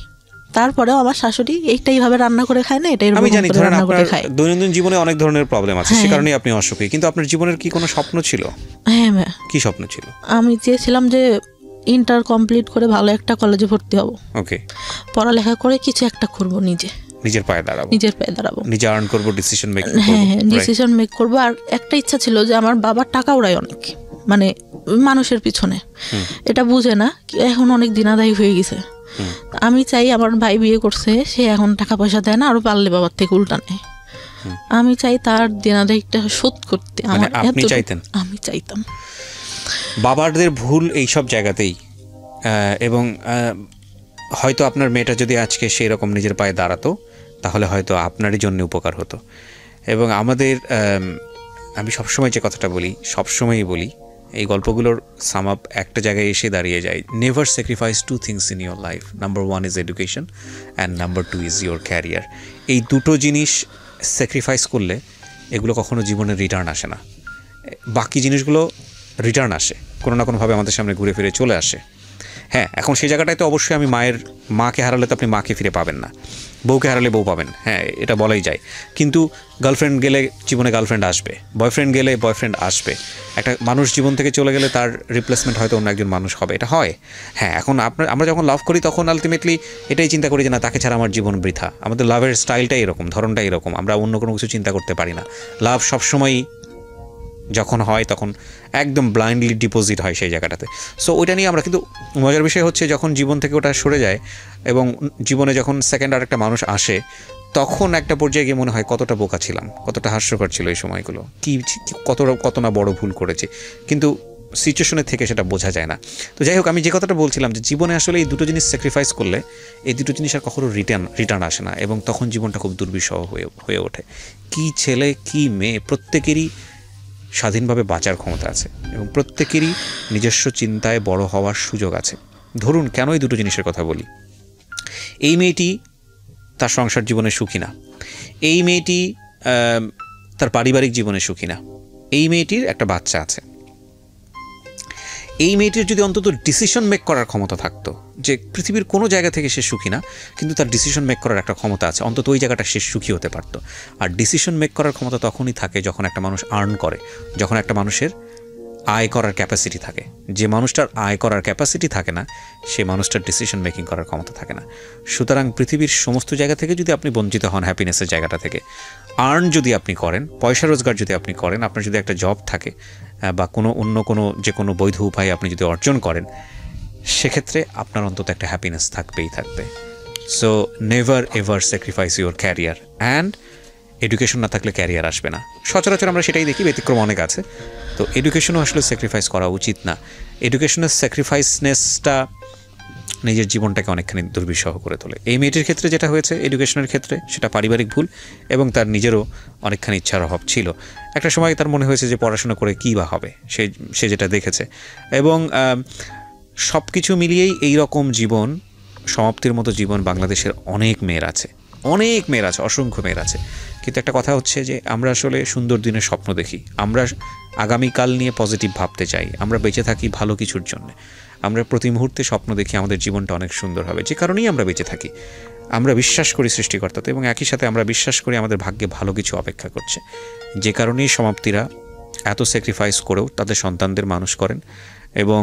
তারপরেও আমার শাশুড়ি এইটাই ভাবে রান্না করে খায় না, এটাই আমি জানি। ধরেন আপনার দৈনন্দিন জীবনে অনেক ধরনের প্রবলেম আছে, সে কারণেই আপনি অসুখী, কিন্তু আপনার জীবনের কি কোনো স্বপ্ন ছিল? হ্যাঁ, কি স্বপ্ন ছিল? আমি চেয়েছিলাম যে ইন্টার কমপ্লিট করে ভালো একটা কলেজে ভর্তি হব, ওকে, পড়ালেখা করে কিছু একটা করব, নিজের পায়ে দাঁড়াবো, নিজে আর্ন করব, ডিসিশন মেক করব। হ্যাঁ, ডিসিশন মেক করব। আর একটা ইচ্ছা ছিল যে আমার বাবার টাকা উড়ায় অনেক, মানে মানুষের পিছনে, এটা বুঝে না, এখন অনেক দিনাদায়ী হয়ে গেছে। আমি চাই, আমার ভাই বিয়ে করছে, সে এখন টাকা পয়সা দেয় না, আরো পারলে বাবার থেকে উল্টা নেয়। আমি চাই তার দিনাদায়ীটা শোধ করতে। আপনি চাইতেন? আমি চাইতাম। বাবাদের ভুল এই সব জায়গাতেই, এবং হয়তো আপনার মেয়েটা যদি আজকে সেই রকম নিজের পায়ে দাঁড়াতো, তাহলে হয়তো আপনারই জন্য উপকার হতো। এবং আমাদের, আমি সবসময় যে কথাটা বলি, সবসময়ই বলি, এই গল্পগুলোর সাম আপ একটা জায়গায় এসে দাঁড়িয়ে যায়, never sacrifice 2 things in your life. Number 1 is education and number 2 is your career. এই দুটো জিনিস স্যাক্রিফাইস করলে এগুলো কখনো জীবনের রিটার্ন আসে না। বাকি জিনিসগুলো রিটার্ন আসে, কোনো না কোনোভাবে আমাদের সামনে ঘুরে ফিরে চলে আসে। হ্যাঁ, এখন সেই জায়গাটায় তো অবশ্যই আমি মাকে হারালে তো আপনি মাকে ফিরে পাবেন না, বউকে হারালে বউ পাবেন, হ্যাঁ এটা বলাই যায়। কিন্তু গার্লফ্রেন্ড গেলে জীবনে গার্লফ্রেন্ড আসবে, বয়ফ্রেন্ড গেলে বয়ফ্রেন্ড আসবে। একটা মানুষ জীবন থেকে চলে গেলে তার রিপ্লেসমেন্ট হয়তো অন্য একজন মানুষ হবে, এটা হয়। হ্যাঁ, এখন আমরা যখন লাভ করি তখন আলটিমেটলি এটাই চিন্তা করি যে না, তাকে ছাড়া আমার জীবন বৃথা। আমাদের লাভের স্টাইলটাই এরকম, ধরনটাই এরকম, আমরা অন্য কোনো কিছু চিন্তা করতে পারি না। লাভ সবসময়ই যখন হয় তখন একদম ব্লাইন্ডলি ডিপোজিট হয় সেই জায়গাটাতে। সো ওইটা নিয়ে আমরা, কিন্তু মজার বিষয় হচ্ছে যখন জীবন থেকে ওটা সরে যায় এবং জীবনে যখন সেকেন্ড আর একটা মানুষ আসে, তখন একটা পর্যায়ে গিয়ে মনে হয় কতটা বোকা ছিলাম, কতটা হাস্যকর ছিল এই সময়গুলো, কত না বড় ভুল করেছি, কিন্তু সিচুয়েশনে থেকে সেটা বোঝা যায় না। তো যাই হোক, আমি যে কথাটা বলছিলাম যে জীবনে আসলে এই দুটো জিনিস স্যাক্রিফাইস করলে এই দুটো জিনিস আর কখনো রিটার্ন আসে না, এবং তখন জীবনটা খুব দুর্বিষহ হয়ে ওঠে। কি ছেলে কি মেয়ে, প্রত্যেকেরই স্বাধীনভাবে বাঁচার ক্ষমতা আছে এবং প্রত্যেকেরই নিজস্ব চিন্তায় বড় হওয়ার সুযোগ আছে। ধরুন, কেন এই দুটো জিনিসের কথা বলি? এই মেয়েটি তার সংসার জীবনে সুখী না, এই মেয়েটি তার পারিবারিক জীবনে সুখী না, এই মেয়েটির একটা বাচ্চা আছে। এই মেয়েটির যদি অন্তত ডিসিশন মেক করার ক্ষমতা থাকতো, যে পৃথিবীর কোনো জায়গা থেকে সে সুখী না, কিন্তু তার ডিসিশন মেক করার একটা ক্ষমতা আছে, অন্তত ওই জায়গাটা সে সুখী হতে পারতো। আর ডিসিশন মেক করার ক্ষমতা তখনই থাকে যখন একটা মানুষ আর্ন করে, যখন একটা মানুষের আয় করার ক্যাপাসিটি থাকে। যে মানুষটার আয় করার ক্যাপাসিটি থাকে না, সে মানুষটার ডিসিশন মেকিং করার ক্ষমতা থাকে না। সুতরাং পৃথিবীর সমস্ত জায়গা থেকে যদি আপনি বঞ্চিত হন, হ্যাপিনেসের জায়গাটা থেকে, আর্ন যদি আপনি করেন, পয়সা রোজগার যদি আপনি করেন, আপনার যদি একটা জব থাকে বা অন্য কোনো যে কোনো বৈধ উপায়ে আপনি যদি অর্জন করেন, সেক্ষেত্রে আপনার অন্তত একটা হ্যাপিনেস থাকবেই থাকবে। So never ever sacrifice your career, and education না থাকলে ক্যারিয়ার আসবে না। সচরাচর আমরা সেটাই দেখি, ব্যতিক্রম অনেক আছে। তো এডুকেশনও আসলে স্যাক্রিফাইস করা উচিত না। এডুকেশনের স্যাক্রিফাইসনেসটা নিজের জীবনটাকে অনেকখানি দুর্বিষহ করে তোলে। এই মেয়েটির ক্ষেত্রে যেটা হয়েছে এডুকেশনের ক্ষেত্রে, সেটা পারিবারিক ভুল এবং তার নিজেরও অনেকখানি ইচ্ছার অভাব ছিল। একটা সময় তার মনে হয়েছে যে পড়াশোনা করে কী বা হবে, সে যেটা দেখেছে। এবং সব কিছু মিলিয়েই এই রকম জীবন, সমাপ্তির মতো জীবন বাংলাদেশের অনেক মেয়ের আছে, অসংখ্য মেয়ের আছে। কিন্তু একটা কথা হচ্ছে যে আমরা আসলে সুন্দর দিনের স্বপ্ন দেখি, আমরা আগামীকাল নিয়ে পজিটিভ ভাবতে চাই, আমরা বেঁচে থাকি ভালো কিছুর জন্য। আমরা প্রতি মুহূর্তে স্বপ্ন দেখি আমাদের জীবনটা অনেক সুন্দর হবে, যে কারণেই আমরা বেঁচে থাকি। আমরা বিশ্বাস করি সৃষ্টিকর্তাতে, এবং একই সাথে আমরা বিশ্বাস করি আমাদের ভাগ্যে ভালো কিছু অপেক্ষা করছে, যে কারণেই সমাপ্তিরা এত স্যাক্রিফাইস করেও তাদের সন্তানদের মানুষ করেন এবং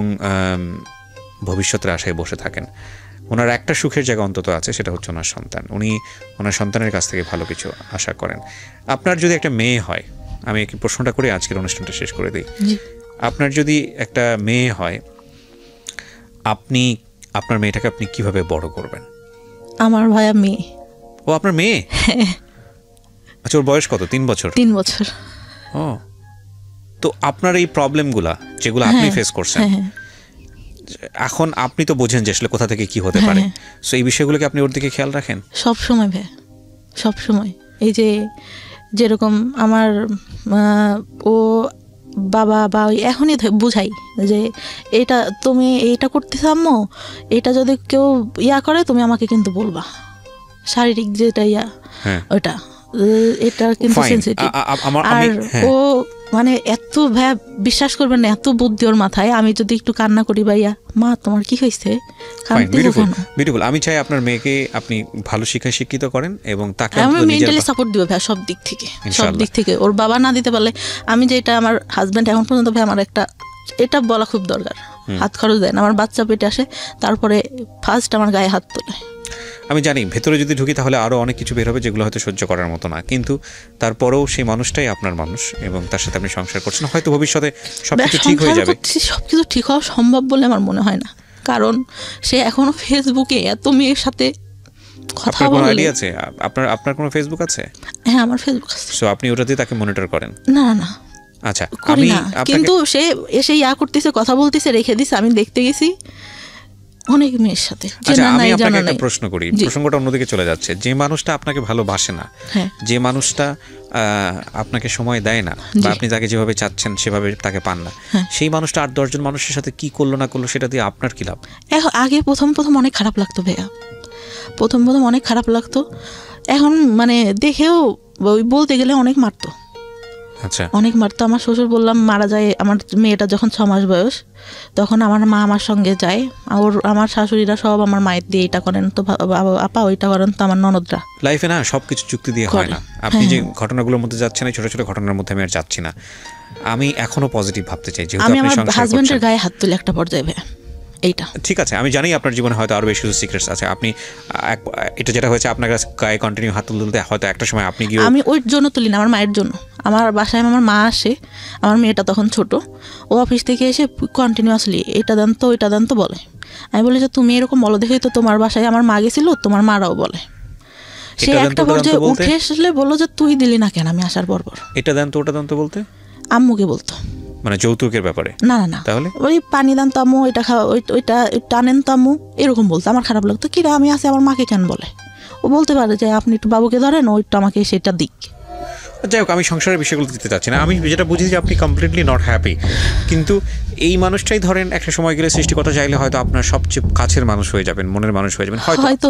ভবিষ্যতের আশায় বসে থাকেন। ওনার একটা সুখের জায়গা অন্তত আছে, সেটা হচ্ছে ওনার সন্তান। উনি ওনার সন্তানের কাছ থেকে ভালো কিছু আশা করেন। আপনার যদি একটা মেয়ে হয়, আমি একটি প্রশ্নটা করে আজকের অনুষ্ঠানটা শেষ করে দিই। আপনার যদি একটা মেয়ে হয়, আপনি আপনার মেয়েটাকে আপনি কিভাবে বড় করবেন? আমার ভাইয়া মেয়ে। ও আপনার মেয়ে? আচ্ছা, ওর বয়স কত? 3 বছর? 3 বছর। ও, তো আপনার এই প্রবলেমগুলা যেগুলো আপনি ফেস করছেন, এখন আপনি তো বোঝেন যে আসলে কোথা থেকে কি হতে পারে। সো এই বিষয়গুলোকে আপনি ওর দিকে খেয়াল রাখেন? সব সময় ভাই, সব সময়। এই যে যেরকম আমার ও বাবা বা এখনই বুঝাই যে এটা তুমি এইটা করতে আম্মু, এটা যদি কেউ করে তুমি আমাকে কিন্তু বলবা, শারীরিক যেটা ওটা, এটা কিন্তু সেনসিটিভ। আর ও মানে এত বিশ্বাস করবেন না, এত বুদ্ধি ওর মাথায়। আমি যদি একটু কান্না করি, ভাইয়া মা তোমার কি হয়েছে, বিউটিফুল। আমি চাই আপনার মেয়েকে আপনি ভালো শিক্ষায় শিক্ষিত করেন এবং তাকে আমি মেন্টালি সাপোর্ট দিব ভাই, সব দিক থেকে। ওর বাবা না দিতে পারলে আমি যেটা, আমার হাজব্যান্ড এখন পর্যন্ত ভাই আমার একটা এটা বলা খুব দরকার, হাত খরচ দেন। আমার বাচ্চা পেটে আসে, তারপরে ফার্স্ট আমার গায়ে হাত তোলে। আমি জানি ভেতরে যদি ঢুকি তাহলে আরও অনেক কিছু বের হবে যেগুলো হয়তো সহ্য করার মতো না, কিন্তু তারপরেও সেই মানুষটাই আপনার মানুষ এবং তার সাথে আপনি সংসার করছেন। হয়তো ভবিষ্যতে সবকিছু ঠিক হয়ে যাবে। সবকিছু ঠিক হওয়া সম্ভব বলে আমার মনে হয় না, কারণ সে এখনো ফেসবুকে এত মেয়ের সাথে কথা বলে। আপনার আইডি আছে? আপনার কোনো ফেসবুক আছে? হ্যাঁ, আমার ফেসবুক আছে। সো আপনি ওটাতে তাকে মনিটর করেন? না। আচ্ছা, আমি কিন্তু সে এসে করতেছে, কথা বলতেছে, রেখে দিছে, আমি দেখতে গেছি অনেক মেয়ের সাথে। আমি আপনাকে একটা প্রশ্ন করি, প্রসঙ্গটা অন্যদিকে চলে যাচ্ছে। যে মানুষটা আপনাকে ভালোবাসে না, যে মানুষটা আপনাকে সময় দেয় না, বা আপনি তাকে যেভাবে চাচ্ছেন সেভাবে তাকে পান না, সেই মানুষটা 8-10 জন মানুষের সাথে কি করলো না করলো সেটা দিয়ে আপনার কি লাভ? আগে প্রথম অনেক খারাপ লাগতো ভাইয়া, প্রথম অনেক খারাপ লাগতো। এখন মানে দেখেও বলতে গেলে অনেক মারতো। আচ্ছা, অনেক মারতো। আমার শ্বশুর বললাম মারা যায়, আমার মেয়েটা যখন 6 মাস বয়স, তখন আমার মা আমার সঙ্গে যায়। আমার শাশুড়িরা সব আমার মায়ের দিয়ে এটা করেন তো আপা, ওইটা করেন তো আমার ননদরা। লাইফে না সবকিছু চুক্তি দিয়ে হয় না। আপনি যে ঘটনাগুলোর মধ্যে যাচ্ছেন, এই ছোট ছোট ঘটনার মধ্যে আমি আর যাচ্ছি না। আমি এখনো পজিটিভ ভাবতে চাই, যেহেতু আমি আমার হাজবেন্ডের গায়ে হাত তুলে একটা পর্যায়ে এইটা ঠিক আছে। আমি জানি আপনার জীবনে হয়তো আরো বেশি সিক্রেটস আছে। আপনি এটা যেটা হয়েছে আপনার গায়ে কন্টিনিউ হাত তুলতে, হয়তো একটা সময় আপনি গিয়ে। আমি ওই জন্য তুলি না, আমার মায়ের জন্য। আমার বাসায় আমার মা আসে, আমার মেয়েটা তখন ছোট, ও অফিস থেকে এসে কন্টিনিউয়াসলি এটা দেন তো ওইটা দেন তো বলে। আমি বলি যে তুমি এরকম বলো দেখেই তো তোমার বাসায় আমার মা গেছিল, তোমার মারাও বলে। সে একটা পর্যায়ে উঠে আসলে বললো যে তুই দিলি না কেন আমি আসার পর। এটা দেন তো ওটা দেন তো বলতে আম্মুকে বলতো, মানে যৌতুকের ব্যাপারে? না, তাহলে ওই পানি দান তো আম্মু, এটা খাওয়া, ওইটা টানেন তো আম্মু, এরকম বলতো। আমার খারাপ লাগতো, কিরা আমি আছে আমার মাকে কেন বলে। ও বলতে পারে যে আপনি একটু বাবুকে ধরেন, ওইটা আমাকে সেটা দিক। যাই হোক, আমি সংসারের বিষয়গুলো দিতে চাচ্ছি না। আমি যেটা বুঝি যে আপনি কমপ্লিটলি নট হ্যাপি, কিন্তু এই মানুষটাই ধরেন একটা সময় গেলে সৃষ্টিকর্তা চাইলে হয়তো আপনার সবচেয়ে কাছের মানুষ হয়ে যাবেন, মনের মানুষ হয়ে যাবেন। হয়তো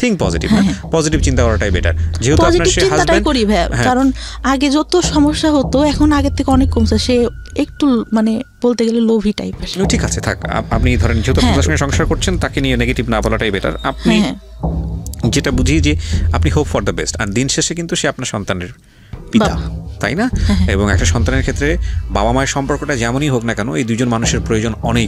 থিঙ্ক পজিটিভ, পজিটিভ চিন্তা করাটাই বেটার। যেহেতু আপনার সে হাজবেন্ড, করি ভাই, কারণ আগে যত সমস্যা হতো এখন আগের থেকে অনেক কমছে। সে একটু মানে বলতে গেলে লোভী টাইপের। ঠিক আছে, থাক। আপনি ধরেন যেহেতু আপনার সঙ্গে সংসার করছেন, তাকে নিয়ে নেগেটিভ না বলাটাই বেটার। আপনি যেটা বুঝি যে আপনি হোপ ফর দ্য বেস্ট, আর দিন শেষে কিন্তু সে আপনার সন্তানের পিতা, তাই না? এবং একটা সন্তানের ক্ষেত্রে বাবা মায়ের সম্পর্কটা যেমনই হোক না কেন, এই দুজন মানুষের প্রয়োজন অনেক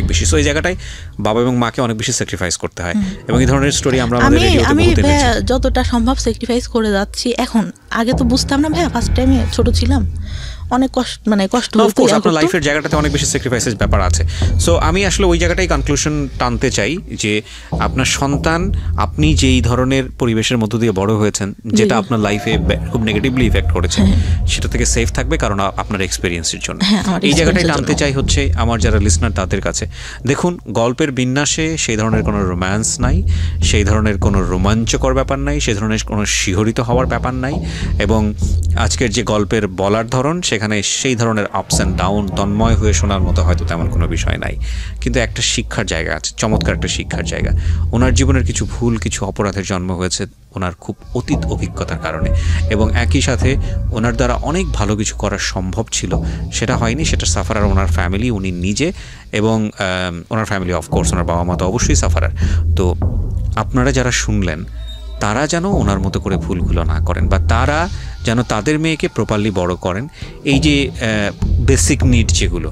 বেশি। সো এই জায়গাটায় বাবা এবং মাকে অনেক বেশি স্যাক্রিফাইস করতে হয়, এবং এই ধরনের স্টোরি আমরা আমাদের রেডিওতে বহুত দেখেছি। যতটা সম্ভব স্যাক্রিফাইস করে যাচ্ছি এখন। আগে তো বুঝতাম না ভাইয়া, ফার্স্ট টাইমে ছোট ছিলাম, অনেক কষ্ট, মানে কষ্ট অফ হতো, কোর্স ইয়া আপনার করতো। লাইফের জায়গাটাতে অনেক বেশি স্যাক্রিফাইসের ব্যাপার আছে। সো আমি আসলে ওই জায়গাটাই কনক্লুশন টানতে চাই যে আপনার সন্তান, আপনি যেই ধরনের পরিবেশের মধ্য দিয়ে বড় হয়েছেন, যেটা আপনার লাইফে খুব নেগেটিভলি ইফেক্ট করেছে, সেটা থেকে সেফ থাকবে কারণ আপনার এক্সপিরিয়েন্সের জন্য। হ্যাঁ, আমার এই জায়গাটাই experience-এর টানতে জন্য। চাই হচ্ছে আমার যারা লিসনার তাদের কাছে। দেখুন, গল্পের বিন্যাসে সেই ধরনের কোনো রোম্যান্স নাই, সেই ধরনের কোনো রোমাঞ্চকর ব্যাপার নাই, সেই ধরনের কোনো শিহরিত হওয়ার ব্যাপার নাই, এবং আজকের যে গল্পের বলার ধরন সেখানে সেই ধরনের আপস অ্যান্ড ডাউন তন্ময় হয়ে শোনার মতো হয়তো তেমন কোনো বিষয় নাই, কিন্তু একটা শিক্ষার জায়গা আছে, চমৎকার একটা শিক্ষার জায়গা। ওনার জীবনের কিছু ভুল, কিছু অপরাধের জন্ম হয়েছে ওনার খুব অতীত অভিজ্ঞতার কারণে, এবং একই সাথে ওনার দ্বারা অনেক ভালো কিছু করা সম্ভব ছিল, সেটা হয়নি। সেটা সাফারার ওনার ফ্যামিলি, উনি নিজে, এবং ওনার ফ্যামিলি অফকোর্স, ওনার বাবা মা তো অবশ্যই সাফারার। তো আপনারা যারা শুনলেন তারা যেন ওনার মতো করে ভুলগুলো না করেন, বা তারা যেন তাদের মেয়েকে প্রপারলি বড় করেন। এই যে বেসিক নিড যেগুলো,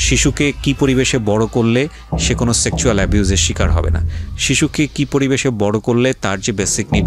শিশুকে কি পরিবেশে বড় করলে সে কোনো সেক্সুয়াল অ্যাবিউজের শিকার হবে না, শিশুকে কি পরিবেশে বড় করলে তার যে বেসিক নিড